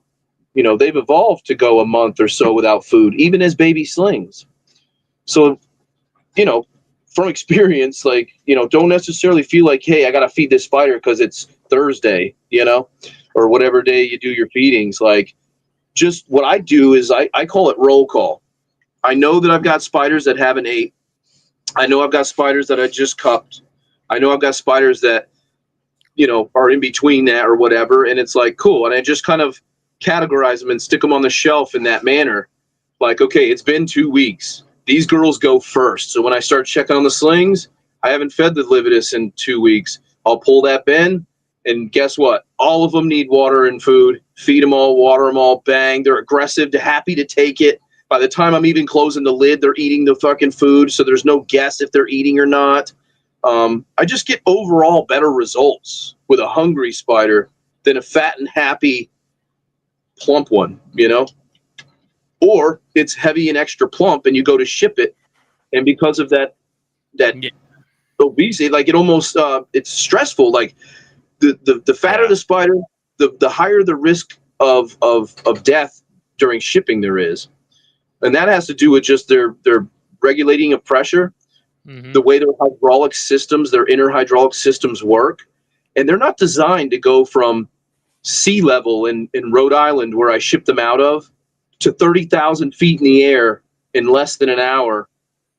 They've evolved to go a month or so without food, even as baby slings. So, from experience, don't necessarily feel like, hey, I got to feed this spider because it's Thursday, or whatever day you do your feedings. Like, just what I do is I call it roll call. I know that I've got spiders that haven't ate. I know I've got spiders that I just cupped. I know I've got spiders that, are in between that or whatever. And it's like, cool. And I just kind of categorize them and stick them on the shelf in that manner. Like, okay, it's been 2 weeks. These girls go first. So when I start checking on the slings, I haven't fed the lividus in 2 weeks. I'll pull that bin, and guess what? All of them need water and food. Feed them all, water them all, bang. They're aggressive, they're happy to take it. By the time I'm even closing the lid, they're eating the fucking food, so there's no guess if they're eating or not. I just get overall better results with a hungry spider than a fat and happy plump one, Or it's heavy and extra plump, and you go to ship it, and because of that obesity, like it almost it's stressful. Like the fatter the spider, the higher the risk of death during shipping there is, and that has to do with just their regulating of pressure, the way their hydraulic systems, their inner hydraulic systems work, and they're not designed to go from sea level in Rhode Island, where I ship them out of, to 30,000 feet in the air in less than an hour,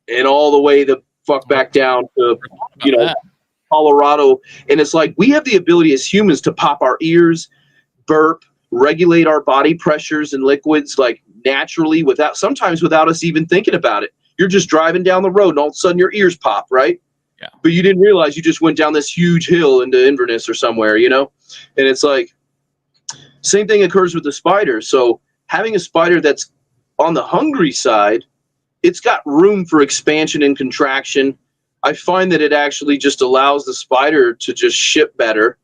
and all the way the fuck back down to, Colorado. And it's like, we have the ability as humans to pop our ears, burp, regulate our body pressures and liquids, like naturally, sometimes without us even thinking about it. You're just driving down the road and all of a sudden your ears pop, right? Yeah. But you didn't realize you just went down this huge hill into Inverness or somewhere, And it's like, same thing occurs with the spider. So having a spider that's on the hungry side, it's got room for expansion and contraction. I find that it actually just allows the spider to just ship better.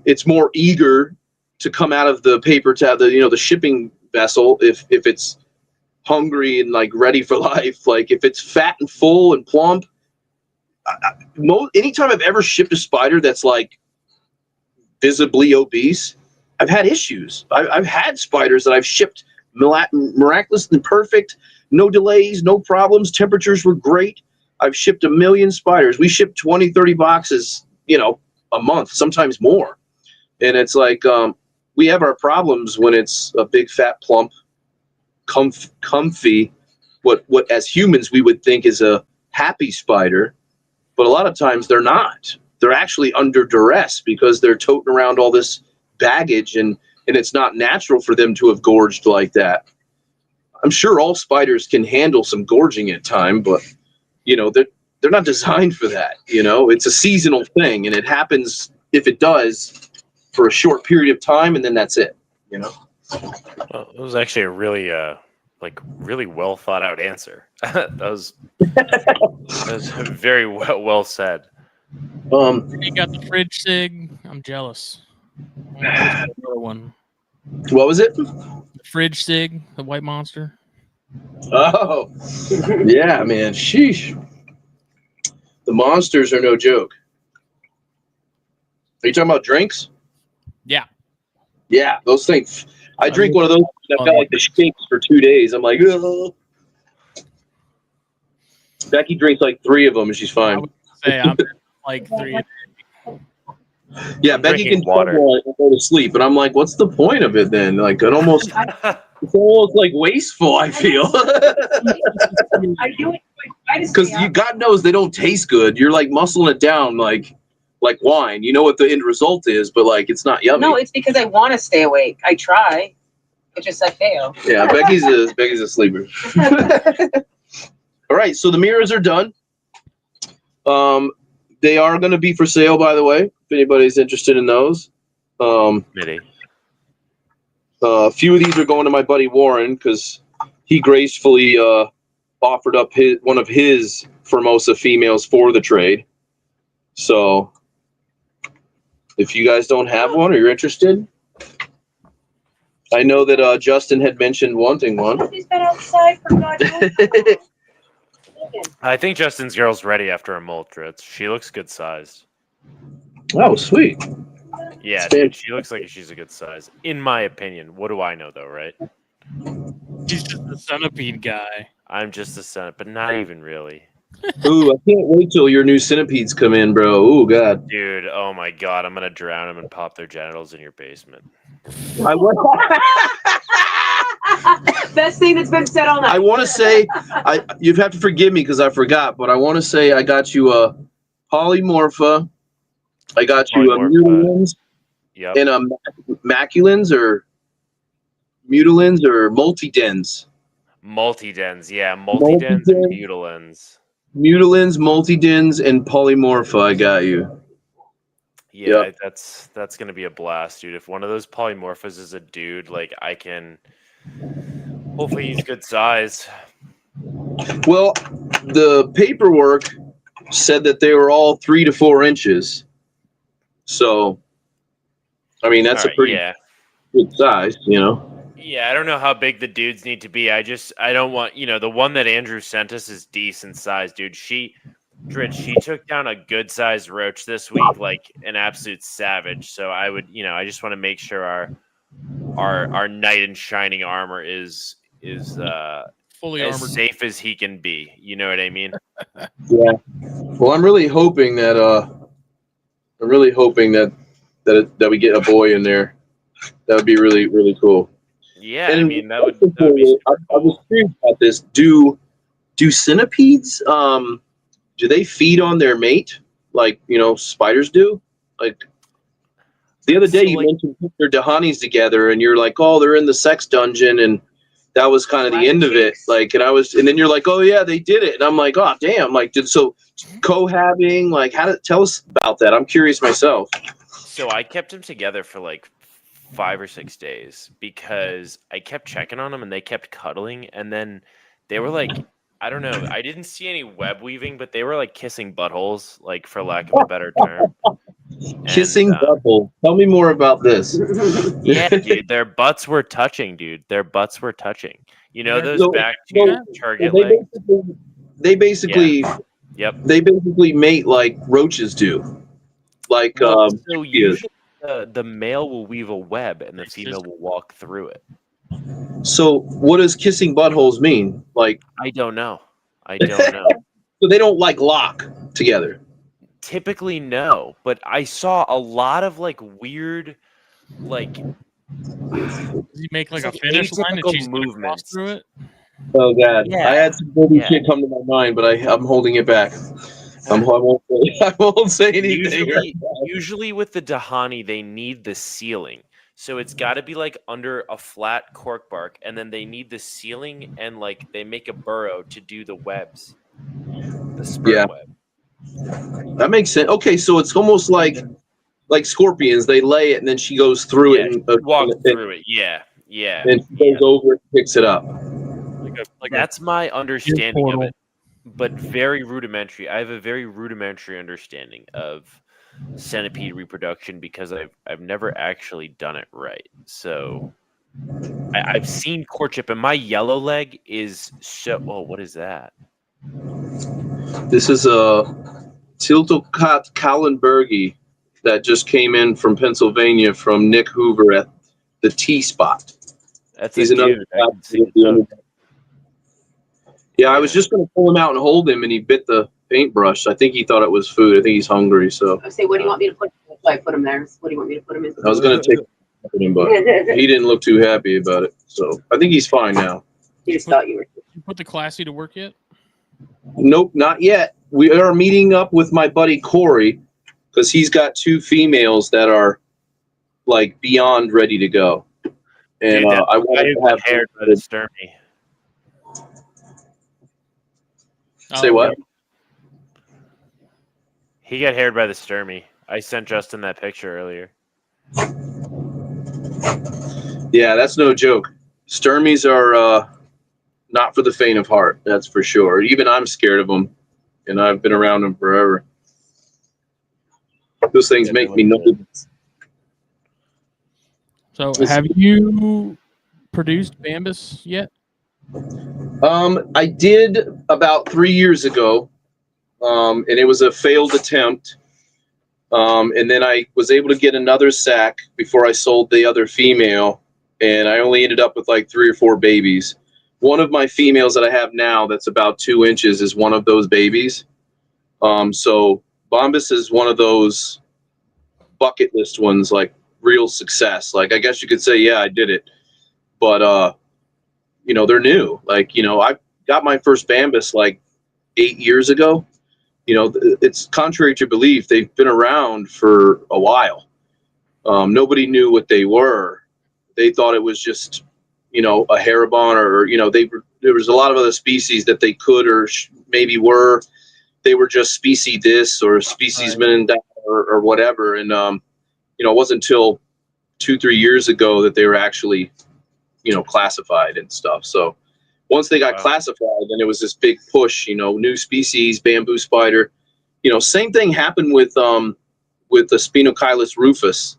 It's more eager to come out of the paper towel, the shipping vessel, if it's hungry and like ready for life. Like if it's fat and full and plump, anytime I've ever shipped a spider that's like visibly obese, I've had issues. I've had spiders that I've shipped miraculously perfect, no delays, no problems. Temperatures were great. I've shipped 1 million spiders. We ship 20, 30 boxes, a month, sometimes more. And it's like we have our problems when it's a big, fat, plump, comfy, what as humans we would think is a happy spider. But a lot of times they're not. They're actually under duress because they're toting around all this baggage, and it's not natural for them to have gorged like that. I'm sure all spiders can handle some gorging at time, but they're not designed for that. It's a seasonal thing, and it happens, if it does, for a short period of time, and then that's it. Well, it was actually a really really well thought out answer. that was very well said. You got the fridge sig. I'm jealous. Another one. What was it? The fridge sig, the white monster. Oh, yeah, man. Sheesh. The monsters are no joke. Are you talking about drinks? Yeah. Yeah, those things. I drink one of those. I've got like the shakes for 2 days. I'm like, ugh. Becky drinks like 3 of them and she's fine. I would say I'm like 3. Yeah, I'm Becky can drinking water. and go to sleep, and I'm like, what's the point of it then? Like, it's almost like wasteful. I feel I do it because God knows they don't taste good. You're like muscling it down like wine. You know what the end result is, but like it's not yummy. No, it's because I want to stay awake. I try. It's just I fail. Yeah, Becky's a sleeper. All right, so the mirrors are done. They are going to be for sale, by the way, if anybody's interested in those. Mitty. A few of these are going to my buddy Warren because he gracefully offered up one of his Formosa females for the trade. So if you guys don't have one or you're interested, I know that Justin had mentioned wanting one. He's been outside for God's sake. I think Justin's girl's ready after a molt, Ritz. She looks good sized. Oh, sweet. Yeah, dude, she looks like she's a good size. In my opinion. What do I know, though, right? He's just a centipede guy. I'm just a centipede, but not even really. Ooh, I can't wait till your new centipedes come in, bro. Ooh, God. Dude, oh my God, I'm going to drown them and pop their genitals in your basement. Best thing that's been said all night. I want to say, you'd have to forgive me because I forgot, but I want to say I got you a polymorpha. I got you a mutilins and a maculins or mutilins or multidens. Multidens, yeah. Multidens and mutilins. Mutilins, multidens, and polymorpha. I got you. Yeah, yep. That's gonna be a blast, dude. If one of those polymorphas is a dude, like I can hopefully he's good size. Well, the paperwork said that they were all 3 to 4 inches. So, I mean, that's a pretty good size, Yeah, I don't know how big the dudes need to be. I don't want, the one that Andrew sent us is decent size, dude. She took down a good sized roach this week, like an absolute savage. So I would, I just want to make sure our knight in shining armor is fully as armored, safe as he can be. You know what I mean? Yeah. Well, I'm really hoping that that we get a boy in there. That would be really, really cool. Yeah, and I mean that would be super cool. I was curious about this. Do centipedes do they feed on their mate like spiders do? Like the other day you mentioned their Dahanis together and you're like, oh, they're in the sex dungeon, and that was kind of the end of it. Like, and then you're like, oh yeah, they did it, and I'm like, oh damn, like cohabiting, like tell us about that. I'm curious myself. So I kept them together for like 5 or 6 days because I kept checking on them and they kept cuddling, and then they were like, I don't know, I didn't see any web weaving, but they were like kissing buttholes, like for lack of a better term. Kissing butthole. Tell me more about this. Yeah, dude, their butts were touching, dude. Their butts were touching. Those back two target legs? They basically Yep. They basically mate like roaches do. Like Well, so yeah. usually the male will weave a web and the female will walk through it. So what does kissing buttholes mean? Like I don't know. I don't know. so they don't like lock together. Typically, no. But I saw a lot of like weird, like Does he make like it's a finish line and atypical she's gonna cross movements. through it? Oh God, Yeah, I had some dirty yeah. shit come to my mind, but I'm holding it back. I won't say anything. Usually with the Dahani, they need the ceiling. So it's got to be like under a flat cork bark, and then they need the ceiling, and like they make a burrow to do the webs, the sperm web. That makes sense. Okay, so it's almost like scorpions. They lay it, and then she goes through it and walk through it. Yeah, yeah. And she goes over it and picks it up. That's my understanding of it, but very rudimentary. I have a very rudimentary understanding of centipede reproduction because I've never actually done it right. So I've seen courtship, and my yellow leg is so. Oh, what is that? This is a Tiltocat Kallenbergi that just came in from Pennsylvania from Nick Hoover at the T spot. That's He's a another dude. I can see it. Yeah, I was just going to pull him out and hold him, and he bit the paintbrush. I think he thought it was food. I think he's hungry. So I say, what do you want me to put? So I put him there. What do you want me to put him in? I was going to take him, but he didn't look too happy about it. So I think he's fine now. You just thought you were. You put the classy to work yet? Nope, not yet. We are meeting up with my buddy Corey because he's got 2 females that are like beyond ready to go, and Dude, I wanted to have haired by the Sturmy. Say what? He got haired by the Sturmy. I sent Justin that picture earlier. Yeah, that's no joke. Sturmies are not for the faint of heart. That's for sure. Even I'm scared of them, and I've been around them forever. Those things make me nervous. So, have you produced Bambus yet? I did about 3 years ago, and it was a failed attempt. And then I was able to get another sack before I sold the other female, and I only ended up with like 3 or 4 babies. One of my females that I have now that's about 2 inches is one of those babies. So Bombus is one of those bucket list ones, like real success. Like I guess you could say, yeah, I did it. But you know, they're new. Like, you know, I got my first Bambus like 8 years ago. You know, it's contrary to belief. They've been around for a while. Nobody knew what they were. They thought it was just, you know, a Haribon or, you know, there was a lot of other species that they could or maybe were. They were just species this or species Menendez or whatever. And, you know, it wasn't until 2-3 years ago that they were actually, you know, classified and stuff. So once they got classified, then it was this big push, you know, new species, bamboo spider. You know, same thing happened with the Spinochilus rufus.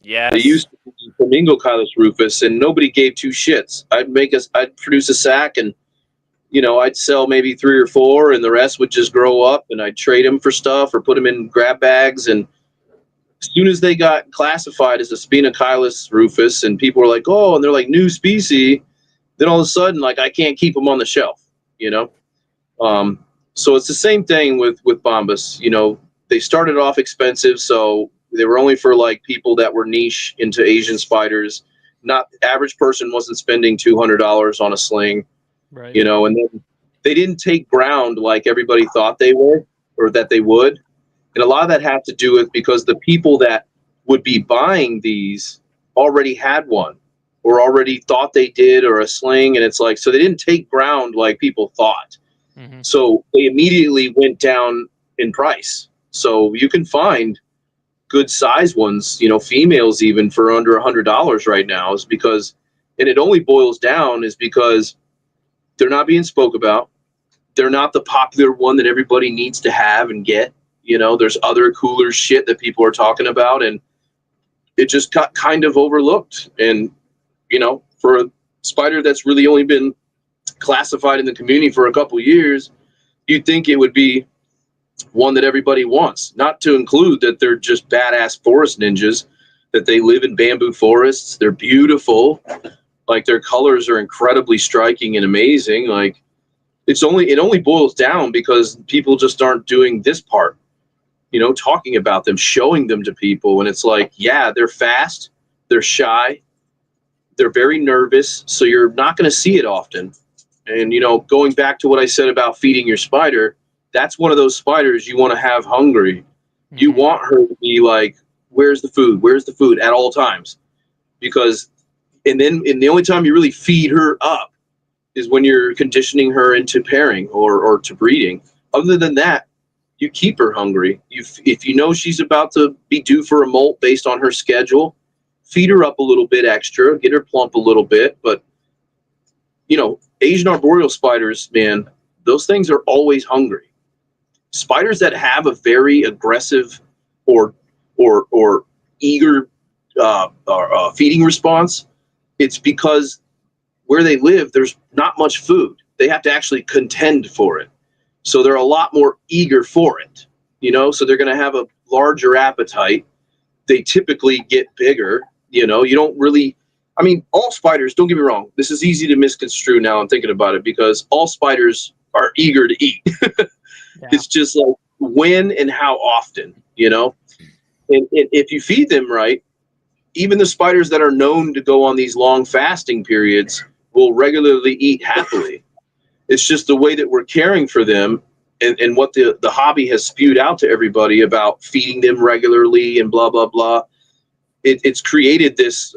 Yes. They used to be Flamingocylus rufus, and nobody gave 2 shits. I'd produce a sack, and you know, I'd sell maybe 3 or 4, and the rest would just grow up, and I'd trade them for stuff or put them in grab bags. And as soon as they got classified as a Spinochilus rufus, and people were like, "Oh," and they're like new species, then all of a sudden, like I can't keep them on the shelf, you know. So it's the same thing with Bombus. You know, they started off expensive, so they were only for like people that were niche into Asian spiders. Not the average person wasn't spending $200 on a sling, right? You know, and then they didn't take ground like everybody thought they were or that they would. And a lot of that had to do with because the people that would be buying these already had one or already thought they did or a sling. And it's like, so they didn't take ground like people thought. Mm-hmm. So they immediately went down in price. So you can find good size ones, you know, females even for under $100 right now is because, and it only boils down is because they're not being spoke about. They're not the popular one that everybody needs to have and get. You know, there's other cooler shit that people are talking about, and it just got kind of overlooked. And, you know, for a spider that's really only been classified in the community for a couple of years, you'd think it would be one that everybody wants. Not to include that they're just badass forest ninjas, that they live in bamboo forests. They're beautiful. Like, their colors are incredibly striking and amazing. Like, it only boils down because people just aren't doing this part, talking about them, showing them to people. And it's like, yeah, they're fast, they're shy, they're very nervous, so you're not going to see it often. And, going back to what I said about feeding your spider, that's one of those spiders you want to have hungry. Mm-hmm. You want her to be like, where's the food? Where's the food at all times? Because, and the only time you really feed her up is when you're conditioning her into pairing or to breeding. Other than that, you keep her hungry. If you know she's about to be due for a molt based on her schedule, feed her up a little bit extra, get her plump a little bit. But, Asian arboreal spiders, man, those things are always hungry. Spiders that have a very aggressive or eager feeding response, it's because where they live, there's not much food. They have to actually contend for it. So they're a lot more eager for it, so they're going to have a larger appetite. They typically get bigger, you don't really, all spiders, don't get me wrong. This is easy to misconstrue now I'm thinking about it, because all spiders are eager to eat. Yeah. It's just like when and how often, and if you feed them right, even the spiders that are known to go on these long fasting periods will regularly eat happily. It's just the way that we're caring for them and what the hobby has spewed out to everybody about feeding them regularly and blah, blah, blah. It's created this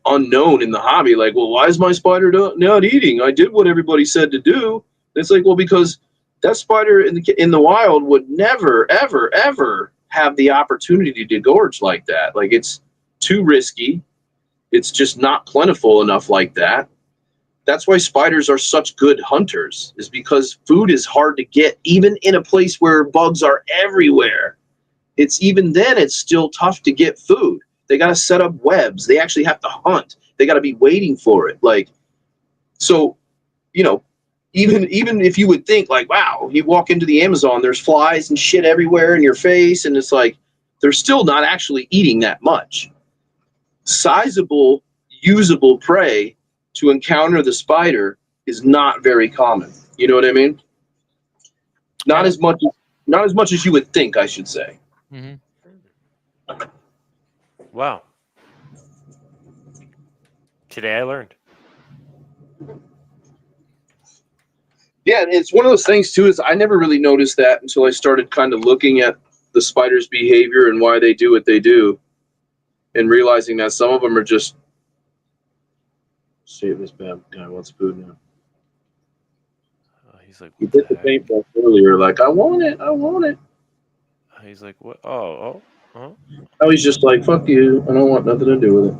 unknown in the hobby. Like, well, why is my spider not eating? I did what everybody said to do. And it's like, well, because that spider in the wild would never, ever, ever have the opportunity to gorge like that. Like, it's too risky. It's just not plentiful enough like that. That's why spiders are such good hunters, is because food is hard to get, even in a place where bugs are everywhere. It's still tough to get food. They got to set up webs. They actually have to hunt. They got to be waiting for it. Like, so, even if you would think like, wow, you walk into the Amazon, there's flies and shit everywhere in your face. And it's like, they're still not actually eating that much. Sizable, usable prey to encounter the spider is not very common. You know what I mean? Not as much as you would think, I should say. Mm-hmm. Wow. Today I learned. Yeah, and it's one of those things too, is I never really noticed that until I started kind of looking at the spider's behavior and why they do what they do, and realizing that some of them are just, see if this bad guy wants food now. He's like, he did the paintbrush earlier, like, I want it. He's like, what? Oh. Now he's just like, fuck you, I don't want nothing to do with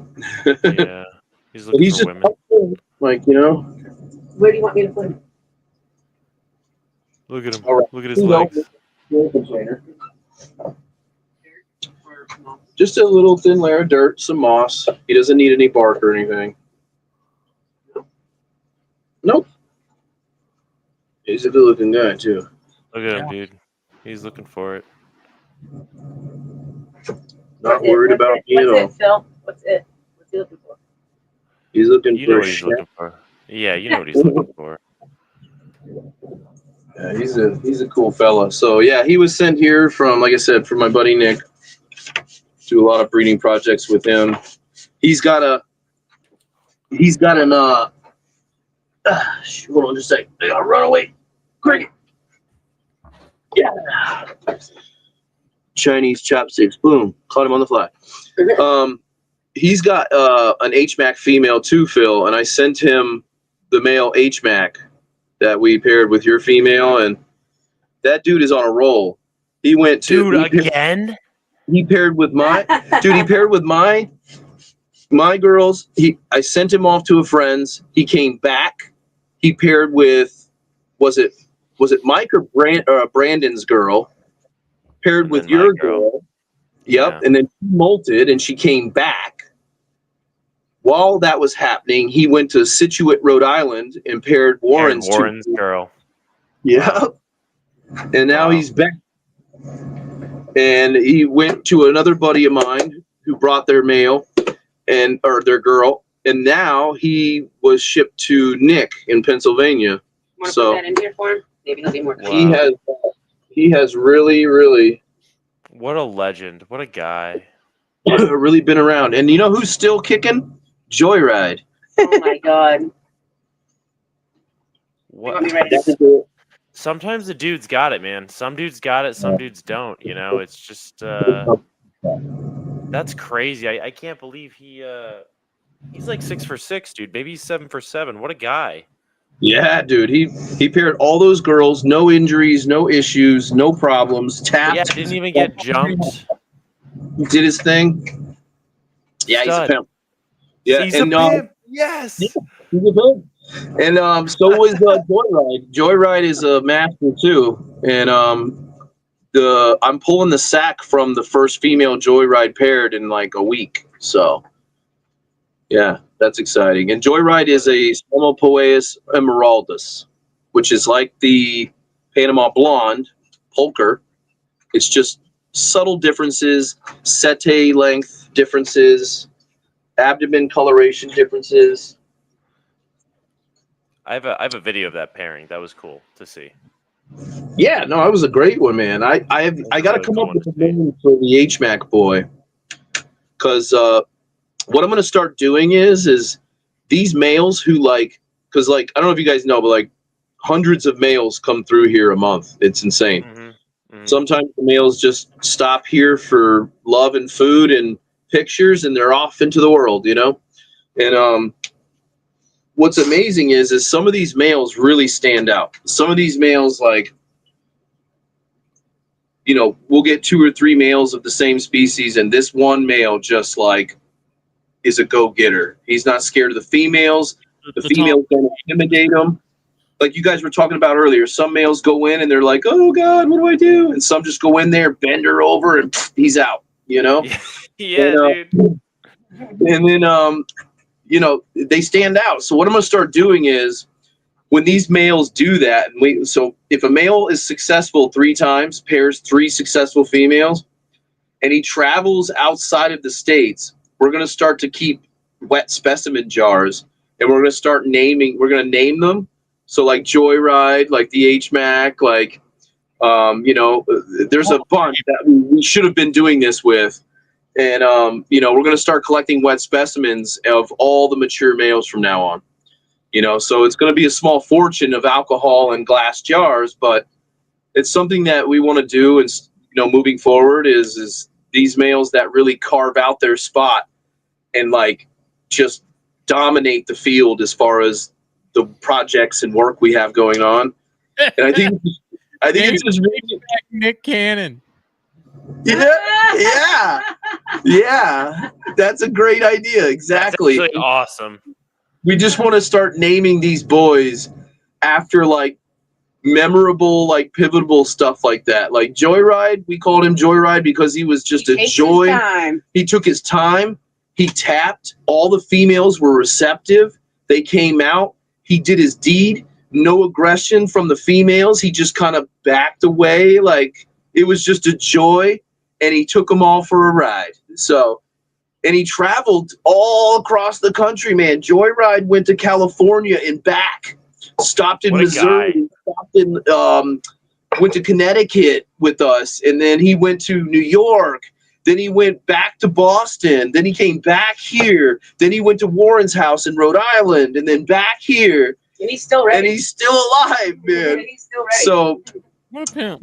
it. Yeah, he's looking he's for just women. Like, Where do you want me to put him? Look at him. Right. Look at his legs. Just a little thin layer of dirt, some moss. He doesn't need any bark or anything. Nope. He's a good-looking guy too. Look at him, dude. He's looking for it. Not worried about me at all. What's it, Phil? What's it? What's he looking for? He's looking You know for what he's looking for. Yeah, you know what he's looking for. Yeah, he's a cool fella. So yeah, he was sent here from, like I said, from my buddy Nick. Do a lot of breeding projects with him. He's got an hold on just a second. I gotta run away. Cricket. Yeah. Chinese chopsticks. Boom. Caught him on the fly. He's got an HMAC female too, Phil, and I sent him the male HMAC that we paired with your female, and that dude is on a roll. He went to again. He paired with my girls. I sent him off to a friend's. He came back. He paired with, was it Mike or Brandon's girl? Paired And with then my your girl. girl. Yep. Yeah. And then she molted and she came back. While that was happening, he went to Scituate, Rhode Island, and paired Warren's girl. Yeah. Wow. and now he's back. And he went to another buddy of mine who brought their male or their girl, and now he was shipped to Nick in Pennsylvania. Want to So put that in here for him? Maybe he'll be more. Wow. he has really What a legend. What a guy. really been around. And you know who's still kicking? Joyride. Oh my god. You What? want me ready? Sometimes the dude's got it, man. Some dudes got it, some dudes don't. You know, it's just that's crazy. I can't believe he's like 6 for 6, dude. Maybe he's 7 for 7. What a guy. Yeah, dude. He paired all those girls, no injuries, no issues, no problems. Tapped. Yeah, didn't even get jumped. Did his thing. Yeah, he's a Stud. pimp. Yeah, He's and a pimp. Yes. he's a pimp. And so was Joyride. Joyride is a master too. And I'm pulling the sack from the first female Joyride paired in like a week. So yeah, that's exciting. And Joyride is a Spermopoeus emeraldus, which is like the Panama Blonde, Polker. It's just subtle differences, setae length differences, abdomen coloration differences. I have a video of that pairing. That was cool to see. Yeah, no, that was a great one, man. I got to come up with a name for the HMAC boy, because what I'm going to start doing is these males who because I don't know if you guys know, but like hundreds of males come through here a month. It's insane. Mm-hmm. Sometimes the males just stop here for love and food and pictures, and they're off into the world, you know. And what's amazing is some of these males really stand out. Some of these males, like, you know, we'll get 2 or 3 males of the same species, and this one male just like is a go-getter. He's not scared of the females. The females don't intimidate him. Like you guys were talking about earlier, some males go in and they're like, "Oh God, what do I do?" And some just go in there, bend her over, and he's out. You know? Yeah, dude. And then you know, they stand out. So what I'm going to start doing is, when these males do that, so if a male is successful 3 times, pairs 3 successful females, and he travels outside of the states, we're going to start to keep wet specimen jars, and we're going to name them. So like Joyride, like the HMAC, like, you know, there's a bunch that we should have been doing this with. And, you know, we're going to start collecting wet specimens of all the mature males from now on. You know, so it's going to be a small fortune of alcohol and glass jars, but it's something that we want to do. And, you know, moving forward is these males that really carve out their spot and like just dominate the field as far as the projects and work we have going on. And I think it's just really Nick Cannon. Yeah. That's a great idea. Exactly. That's actually awesome. We just want to start naming these boys after like memorable, like pivotal stuff like that. Like Joyride, we called him Joyride because he was just a joy. He took his time. He tapped. All the females were receptive. They came out. He did his deed. No aggression from the females. He just kind of backed away. Like, it was just a joy, and he took them all for a ride. So, and he traveled all across the country, man. Joyride went to California and back. Stopped in Missouri. Stopped in, went to Connecticut with us, and then he went to New York. Then he went back to Boston. Then he came back here. Then he went to Warren's house in Rhode Island, and then back here. And he's still ready. And he's still alive, man. He's still ready. So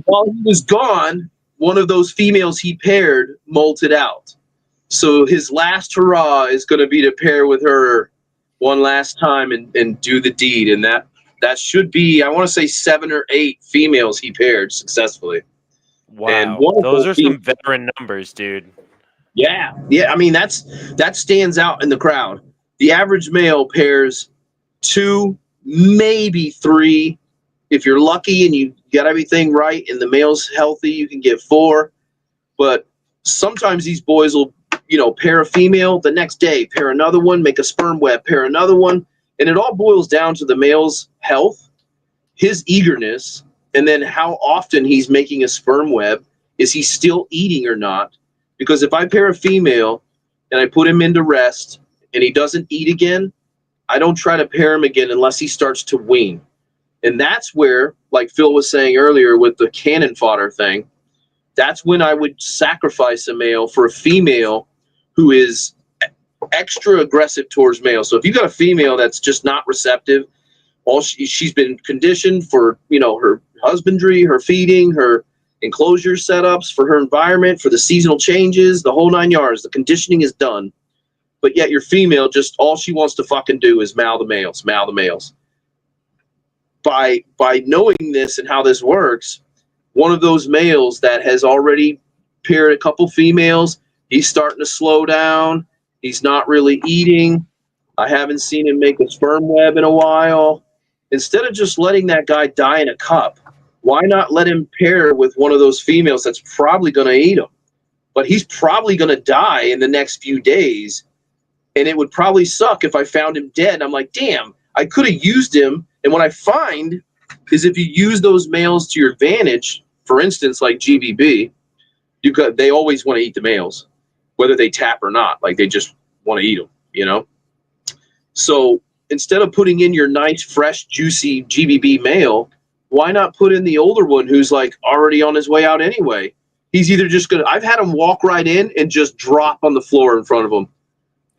while he was gone, one of those females he paired molted out. So his last hurrah is going to be to pair with her one last time and do the deed. And that should be, I want to say 7 or 8 females he paired successfully. Wow, and those are some veteran numbers, dude. Yeah. I mean, that stands out in the crowd. The average male pairs 2, maybe 3. If you're lucky and you got everything right and the male's healthy, you can get 4. But sometimes these boys will, you know, pair a female the next day, pair another one, make a sperm web, pair another one, and it all boils down to the male's health, his eagerness, and then how often he's making a sperm web. Is he still eating or not? Because if I pair a female and I put him into rest and he doesn't eat again, I don't try to pair him again unless he starts to wean. And that's where, like Phil was saying earlier with the cannon fodder thing, that's when I would sacrifice a male for a female who is extra aggressive towards males. So if you got a female that's just not receptive, she's been conditioned for, her husbandry, her feeding, her enclosure setups, for her environment, for the seasonal changes, the whole 9 yards. The conditioning is done. But yet your female, just all she wants to fucking do is mow the males. By knowing this and how this works, one of those males that has already paired a couple females, he's starting to slow down. He's not really eating. I haven't seen him make a sperm web in a while. Instead of just letting that guy die in a cup, why not let him pair with one of those females that's probably going to eat him? But he's probably going to die in the next few days. And it would probably suck if I found him dead. I'm like, damn, I could have used him. And what I find is if you use those males to your advantage, for instance, like GBB, they always want to eat the males, whether they tap or not. Like they just want to eat them, So instead of putting in your nice, fresh, juicy GBB male, why not put in the older one who's like already on his way out anyway? He's either just going to, I've had him walk right in and just drop on the floor in front of him.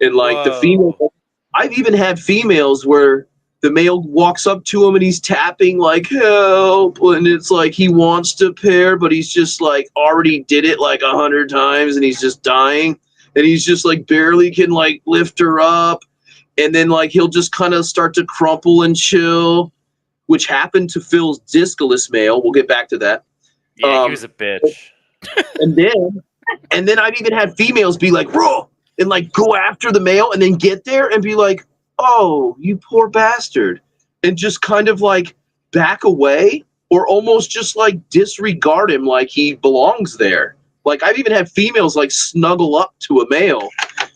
And like the female, I've even had females where the male walks up to him and he's tapping like help, and it's like he wants to pair, but he's just like already did it like 100 times and he's just dying, and he's just like barely can like lift her up, and then like he'll just kind of start to crumple and chill, which happened to Phil's discaless male. We'll get back to that. Yeah, he was a bitch. And then I've even had females be like, bro, and like go after the male and then get there and be like, oh, you poor bastard, and just kind of like back away or almost just like disregard him like he belongs there. Like I've even had females like snuggle up to a male,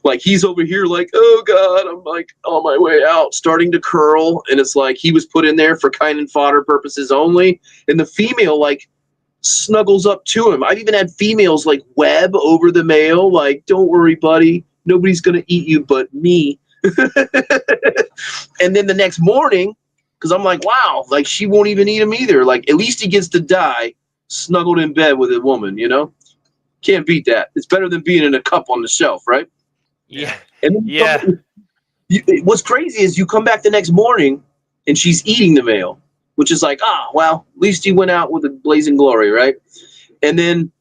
like he's over here like, oh God, I'm like on my way out, starting to curl, and it's like he was put in there for kind and fodder purposes only, and the female like snuggles up to him. I've even had females like web over the male, like, don't worry, buddy, nobody's gonna eat you but me. And then the next morning, because I'm like, wow, like she won't even eat him either. Like at least he gets to die snuggled in bed with a woman, Can't beat that. It's better than being in a cup on the shelf, right? Yeah. And then what's crazy is you come back the next morning and she's eating the male, which is like, well, at least he went out with a blazing glory, right? And then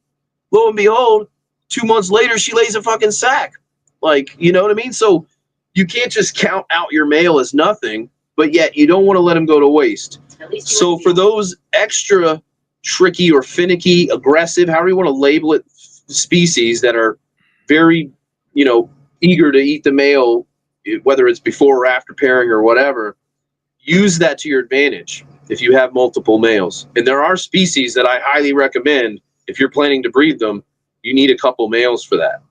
lo and behold, 2 months later, she lays a fucking sack. Like, you know what I mean? So you can't just count out your male as nothing, but yet you don't want to let him go to waste. So for those extra tricky or finicky, aggressive, however you want to label it, species that are very, eager to eat the male, whether it's before or after pairing or whatever, use that to your advantage if you have multiple males. And there are species that I highly recommend if you're planning to breed them, you need a couple males for that.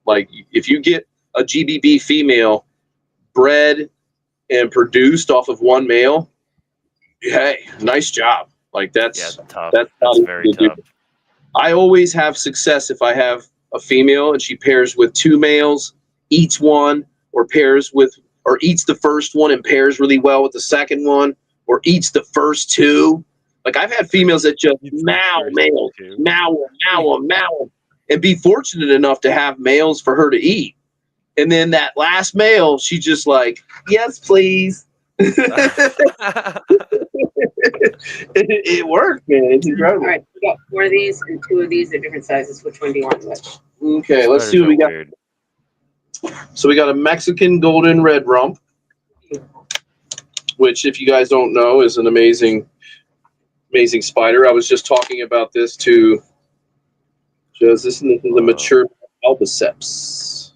Like if you get a GBB female bred and produced off of one male, hey, nice job. Like that's tough. That's very tough. I always have success if I have a female and she pairs with two males, eats one, or eats the first one and pairs really well with the second one, or eats the first two. Like I've had females that just mow males, mow them, and be fortunate enough to have males for her to eat. And then that last male, she just like, yes, please. It worked, man. It's incredible. All right, we got 4 of these and 2 of these are different sizes. Which one do you want? Okay, let's see what we got. Weird. So we got a Mexican golden red rump, which, if you guys don't know, is an amazing spider. I was just talking about this to this is the mature albiceps.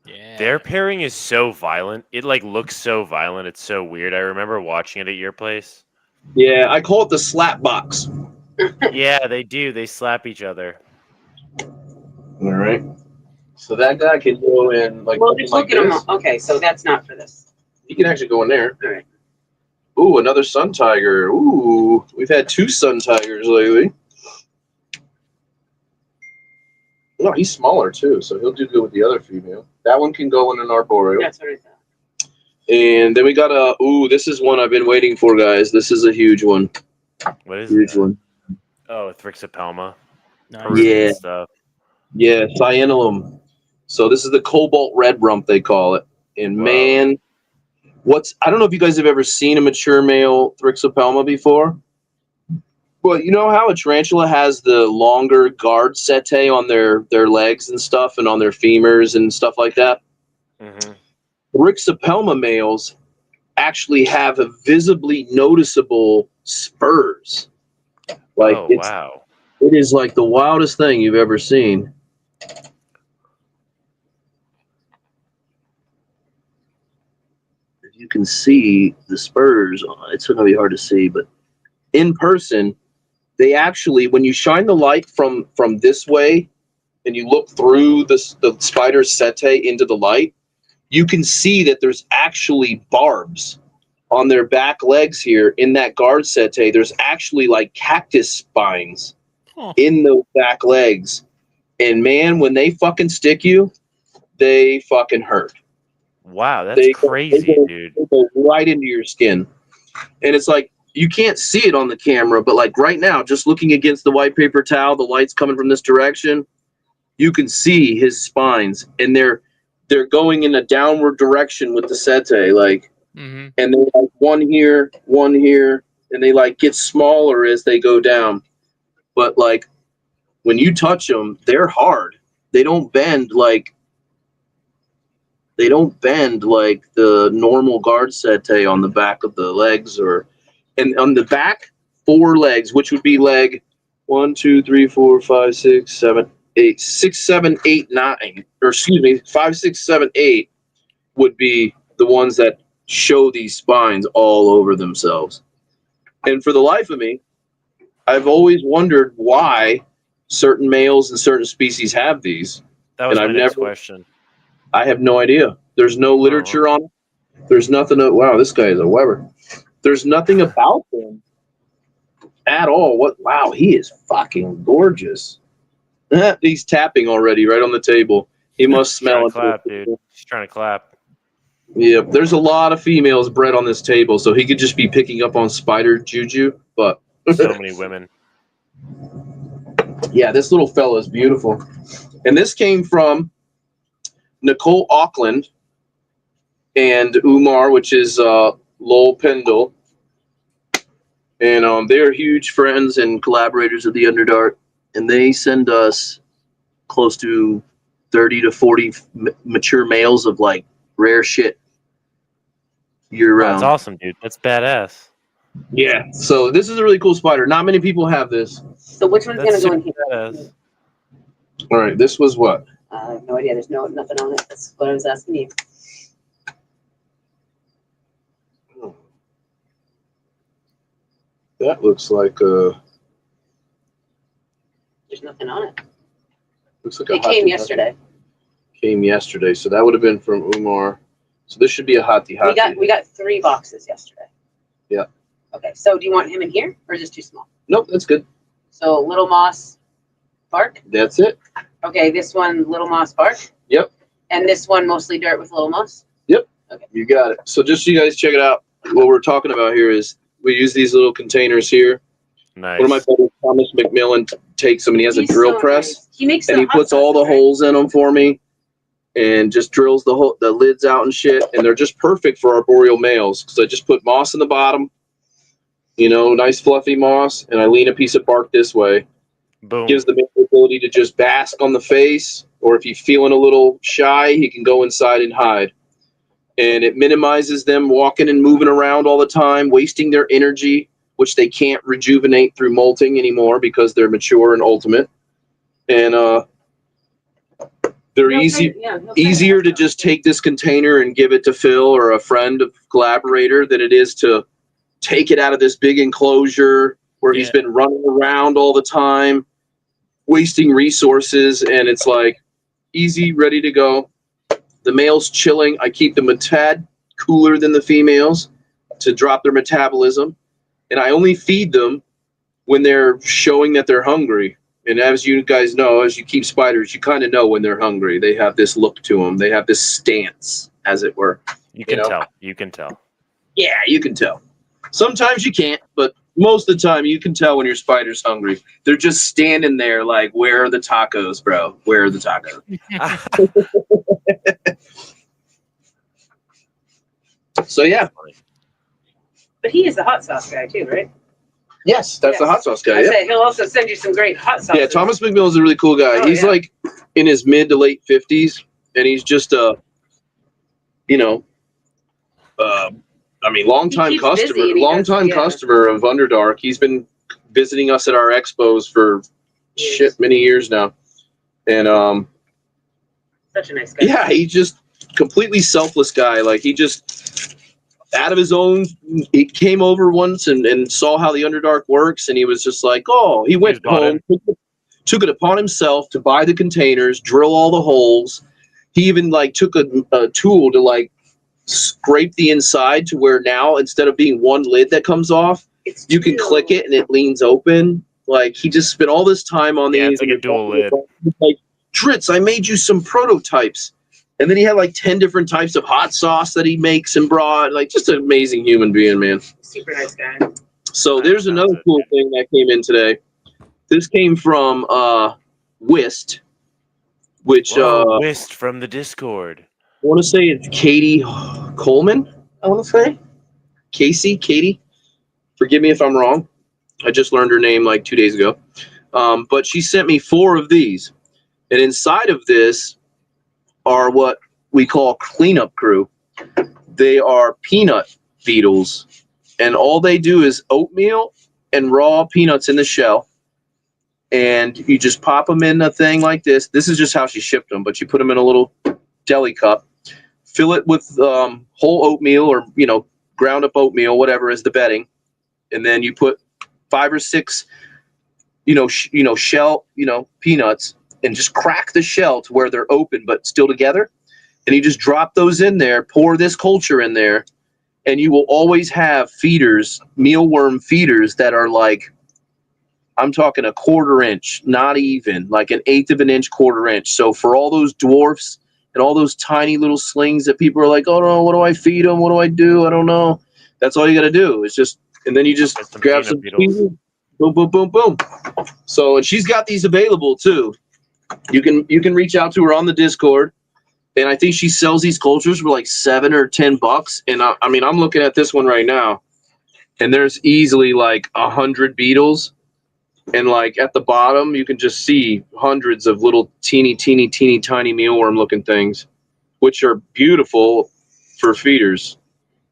Yeah. Their pairing is so violent. It like looks so violent. It's so weird. I remember watching it at your place. Yeah, I call it the slap box. Yeah, they do. They slap each other. All right. So that guy can go in like. Well, just look at him. Okay, so that's not for this. He can actually go in there. All right. Ooh, another sun tiger. Ooh, we've had 2 sun tigers lately. No, he's smaller too, so he'll do good with the other female. That one can go in an arboreal. That's what I thought. And then we got a. Ooh, this is one I've been waiting for, guys. This is a huge one. What is Huge that? one. Oh, Thrixopelma. Nice. Peruvian Yeah. stuff. Yeah, cyanulum. So this is the cobalt red rump, they call it. And Whoa. man, I don't know if you guys have ever seen a mature male Thrixopelma before. But you know how a tarantula has the longer guard setae on their legs and stuff, and on their femurs and stuff like that? Mm-hmm. Thrixopelma males actually have a visibly noticeable spurs. Like Oh, it's wow. it is like the wildest thing you've ever seen. If you can see the spurs, it's going to be hard to see, but in person, they actually, when you shine the light from this way and you look through the spider's setae into the light, you can see that there's actually barbs on their back legs here in that guard setae. There's actually like cactus spines in those back legs. And man, when they fucking stick you, they fucking hurt. Wow, that's crazy, dude. They go right into your skin. And it's like, you can't see it on the camera, but like right now, just looking against the white paper towel, the light's coming from this direction, you can see his spines, and they're going in a downward direction with the setae, like, and they like one here, and they like get smaller as they go down. But like when you touch them, they're hard. They don't bend like the normal guard setae on the back of the legs, and on the back 4 legs, which would be leg 1, 2, 3, 4, 5, 6, 7, 8, 6, 7, 8, 9, or excuse me, 5, 6, 7, 8 would be the ones that show these spines all over themselves. And for the life of me, I've always wondered why certain males and certain species have these. That was and my next question. I have no idea. There's no literature on it. There's nothing. Wow, this guy is a Weber. There's nothing about them at all. Wow, he is fucking gorgeous. He's tapping already right on the table. He must smell it. Clap, dude. She's trying to clap. Yeah, there's a lot of females bred on this table, so he could just be picking up on spider juju. But so many women. Yeah, this little fella is beautiful. And this came from Nicole Auckland and Umar, which is Lowell Pendle. And they're huge friends and collaborators of the Underdark. And they send us close to 30 to 40 mature males of like rare shit year round. That's awesome, dude. That's badass. Yeah. So this is a really cool spider. Not many people have this. So which one's going to go in here? Badass. All right. This was what? I have no idea. There's nothing on it. That's what I was asking you. That looks like a. There's nothing on it. Looks like it came yesterday. Came yesterday, so that would have been from Umar. So this should be a hottie. We got 3 boxes yesterday. Yeah. Okay. So do you want him in here, or is this too small? Nope, that's good. So little moss, bark. That's it. Okay, this one little moss bark. Yep. And this one mostly dirt with little moss. Yep. Okay. You got it. So just so you guys check it out, what we're talking about here is we use these little containers here. Nice. One of my buddies, Thomas McMillan, takes them and he has a drill press. Nice. He makes and he puts all the holes in them for me and just drills the lids out and shit. And they're just perfect for arboreal males because I just put moss in the bottom, nice fluffy moss, and I lean a piece of bark this way. Boom. Gives the male the ability to just bask on the face, or if he's feeling a little shy, he can go inside and hide. And it minimizes them walking and moving around all the time, wasting their energy, which they can't rejuvenate through molting anymore because they're mature and ultimate. And they're easier to just take this container and give it to Phil or a friend, a collaborator, than it is to take it out of this big enclosure where he's been running around all the time, wasting resources. And it's like easy, ready to go. The male's chilling. I keep them a tad cooler than the females. to drop their metabolism, and I only feed them when they're showing that they're hungry. And as you guys know, as you keep spiders, you kind of know when they're hungry. They have this look to them. They have this stance, as it were. You can tell. You can tell. Yeah, you can tell. Sometimes you can't, but most of the time you can tell when your spider's hungry. They're just standing there like, where are the tacos, bro? Where are the tacos? So, yeah. But he is the hot sauce guy too, right? Yes, that's the hot sauce guy. I Yeah. say he'll also send you some great hot sauce. Yeah, Thomas McMill is a really cool guy. Oh, He's yeah. like in his mid to late 50s, and he's just longtime keeps customer, busy and he does- customer of Underdark. He's been visiting us at our expos for many years now, and Such a nice guy. yeah, he's just completely selfless guy. Like he just out of his own, he came over once and saw how the Underdark works, and he was just like, oh, he went home, took it upon himself to buy the containers, drill all the holes. He even like took a tool to like scrape the inside to where now instead of being one lid that comes off, you can click it and it leans open. Like he just spent all this time on these. It's like a dual lid. Like, Dritz, I made you some prototypes. And then he had like 10 different types of hot sauce that he makes and brought. Like just an amazing human being, man. Super nice guy. So there's another cool thing that came in today. This came from Whist, which Whist from the Discord. I want to say it's Katie Coleman. I want to say Katie. Forgive me if I'm wrong. I just learned her name like 2 days ago. But she sent me 4 of these, and inside of this are what we call cleanup crew. They are peanut beetles, and all they do is oatmeal and raw peanuts in the shell. And you just pop them in a thing like this. This is just how she shipped them, but you put them in a little deli cup, fill it with whole oatmeal or ground up oatmeal, whatever is the bedding, and then you put 5 or 6 shell peanuts, and just crack the shell to where they're open but still together, and you just drop those in there, pour this culture in there, and you will always have feeders, mealworm feeders that are like, I'm talking a 1/4 inch, not even like an 1/8 of an inch, 1/4 inch. So for all those dwarfs and all those tiny little slings that people are like, oh no, what do I feed them? What do I do? I don't know. That's all you got to do. It's just, and then you just grab some feeders, boom, boom, boom, boom. So, and she's got these available too. You can reach out to her on the Discord, and I think she sells these cultures for like $7 or $10. And I'm looking at this one right now, and there's easily like 100 beetles. And like at the bottom, you can just see hundreds of little teeny tiny mealworm looking things, which are beautiful for feeders.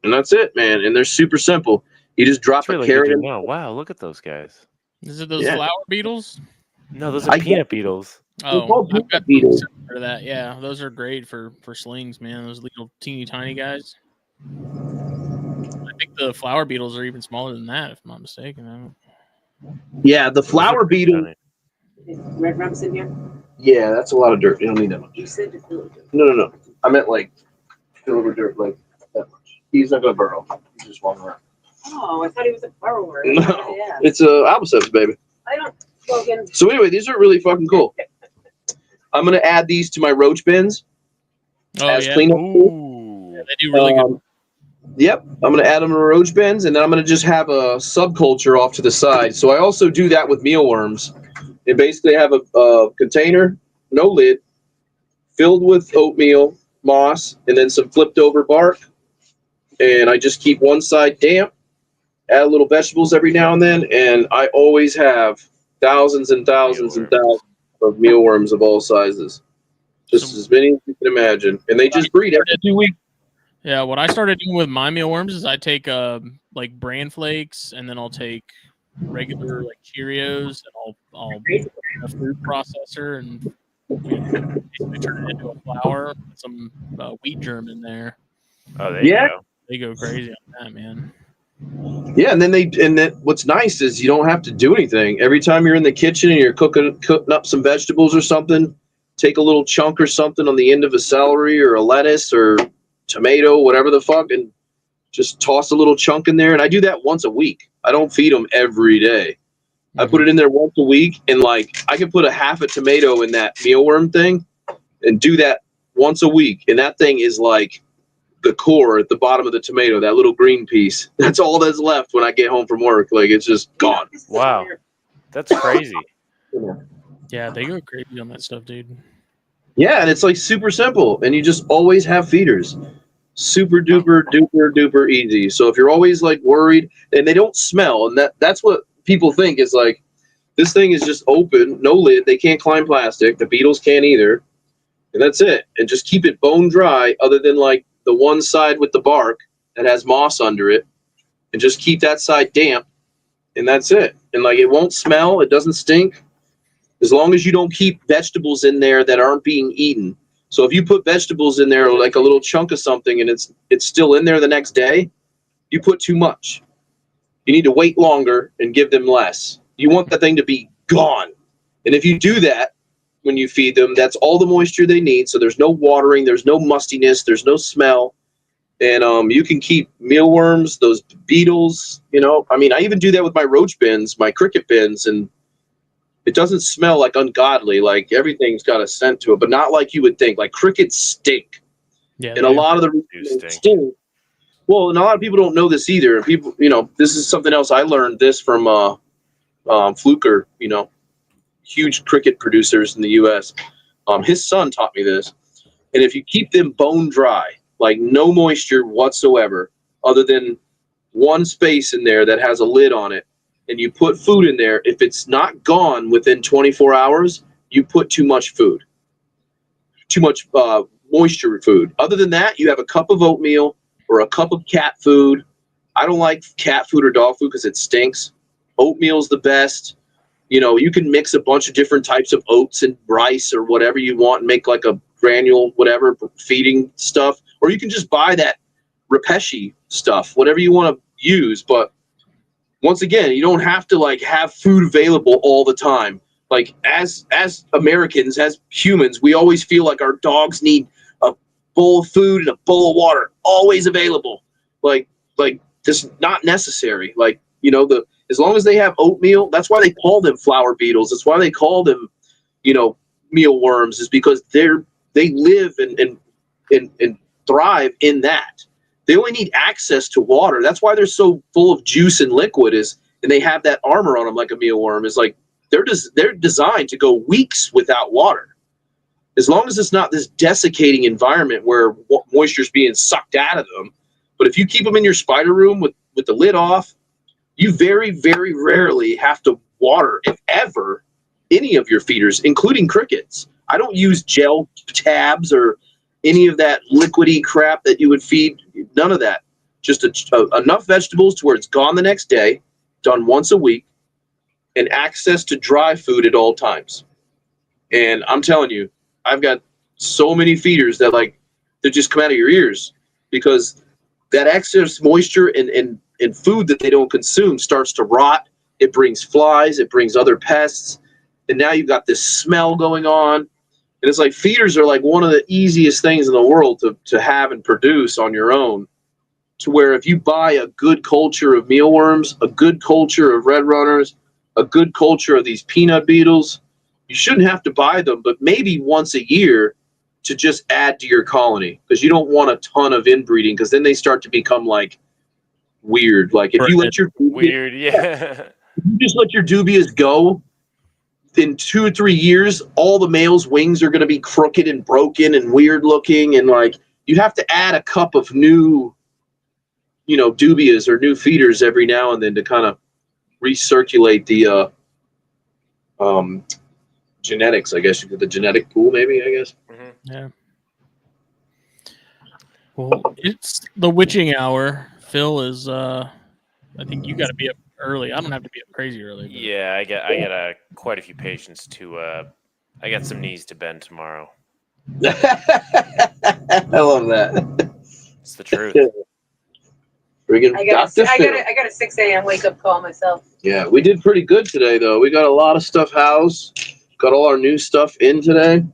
And that's it, man. And they're super simple. You just drop a carrot in. Oh, wow, look at those guys. Is it those flower beetles? No, those are peanut beetles. Oh, I've got beetles for that. Yeah, those are great for slings, man. Those little teeny tiny guys. I think the flower beetles are even smaller than that, if I'm not mistaken. Yeah, the flower beetle. Is Red Rum's in here? Yeah, that's a lot of dirt. You don't need that much. You said to fill it. No. I meant like fill over dirt like that much. He's not gonna burrow. He's just walking around. Oh, I thought he was a burrower. No, Yeah. it's a Albaceps, baby. I don't. Logan. So anyway, these are really fucking cool. I'm gonna add these to my roach bins. Oh yeah. Cleanup. Yeah, they do really good. Yep, I'm going to add them to roach bins, and then I'm going to just have a subculture off to the side. So I also do that with mealworms. They basically have a container, no lid, filled with oatmeal, moss, and then some flipped over bark. And I just keep one side damp, add a little vegetables every now and then, and I always have thousands and thousands and thousands of mealworms of all sizes. Just as many as you can imagine. And they just breed every 2 weeks. Yeah, what I started doing with my mealworms is I take like bran flakes, and then I'll take regular like Cheerios, and I'll put in a food processor and basically turn it into a flour with some wheat germ in there. Oh, there you go. They go crazy on that, man. Yeah, and then what's nice is you don't have to do anything. Every time you're in the kitchen and you're cooking up some vegetables or something, take a little chunk or something on the end of a celery or a lettuce or tomato, whatever the fuck, and Just toss a little chunk in there, and I do that once a week. I don't feed them every day. I put it in there once a week, and like I can put a half a tomato in that mealworm thing and do that once a week. And that thing is like the core at the bottom of the tomato, that little green piece. That's all that's left when I get home from work. Like it's just gone. Wow. That's crazy. Yeah, they go crazy on that stuff, dude. Yeah, and it's like super simple, and you just always have feeders. Super duper duper duper easy. So if you're always like worried, and they don't smell, and that's what people think is like, this thing is just open, no lid. They can't climb plastic. The beetles can't either, and that's it. And just keep it bone dry, other than like the one side with the bark that has moss under it, and just keep that side damp, and that's it. And like it won't smell, it doesn't stink, as long as you don't keep vegetables in there that aren't being eaten. So if you put vegetables in there, like a little chunk of something, and it's still in there the next day, you put too much. You need to wait longer and give them less. You want that thing to be gone. And if you do that when you feed them, that's all the moisture they need. So there's no watering, there's no mustiness, there's no smell. And you can keep mealworms, those beetles, I mean, I even do that with my roach bins, my cricket bins, and it doesn't smell like ungodly. Like everything's got a scent to it, but not like you would think. Like crickets stink. Yeah, and a lot of the reasons they stink. Well, and a lot of people don't know this either. People, this is something else. I learned this from Fluker, huge cricket producers in the U.S. His son taught me this. And if you keep them bone dry, like no moisture whatsoever, other than one space in there that has a lid on it, and you put food in there, if it's not gone within 24 hours, you put too much food, too much moisture food. Other than that, you have a cup of oatmeal or a cup of cat food. I don't like cat food or dog food because it stinks. Oatmeal's the best. You can mix a bunch of different types of oats and rice or whatever you want and make like a granule, whatever, feeding stuff. Or you can just buy that Repeshi stuff, whatever you want to use. But once again, you don't have to like have food available all the time. Like as Americans, as humans, we always feel like our dogs need a bowl of food and a bowl of water always available. Like just not necessary. Like, as long as they have oatmeal, that's why they call them flour beetles. That's why they call them, mealworms, is because they live and thrive in that. They only need access to water. That's why they're so full of juice and liquid, and they have that armor on them like a mealworm. Is like they're designed to go weeks without water. As long as it's not this desiccating environment where moisture's being sucked out of them. But if you keep them in your spider room with the lid off, you very, very rarely have to water, if ever, any of your feeders, including crickets. I don't use gel tabs or any of that liquidy crap that you would feed. None of that. Just enough vegetables to where it's gone the next day, done once a week, and access to dry food at all times. And I'm telling you, I've got so many feeders that they just come out of your ears, because that excess moisture and food that they don't consume starts to rot. It brings flies, it brings other pests, and now you've got this smell going on. And it's like feeders are like one of the easiest things in the world to have and produce on your own, to where if you buy a good culture of mealworms, a good culture of red runners, a good culture of these peanut beetles, you shouldn't have to buy them, but maybe once a year to just add to your colony, because you don't want a ton of inbreeding, because then they start to become like weird. Like if you let your weird, if you just let your dubious go, in 2 or 3 years, all the males' wings are going to be crooked and broken and weird looking, and like you have to add a cup of new, dubias or new feeders every now and then to kind of recirculate the genetics, I guess, the genetic pool, maybe, I guess. Mm-hmm. Yeah. Well, it's the witching hour. Phil is, I think you got to be up early. I don't have to be up crazy early. But... Yeah, I got quite a few patients to. I got some knees to bend tomorrow. I love that. It's the truth. I got a 6 a.m. wake up call myself. Yeah, we did pretty good today, though. We got a lot of stuff housed. Got all our new stuff in today.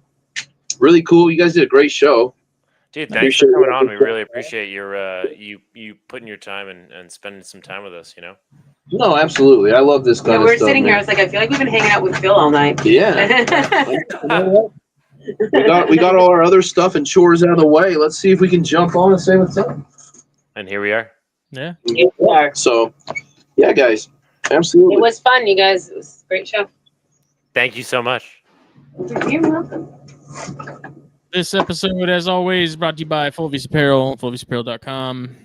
Really cool. You guys did a great show. Dude, thanks for coming on. We really appreciate your you putting your time and spending some time with us. No, absolutely. I love this kind of we're stuff. sitting here. man. I was like, I feel like we've been hanging out with Phil all night. Yeah. we got all our other stuff and chores out of the way. Let's see if we can jump on and say what's up. And here we are. Yeah. Here we are. So, yeah, guys, absolutely. It was fun, you guys. It was a great show. Thank you so much. You're welcome. This episode, as always, brought to you by Full Visa Apparel, fullvisaapparel.com.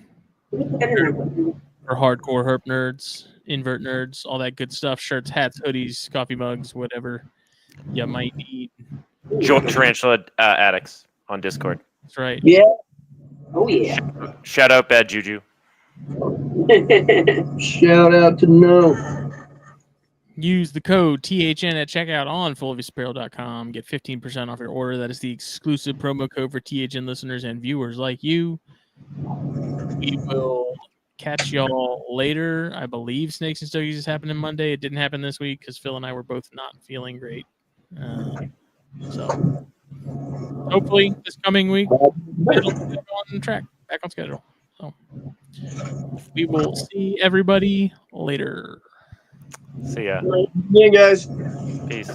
For hardcore herp nerds, invert nerds, all that good stuff. Shirts, hats, hoodies, coffee mugs, whatever you might need. Join Tarantula Addicts on Discord. That's right. Yeah. Oh, yeah. Shout out Bad Juju. Shout out to No. Use the code THN at checkout on fullvisapparel.com. Get 15% off your order. That is the exclusive promo code for THN listeners and viewers like you. We will catch y'all later. I believe Snakes and Stogies is happening Monday. It didn't happen this week because Phil and I were both not feeling great. So hopefully this coming week it'll get on track, back on schedule. So we will see everybody later. See ya. Yeah, guys. Peace.